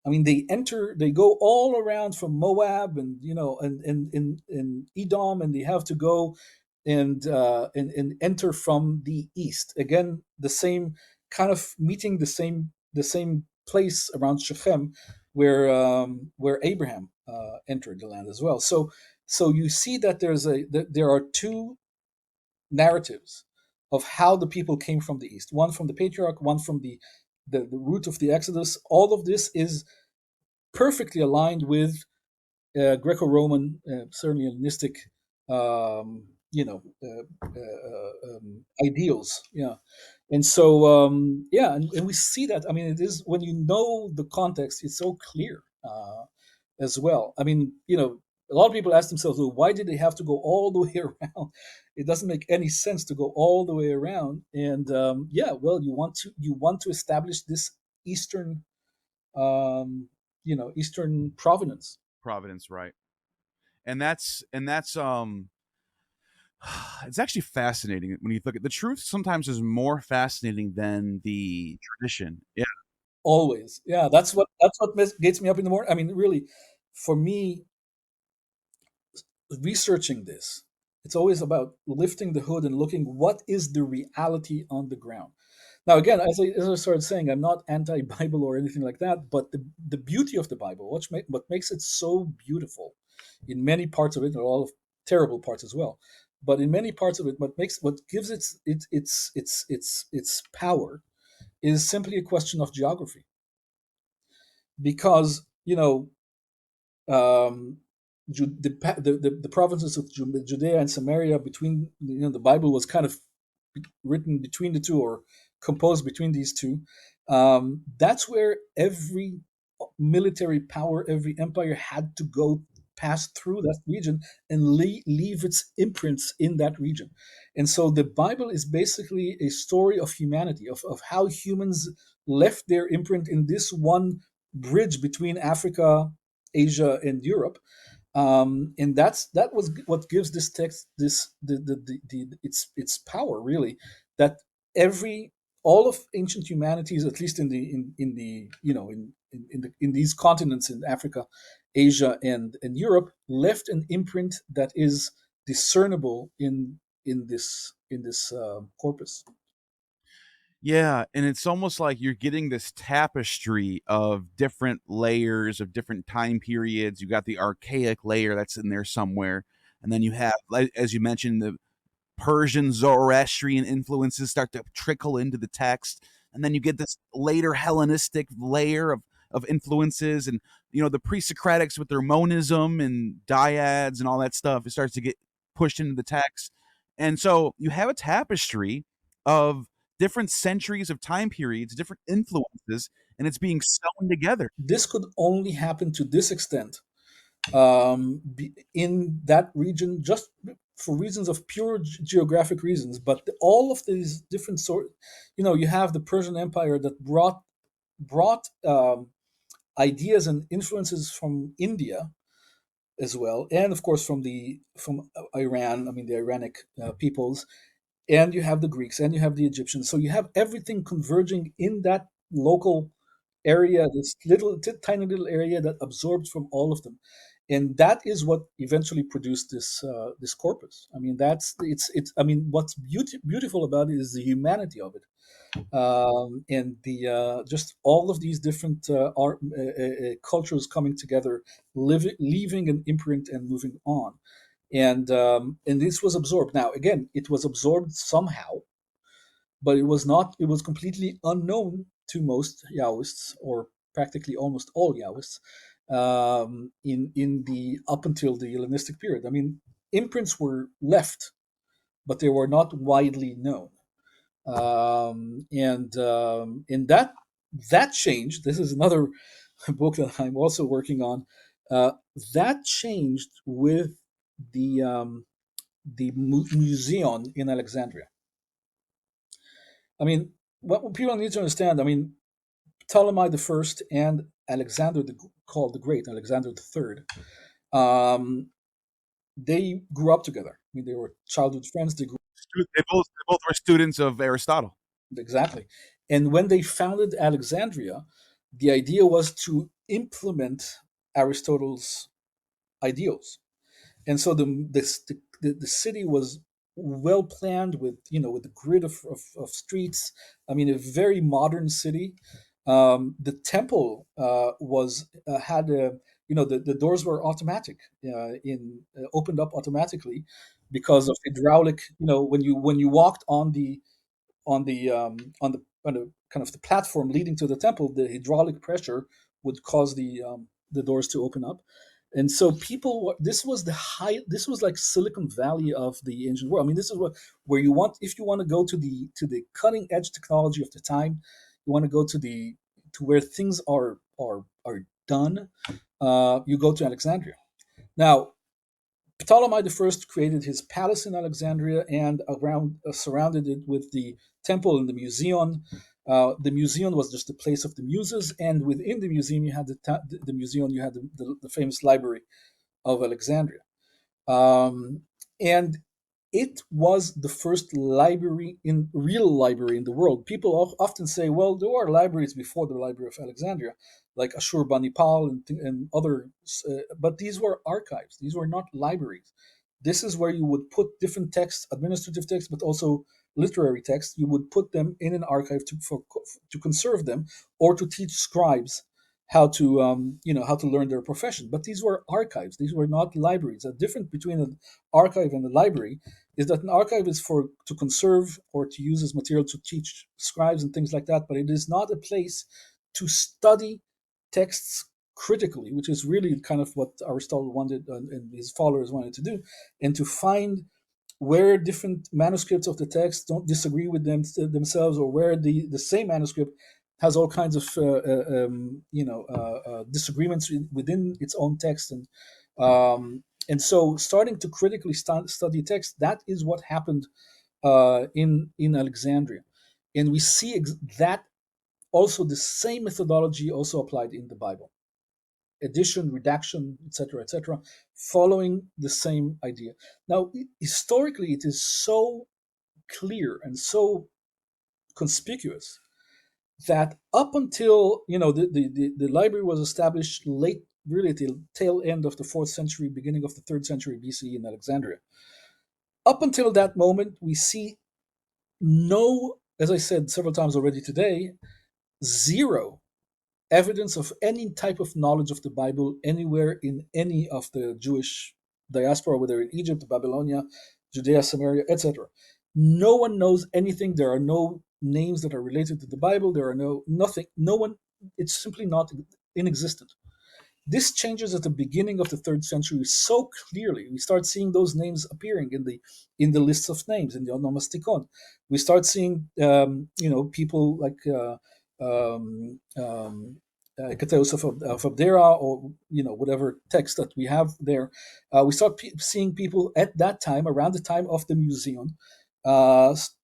I mean, they go all around from Moab and and Edom, and they have to go and enter from the east again. The same kind of meeting the same place around Shechem, where Abraham entered the land as well. So you see that there are two narratives of how the people came from the east. One from the patriarch, one from the root of the Exodus. All of this is perfectly aligned with Greco-Roman, certainly Hellenistic, ideals. Yeah, and so and we see that. I mean, it is when you know the context, it's so clear as well. I mean, a lot of people ask themselves, well, why did they have to go all the way around? It doesn't make any sense to go all the way around. And well, you want to establish this eastern Eastern provenance. Providence, right? And that's it's actually fascinating when you look at the truth. Sometimes is more fascinating than the tradition. Yeah, Always, yeah. That's what gets me up in the morning. I mean, really, for me, researching this, it's always about lifting the hood and looking what is the reality on the ground. Now, again, as I started saying, I'm not anti-Bible or anything like that, but the beauty of the Bible, what makes it so beautiful, in many parts of it, and all of terrible parts as well, but in many parts of it, what gives its power is simply a question of geography, because um, the provinces of Judea and Samaria between the Bible was kind of written between the two or composed between these two. That's where every military power, every empire had to go pass through that region and leave its imprints in that region. And so the Bible is basically a story of humanity, of how humans left their imprint in this one bridge between Africa, Asia, and Europe. And that was what gives this text its power, really, that every all of ancient humanities, at least in the in these continents, in Africa, Asia, and Europe, left an imprint that is discernible in this corpus. yeah, and it's almost like you're getting this tapestry of different layers of different time periods. You got the archaic layer that's in there somewhere, and then you have, as you mentioned, the Persian Zoroastrian influences start to trickle into the text, and then you get this later Hellenistic layer of influences, and the pre-Socratics with their monism and dyads and all that stuff. It starts to get pushed into the text, and so you have a tapestry of different centuries of time periods, different influences, and it's being sewn together. This could only happen to this extent in that region, just for reasons of pure geographic reasons. But all of these different you have the Persian Empire that brought ideas and influences from India as well, and of course from Iran. I mean, the Iranic peoples, and you have the Greeks, and you have the Egyptians. So you have everything converging in that local area, this tiny little area that absorbs from all of them. and that is what eventually produced this corpus. I mean, it's. I mean, what's beautiful about it is the humanity of it, and the just all of these different art cultures coming together, leaving an imprint and moving on, and this was absorbed. Now, again, it was absorbed somehow, but it was not. It was completely unknown to most Yahwists, or practically almost all Yahwists, in the up until the Hellenistic period. I mean, imprints were left, but they were not widely known, and that changed. This is another book that I'm also working on. Uh, that changed with the museum in Alexandria. I mean, what people need to understand. I mean, Ptolemy the First and Alexander called the Great, Alexander the Third. They grew up together. I mean, they were childhood friends. They grew They both were students of Aristotle. exactly, and when they founded Alexandria, the idea was to implement Aristotle's ideals. And so the city was well planned with, with the grid of streets. I mean, a very modern city. The temple was had a, the doors were automatic, in opened up automatically because of hydraulic. When you walked on the kind of the platform leading to the temple, the hydraulic pressure would cause the doors to open up. And so this was this was like Silicon Valley of the ancient world. I mean, this is where you want, if you want to go to the cutting edge technology of the time, you want to go to where things are done. You go to Alexandria. Now, Ptolemy the First created his palace in Alexandria and around surrounded it with the temple and the museum. The museum was just the place of the muses, and within the museum you had the museum. You had the famous library of Alexandria, and it was the first real library in the world. People often say, well, there were libraries before the Library of Alexandria, like Ashurbanipal and other, but these were archives. These were not libraries. This is where you would put different texts, administrative texts, but also literary texts. You would put them in an archive to conserve them, or to teach scribes how to how to learn their profession. But these were archives. These were not libraries. The difference between an archive and a library is that an archive is for to conserve or to use as material to teach scribes and things like that, but it is not a place to study texts critically, which is really kind of what Aristotle wanted, and his followers wanted to do, and to find where different manuscripts of the text don't disagree with themselves, or where the same manuscript has all kinds of disagreements within its own text, and so starting to critically study text. That is what happened in Alexandria, and we see that also the same methodology also applied in the Bible: addition, redaction, etc., etc., following the same idea. Now, historically, it is so clear and so conspicuous that up until the library was established late, really at the tail end of the 4th century, beginning of the 3rd century BCE in Alexandria. Up until that moment, we see no, as I said several times already today, zero evidence of any type of knowledge of the Bible anywhere in any of the Jewish diaspora, whether in Egypt, Babylonia, Judea, Samaria, etc. No one knows anything. There are no names that are related to the Bible. There are nothing. No one. It's simply not inexistent. This changes at the beginning of the 3rd century so clearly. We start seeing those names appearing in the lists of names in the onomasticon. We start seeing people like Keteus of Abdera, or whatever text that we have there. We start seeing people at that time, around the time of the museum.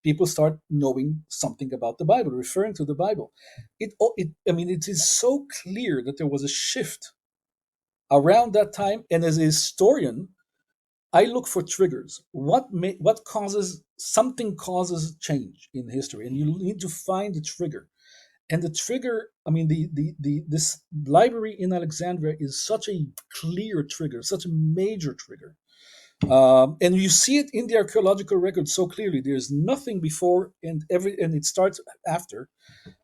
People start knowing something about the Bible, referring to the Bible. I mean, it is so clear that there was a shift around that time. And as a historian, I look for triggers. What causes change in history, and you need to find the trigger. And the trigger, I mean, this library in Alexandria is such a clear trigger, such a major trigger. And you see it in the archaeological record so clearly. There's nothing before and it starts after.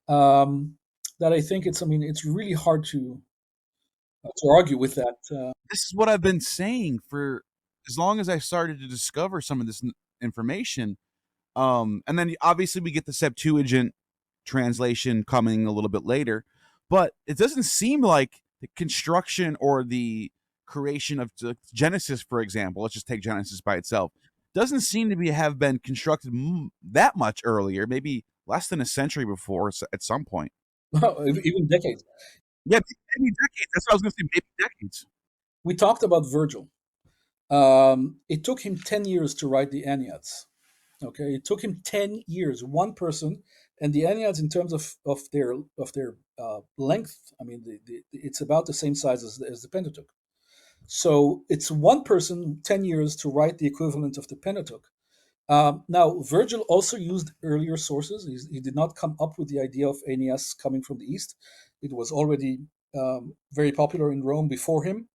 Um, that I think it's, I mean, it's really hard to argue with that. This is what I've been saying for as long as I started to discover some of this information. And then obviously we get the Septuagint translation coming a little bit later, but it doesn't seem like the construction or the creation of Genesis, for example, let's just take Genesis by itself, doesn't seem to have been constructed that much earlier, maybe less than a century before at some point. Even decades. Yeah, maybe decades. That's what I was going to say, maybe decades. We talked about Virgil. It took him 10 years to write the Enneads. Okay, it took him 10 years, one person, and the Enneads, in terms of their length, I mean, it's about the same size as the Pentateuch. So it's one person, 10 years to write the equivalent of the Pentateuch. Now, Virgil also used earlier sources. He did not come up with the idea of Aeneas coming from the east. It was already very popular in Rome before him.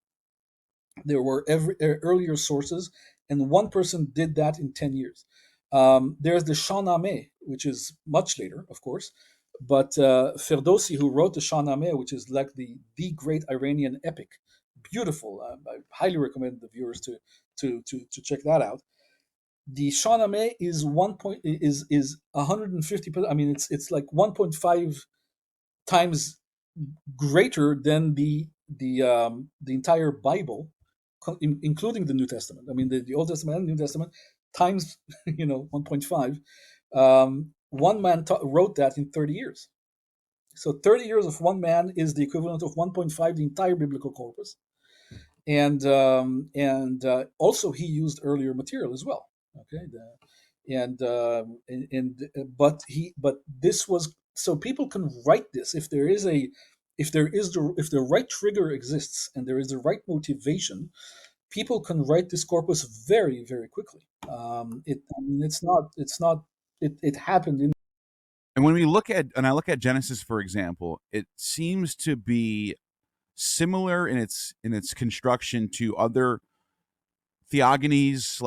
There were earlier sources, and one person did that in 10 years. There's the Shahnameh, which is much later, of course, but Ferdowsi, who wrote the Shahnameh, which is like the great Iranian epic, beautiful. I highly recommend the viewers to check that out. The Shahnameh is 150. I mean, it's like 1.5 times greater than the entire Bible, including the New Testament. I mean, the Old Testament and New Testament times 1.5. One man wrote that in 30 years. So 30 years of one man is the equivalent of 1.5, the entire biblical corpus. And also he used earlier material as well. Okay, but this was so people can write this if the right trigger exists and there is the right motivation. People can write this corpus very, very quickly. I mean, it happened in. And when I look at Genesis, for example, it seems to be similar in its construction to other theogonies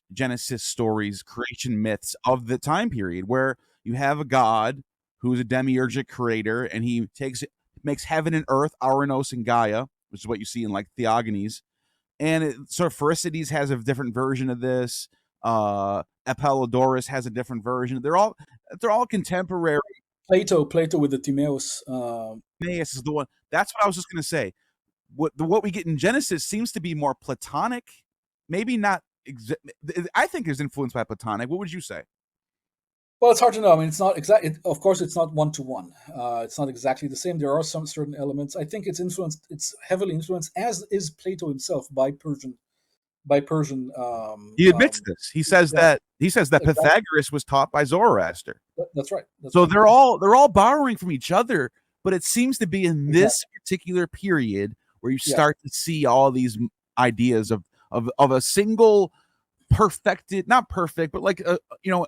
/ Genesis stories, creation myths of the time period, where you have a god who is a demiurgic creator, and he makes heaven and earth, Aranos and Gaia, which is what you see in like theogonies. And sort of Pherecydes has a different version of this. Apollodorus has a different version. They're all contemporary. Plato with the Timaeus. Timaeus is the one. That's what I was just going to say. What we get in Genesis seems to be more Platonic. Maybe not. I think is influenced by Platonic. What would you say? Well, it's hard to know. I mean, it's not exact. Of course, it's not one to one. It's not exactly the same. There are some certain elements. I think it's influenced. It's heavily influenced, as is Plato himself, by Persian. By Persian. He admits this. He says yeah, that exactly. Pythagoras was taught by Zoroaster. That's right. So right. they're all borrowing from each other, but it seems to be in this particular period where you start to see all these ideas of a single perfected, not perfect, but like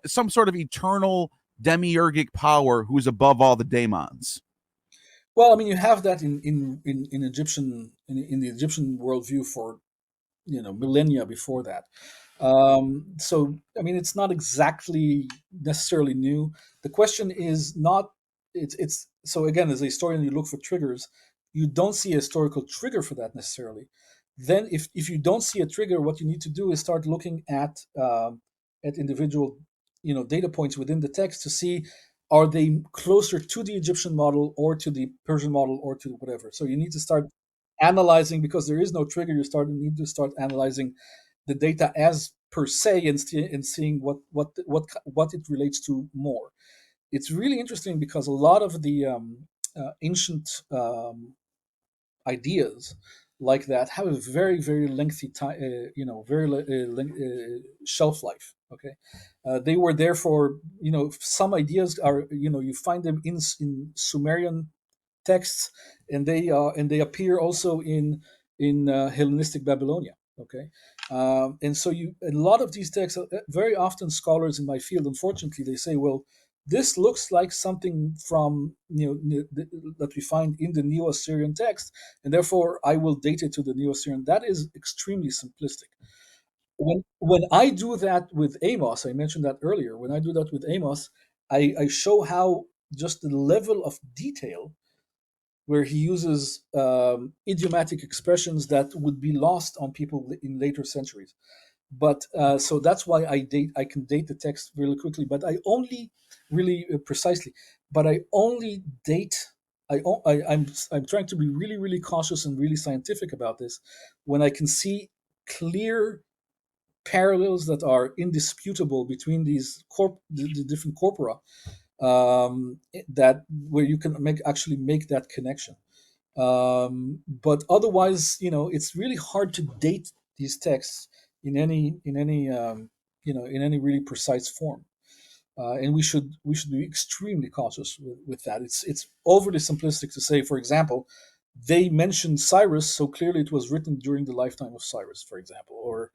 some sort of eternal demiurgic power who's above all the daemons. Well, I mean, you have that in Egyptian in the Egyptian worldview for millennia before that. So I mean, it's not exactly necessarily new. The question is not. It's so again, as a historian, you look for triggers. You don't see a historical trigger for that necessarily. Then, if you don't see a trigger, what you need to do is start looking at individual data points within the text to see, are they closer to the Egyptian model or to the Persian model or to whatever. So you need to start analyzing, because there is no trigger. Need to start analyzing the data as per se and seeing what it relates to more. It's really interesting because a lot of the ancient ideas like that have a very, very lengthy time, shelf life. Okay, they were there for some ideas are you find them in Sumerian texts, and they appear also in Hellenistic Babylonia. Okay, and so a lot of these texts, very often scholars in my field, unfortunately, they say, well, this looks like something from that we find in the Neo-Assyrian text, and therefore I will date it to the Neo-Assyrian. That is extremely simplistic. When I do that with Amos, I mentioned that earlier. When I do that with Amos, I show how just the level of detail where he uses idiomatic expressions that would be lost on people in later centuries. But so that's why I can date the text really quickly, but I only really precisely, but I only date. I'm trying to be really really cautious and really scientific about this when I can see clear parallels that are indisputable between the different corpora, that where you can make that connection. But otherwise, it's really hard to date these texts in any really precise form. And we should be extremely cautious with that. It's overly simplistic to say, for example, they mentioned Cyrus, so clearly it was written during the lifetime of Cyrus, for example, or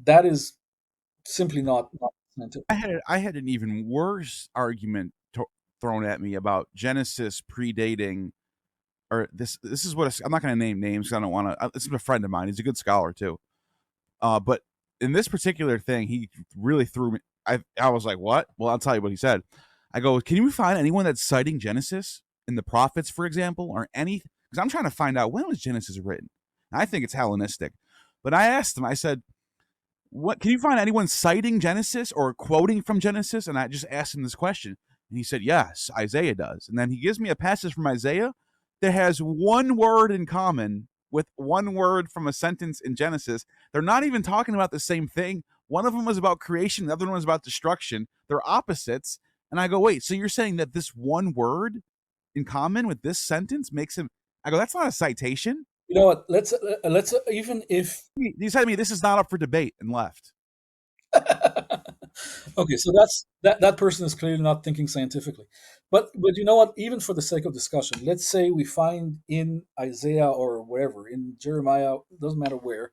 that is simply not scientific. I had an even worse argument thrown at me about Genesis predating, or this is what I'm not going to name names 'cause I don't want to. This is a friend of mine. He's a good scholar too. But in this particular thing, he really threw me. I was like, what? Well, I'll tell you what he said. I go, can you find anyone that's citing Genesis in the prophets, for example, or any? Because I'm trying to find out when was Genesis written. I think it's Hellenistic, but I asked him. I said, what can you find anyone citing Genesis or quoting from Genesis? And I just asked him this question, and he said, yes, Isaiah does. And then he gives me a passage from Isaiah that has one word in common with one word from a sentence in Genesis. They're not even talking about the same thing. One of them was about creation, the other one was about destruction. They're opposites. And I go, wait, so you're saying that this one word in common with this sentence makes him? I go, that's not a citation. You know what? Let's even if He said to me, this is not up for debate, and left. okay, so that person is clearly not thinking scientifically. But you know what? Even for the sake of discussion, let's say we find in Isaiah or wherever, in Jeremiah, doesn't matter where,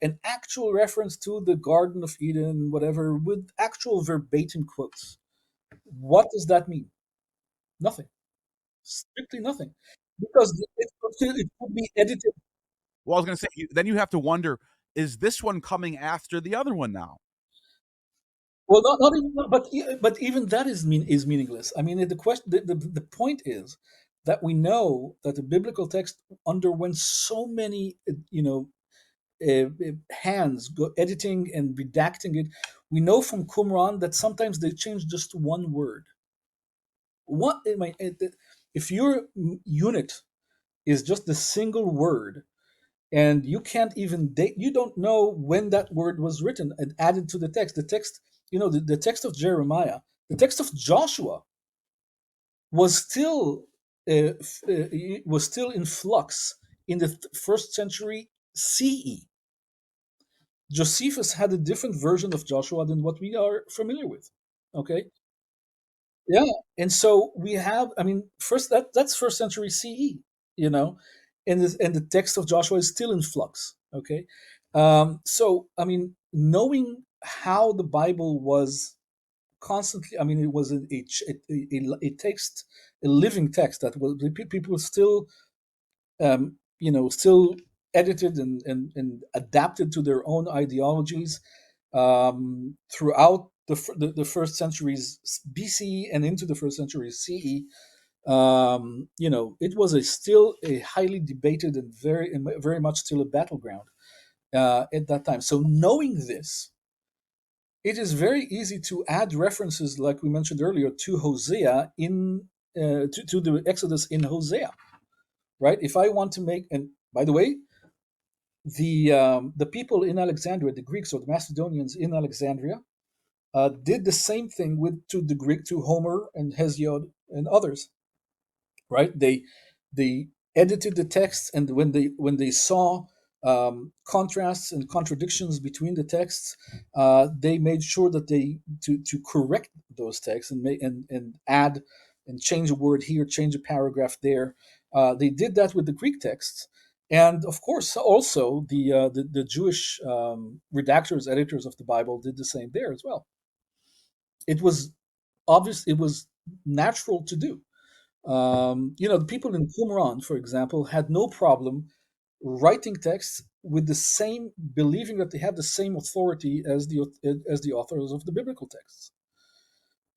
an actual reference to the Garden of Eden, whatever, with actual verbatim quotes. What does that mean? Nothing. Strictly nothing. Because it could be edited. Well, I was going to say, then you have to wonder, is this one coming after the other one now? Well, not even, but even that is meaningless. I mean, the question, the point is that we know that the biblical text underwent so many, hands editing and redacting it. We know from Qumran that sometimes they change just one word. What if your unit is just a single word, and you can't even date, you don't know when that word was written and added to the text. The text, the text of Jeremiah, the text of Joshua was still in flux in the first century CE. Josephus had a different version of Joshua than what we are familiar with. Okay, yeah, and so we have. I mean, that's first century CE. You know, and the text of Joshua is still in flux. Okay, so I mean, knowing how the Bible was constantly. I mean, it was a text, a living text that was people still still edited and adapted to their own ideologies throughout the first centuries BCE and into the first century CE. It was still a highly debated and very much still a battleground at that time. So knowing this, it is very easy to add references, like we mentioned earlier, to Hosea to the Exodus in Hosea, right? If I want to make, and by the way, the people in Alexandria, the Greeks or the Macedonians in Alexandria, did the same thing to Homer and Hesiod and others, right? They edited the text, and when they saw contrasts and contradictions between the texts, they made sure that to correct those texts and add and change a word here, change a paragraph there. They did that with the Greek texts, and of course, also the Jewish editors of the Bible did the same there as well. It was obvious. It was natural to do. The people in Qumran, for example, had no problem writing texts with the same, believing that they have the same authority as the authors of the biblical texts.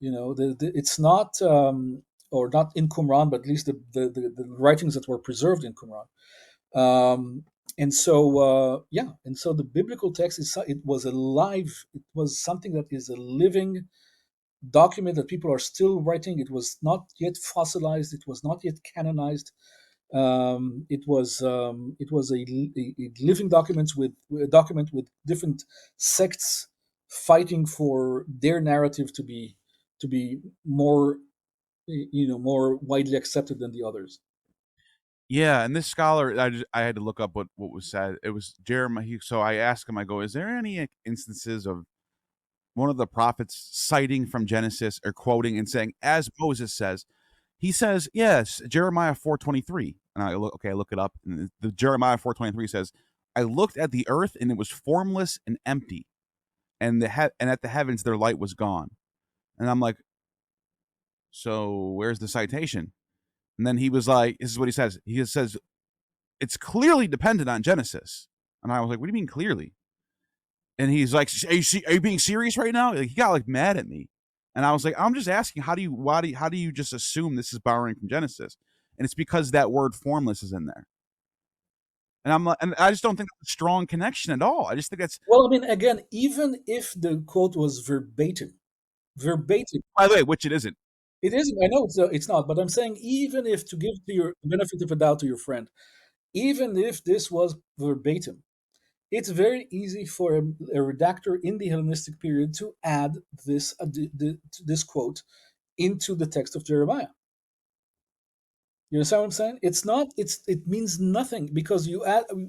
It's not, or not in Qumran, but at least the writings that were preserved in Qumran. And so the biblical text it was alive. It was something that is a living document that people are still writing. It was not yet fossilized. It was not yet canonized. It was a living document with different sects fighting for their narrative to be more more widely accepted than the others. Yeah, and this scholar, I had to look up what was said. It was Jeremiah. So I asked him, I go, is there any instances of one of the prophets citing from Genesis or quoting and saying, as Moses says? He says, yes, Jeremiah 4:23. And I look it up. And the Jeremiah 4:23 says, I looked at the earth and it was formless and empty, and and at the heavens their light was gone. And I'm like, so where's the citation? And then he was like, this is what he says. He says, it's clearly dependent on Genesis. And I was like, what do you mean clearly? And he's like, are you being serious right now? Like, he got like mad at me. And I was like, I'm just asking, how do you just assume this is borrowing from Genesis? And it's because that word formless is in there. And I'm like, and I just don't think that's a strong connection at all. I just think that's, Well, I mean, again, even if the quote was verbatim, by the way, which it isn't. it isn't. I know it's not, but I'm saying, even if, to give to your benefit of a doubt to your friend, even if this was verbatim, it's very easy for a redactor in the Hellenistic period to add this quote into the text of Jeremiah. You understand what I'm saying? It's not. It means nothing, because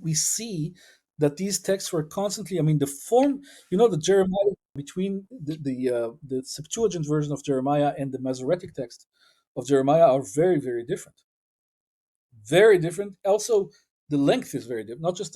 we see that these texts were constantly. I mean, the form. The Jeremiah, between the Septuagint version of Jeremiah and the Masoretic text of Jeremiah, are very, very different. Very different. Also, the length is very different. Not just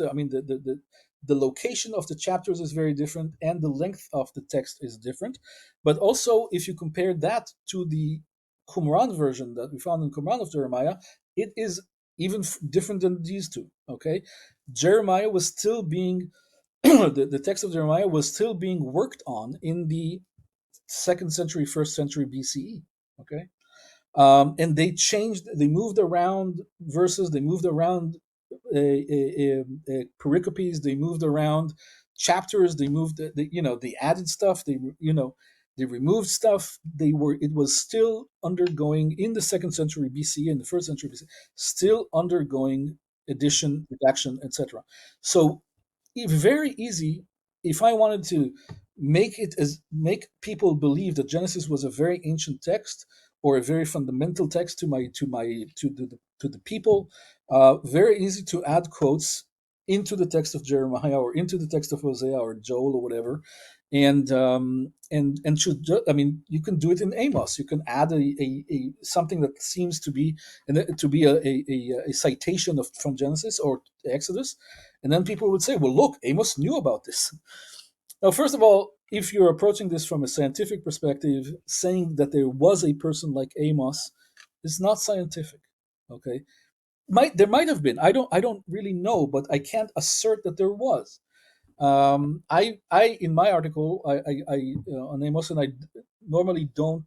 the location of the chapters is very different, and the length of the text is different. But also, if you compare that to the Qumran version that we found in Qumran of Jeremiah, it is even different than these two. Okay, Jeremiah was still being the text of Jeremiah was still being worked on in the second century, first century BCE. Okay, and they moved around verses, they moved around pericopes, they moved around chapters, they added stuff, they removed stuff. It was still undergoing in the second century BC and the first century BC, still undergoing addition, redaction, etc. So very easy, if I wanted to make people believe that Genesis was a very ancient text or a very fundamental text to the people. Very easy to add quotes into the text of Jeremiah or into the text of Hosea or Joel or whatever, and I mean, you can do it in Amos. You can add a something that seems to be a citation from Genesis or Exodus, and then people would say, well, look, Amos knew about this. Now, first of all, if you're approaching this from a scientific perspective, saying that there was a person like Amos is not scientific. Okay, there might have been. I don't really know, but I can't assert that there was. I in my article, on Amos, and I normally don't.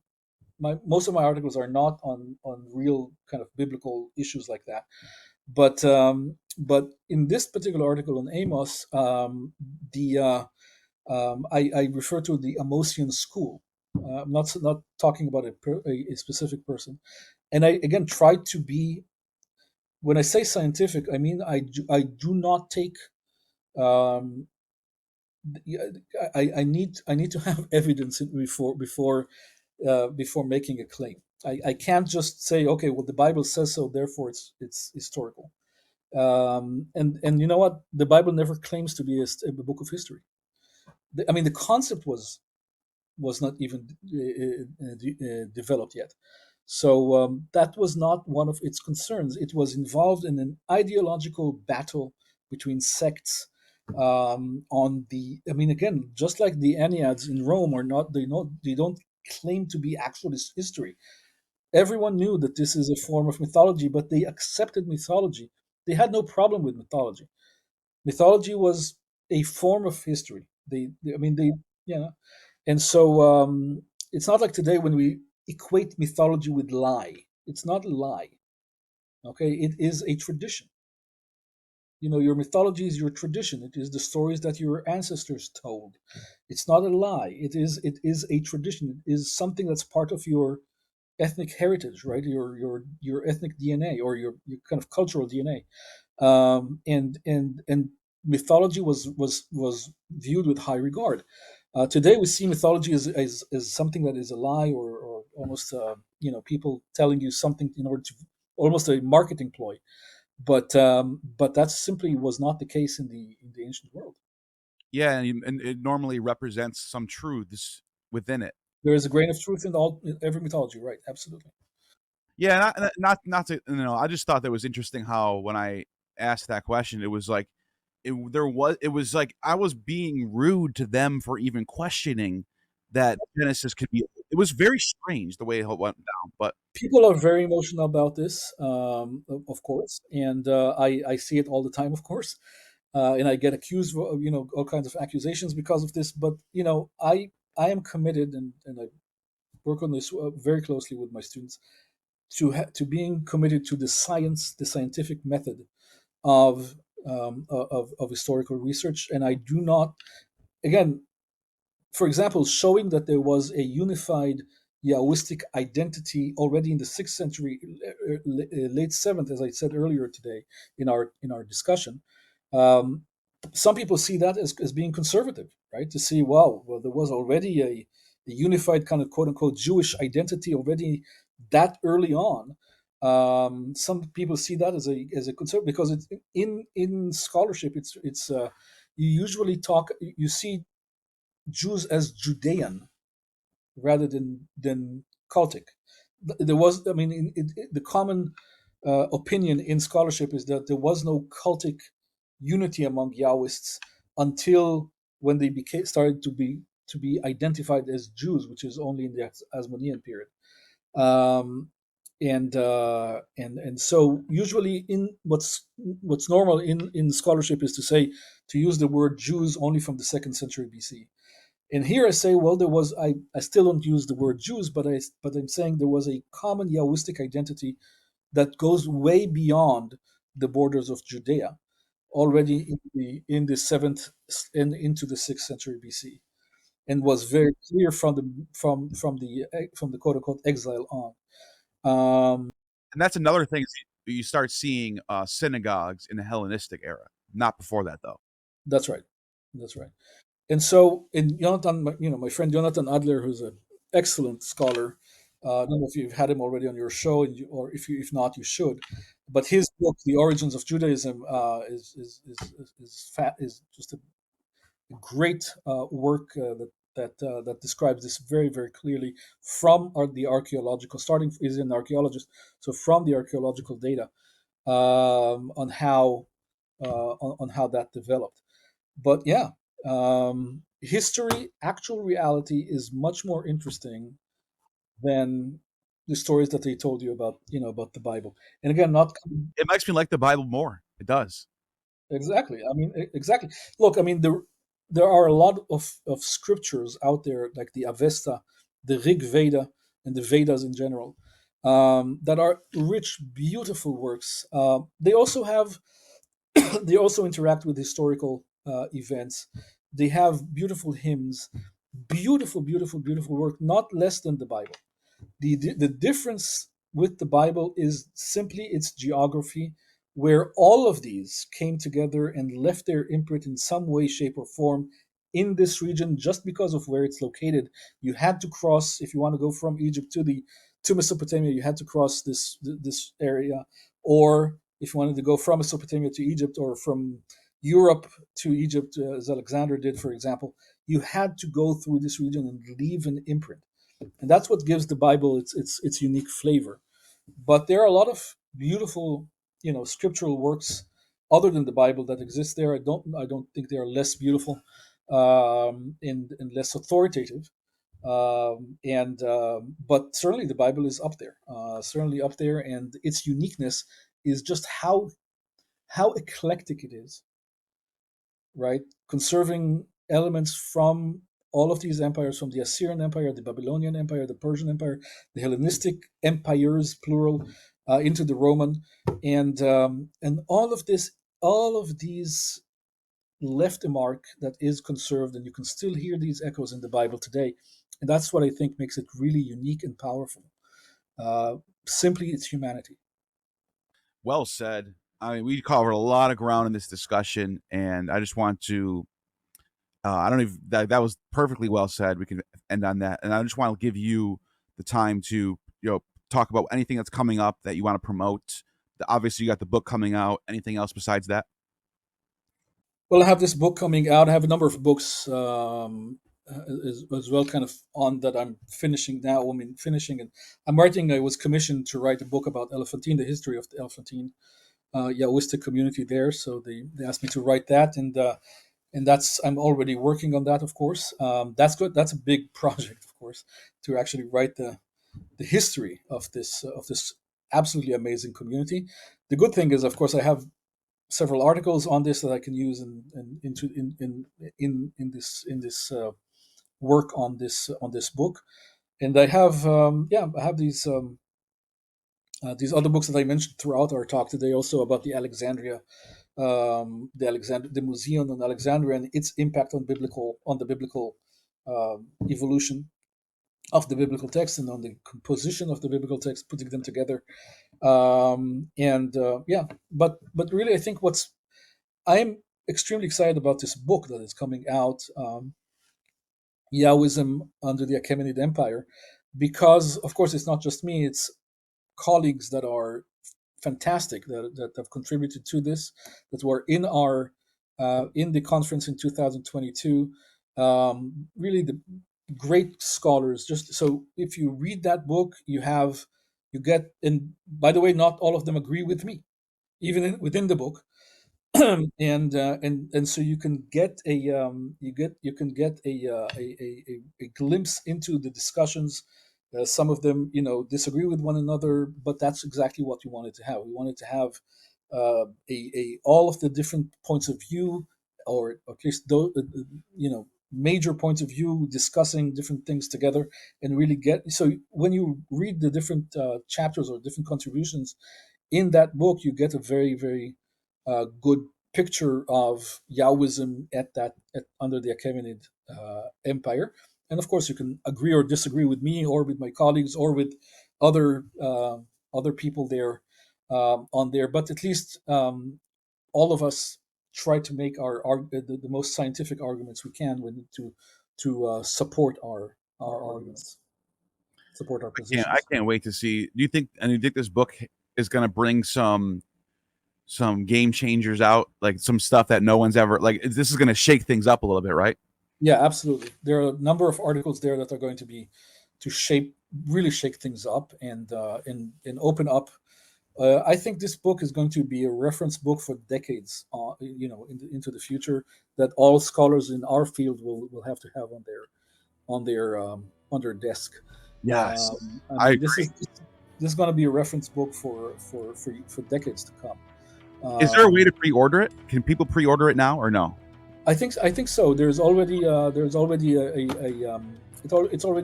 Most of my articles are not on real kind of biblical issues like that. But in this particular article on Amos, the I refer to the Amosian school. I'm not talking about a specific person, and I again try to be. When I say scientific, I mean I do not take. Um, I need to have evidence before making a claim. I can't just say, okay, well, the Bible says so, therefore it's historical. And you know what? The Bible never claims to be a book of history. I mean, the concept was not even developed yet. So that was not one of its concerns. It was involved in an ideological battle between sects on the. I mean, again, just like the Enneads in Rome are not. They don't claim to be actual history. Everyone knew that this is a form of mythology, but they accepted mythology. They had no problem with mythology. Mythology was a form of history. I mean, you know, and so it's not like today when we equate mythology with lie. It's not a lie. Okay, it is a tradition. Your mythology is your tradition. It is the stories that your ancestors told. It's not a lie. It is a tradition. It is something that's part of your ethnic heritage, right? Your ethnic DNA, or your kind of cultural DNA. And mythology was viewed with high regard. Today we see mythology as something that is a lie, or almost people telling you something in order to, almost a marketing ploy. But that simply was not the case in the ancient world. Yeah, and it normally represents some truths within it. There is a grain of truth in every mythology, right? Absolutely. Yeah, not to, I just thought that was interesting how when I asked that question, it was like it was like I was being rude to them for even questioning that Genesis could be. It was very strange the way it went down, but People are very emotional about this, of course, and I see it all the time, of course, and I get accused of all kinds of accusations because of this. But I am committed, and I work on this very closely with my students, to being committed to the science, the scientific method of of historical research, and I do not, again, for example, showing that there was a unified Yahwistic identity already in the sixth century, late seventh, as I said earlier today in our discussion. Um, some people see that as being conservative, right? To see, wow, well, there was already a unified kind of quote unquote Jewish identity already that early on. Some people see that as a conservative, because it's in scholarship. It's you usually talk, you see Jews as Judean rather than cultic. There was, I mean, the common opinion in scholarship is that there was no cultic unity among Yahwists until when they became started to be identified as Jews, which is only in the Asmonean period. Um, and so usually in what's normal in scholarship is to say, to use the word Jews only from the second century BC. And here I say, well, I still don't use the word Jews, but I'm saying there was a common Yahwistic identity that goes way beyond the borders of Judea, already in the seventh and into the sixth century BC, and was very clear from the quote unquote exile on. and that's another thing is you start seeing synagogues in the Hellenistic era, not before that though. That's right. That's right. And so, in Jonathan, my friend Jonathan Adler, who's an excellent scholar. I don't know if you've had him already on your show, or if not, you should. But his book, "The Origins of Judaism," is just a great work that describes this very, very clearly from the archaeological, starting, is an archaeologist, so from the archaeological data, on how that developed. But yeah, history, actual reality, is much more interesting than the stories that they told you about the Bible. And again, not It makes me like the Bible more. It does. exactly. I mean, exactly. Look, I mean, there are a lot of scriptures out there, like the Avesta, the Rig Veda, and the Vedas in general, that are rich, beautiful works. They also have they also interact with historical events. They have beautiful hymns, beautiful, beautiful, beautiful work, not less than the Bible. The difference with the Bible is simply its geography, where all of these came together and left their imprint in some way, shape, or form in this region just because of where it's located. You had to cross, if you want to go from Egypt to Mesopotamia, you had to cross this area, or if you wanted to go from Mesopotamia to Egypt, or from Europe to Egypt, as Alexander did, for example, you had to go through this region and leave an imprint, and that's what gives the Bible its unique flavor. But there are a lot of beautiful, scriptural works other than the Bible that exist there. I don't think they are less beautiful, and less authoritative. But certainly the Bible is up there, certainly up there, and its uniqueness is just how eclectic it is, right? Conserving elements from all of these empires, from the Assyrian Empire, the Babylonian Empire, the Persian Empire, the Hellenistic empires, plural, into the Roman, and all of these left a mark that is conserved, and you can still hear these echoes in the Bible today, and that's what I think makes it really unique and powerful. Uh, Simply, its humanity. Well said. I mean, we covered a lot of ground in this discussion, and I just want to. I don't even that was perfectly well said. We can end on that, and I just want to give you the time to talk about anything that's coming up that you want to promote. Obviously, you got the book coming out. Anything else besides that? Well, I have this book coming out. I have a number of books as well, kind of on that I'm finishing now. I mean, finishing and I'm writing. I was commissioned to write a book about Elephantine, the history of the Elephantine Yahwistic community there. So they asked me to write that, and that's I'm already working on that. Of course, that's good. That's a big project, of course, to actually write the history of this absolutely amazing community. The good thing is, of course, I have several articles on this that I can use in this work on this book, and I have I have these other books that I mentioned throughout our talk today, also about the Alexandria, the Museum in Alexandria and its impact on the biblical evolution of the biblical text and on the composition of the biblical text, putting them together. But really, I think I'm extremely excited about this book that is coming out, Yahwism under the Achaemenid Empire, because of course it's not just me; it's colleagues that are fantastic that have contributed to this, that were in the conference in 2022. Really, the great scholars. Just so if you read that book, you get. And by the way, not all of them agree with me, even within the book. And so you can get a glimpse into the discussions. Some of them, disagree with one another, but that's exactly what we wanted to have. We wanted to have all of the different points of view, or at least those, major points of view, discussing different things together, and really get. So when you read the different chapters or different contributions in that book, you get a very, very good picture of Yahwism under the Achaemenid Empire. And of course, you can agree or disagree with me, or with my colleagues, or with other other people there on there. But at least all of us try to make the most scientific arguments we can to support our arguments, support our I positions. can't wait to see. Do you think this book is going to bring some game changers out, like some stuff that no one's ever like? This is going to shake things up a little bit, right? Yeah, absolutely. There are a number of articles there that are going to be to really shake things up and open up. I think this book is going to be a reference book for decades, into the future, that all scholars in our field will have to have on their desk. Yes, I I mean, agree. this is going to be a reference book for decades to come. Is there a way Um, to pre-order it? Can people pre-order it now or no? I think so. There's already it's already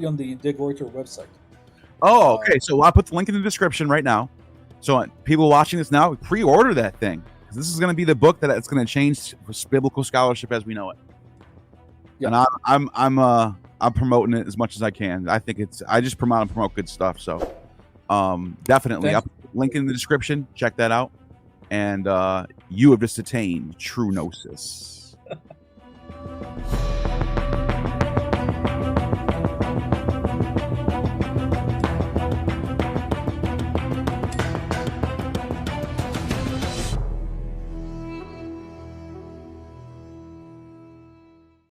on the De Gruyter website. Oh, Uh, okay. So I'll put the link in the description right now. So people watching this now, pre-order that thing, because this is going to be the book that it's going to change biblical scholarship as we know it. yeah, And I'm promoting it as much as I can. I just promote good stuff. So definitely, thank I'll put the link in the description. Check that out. And you have just attained true gnosis.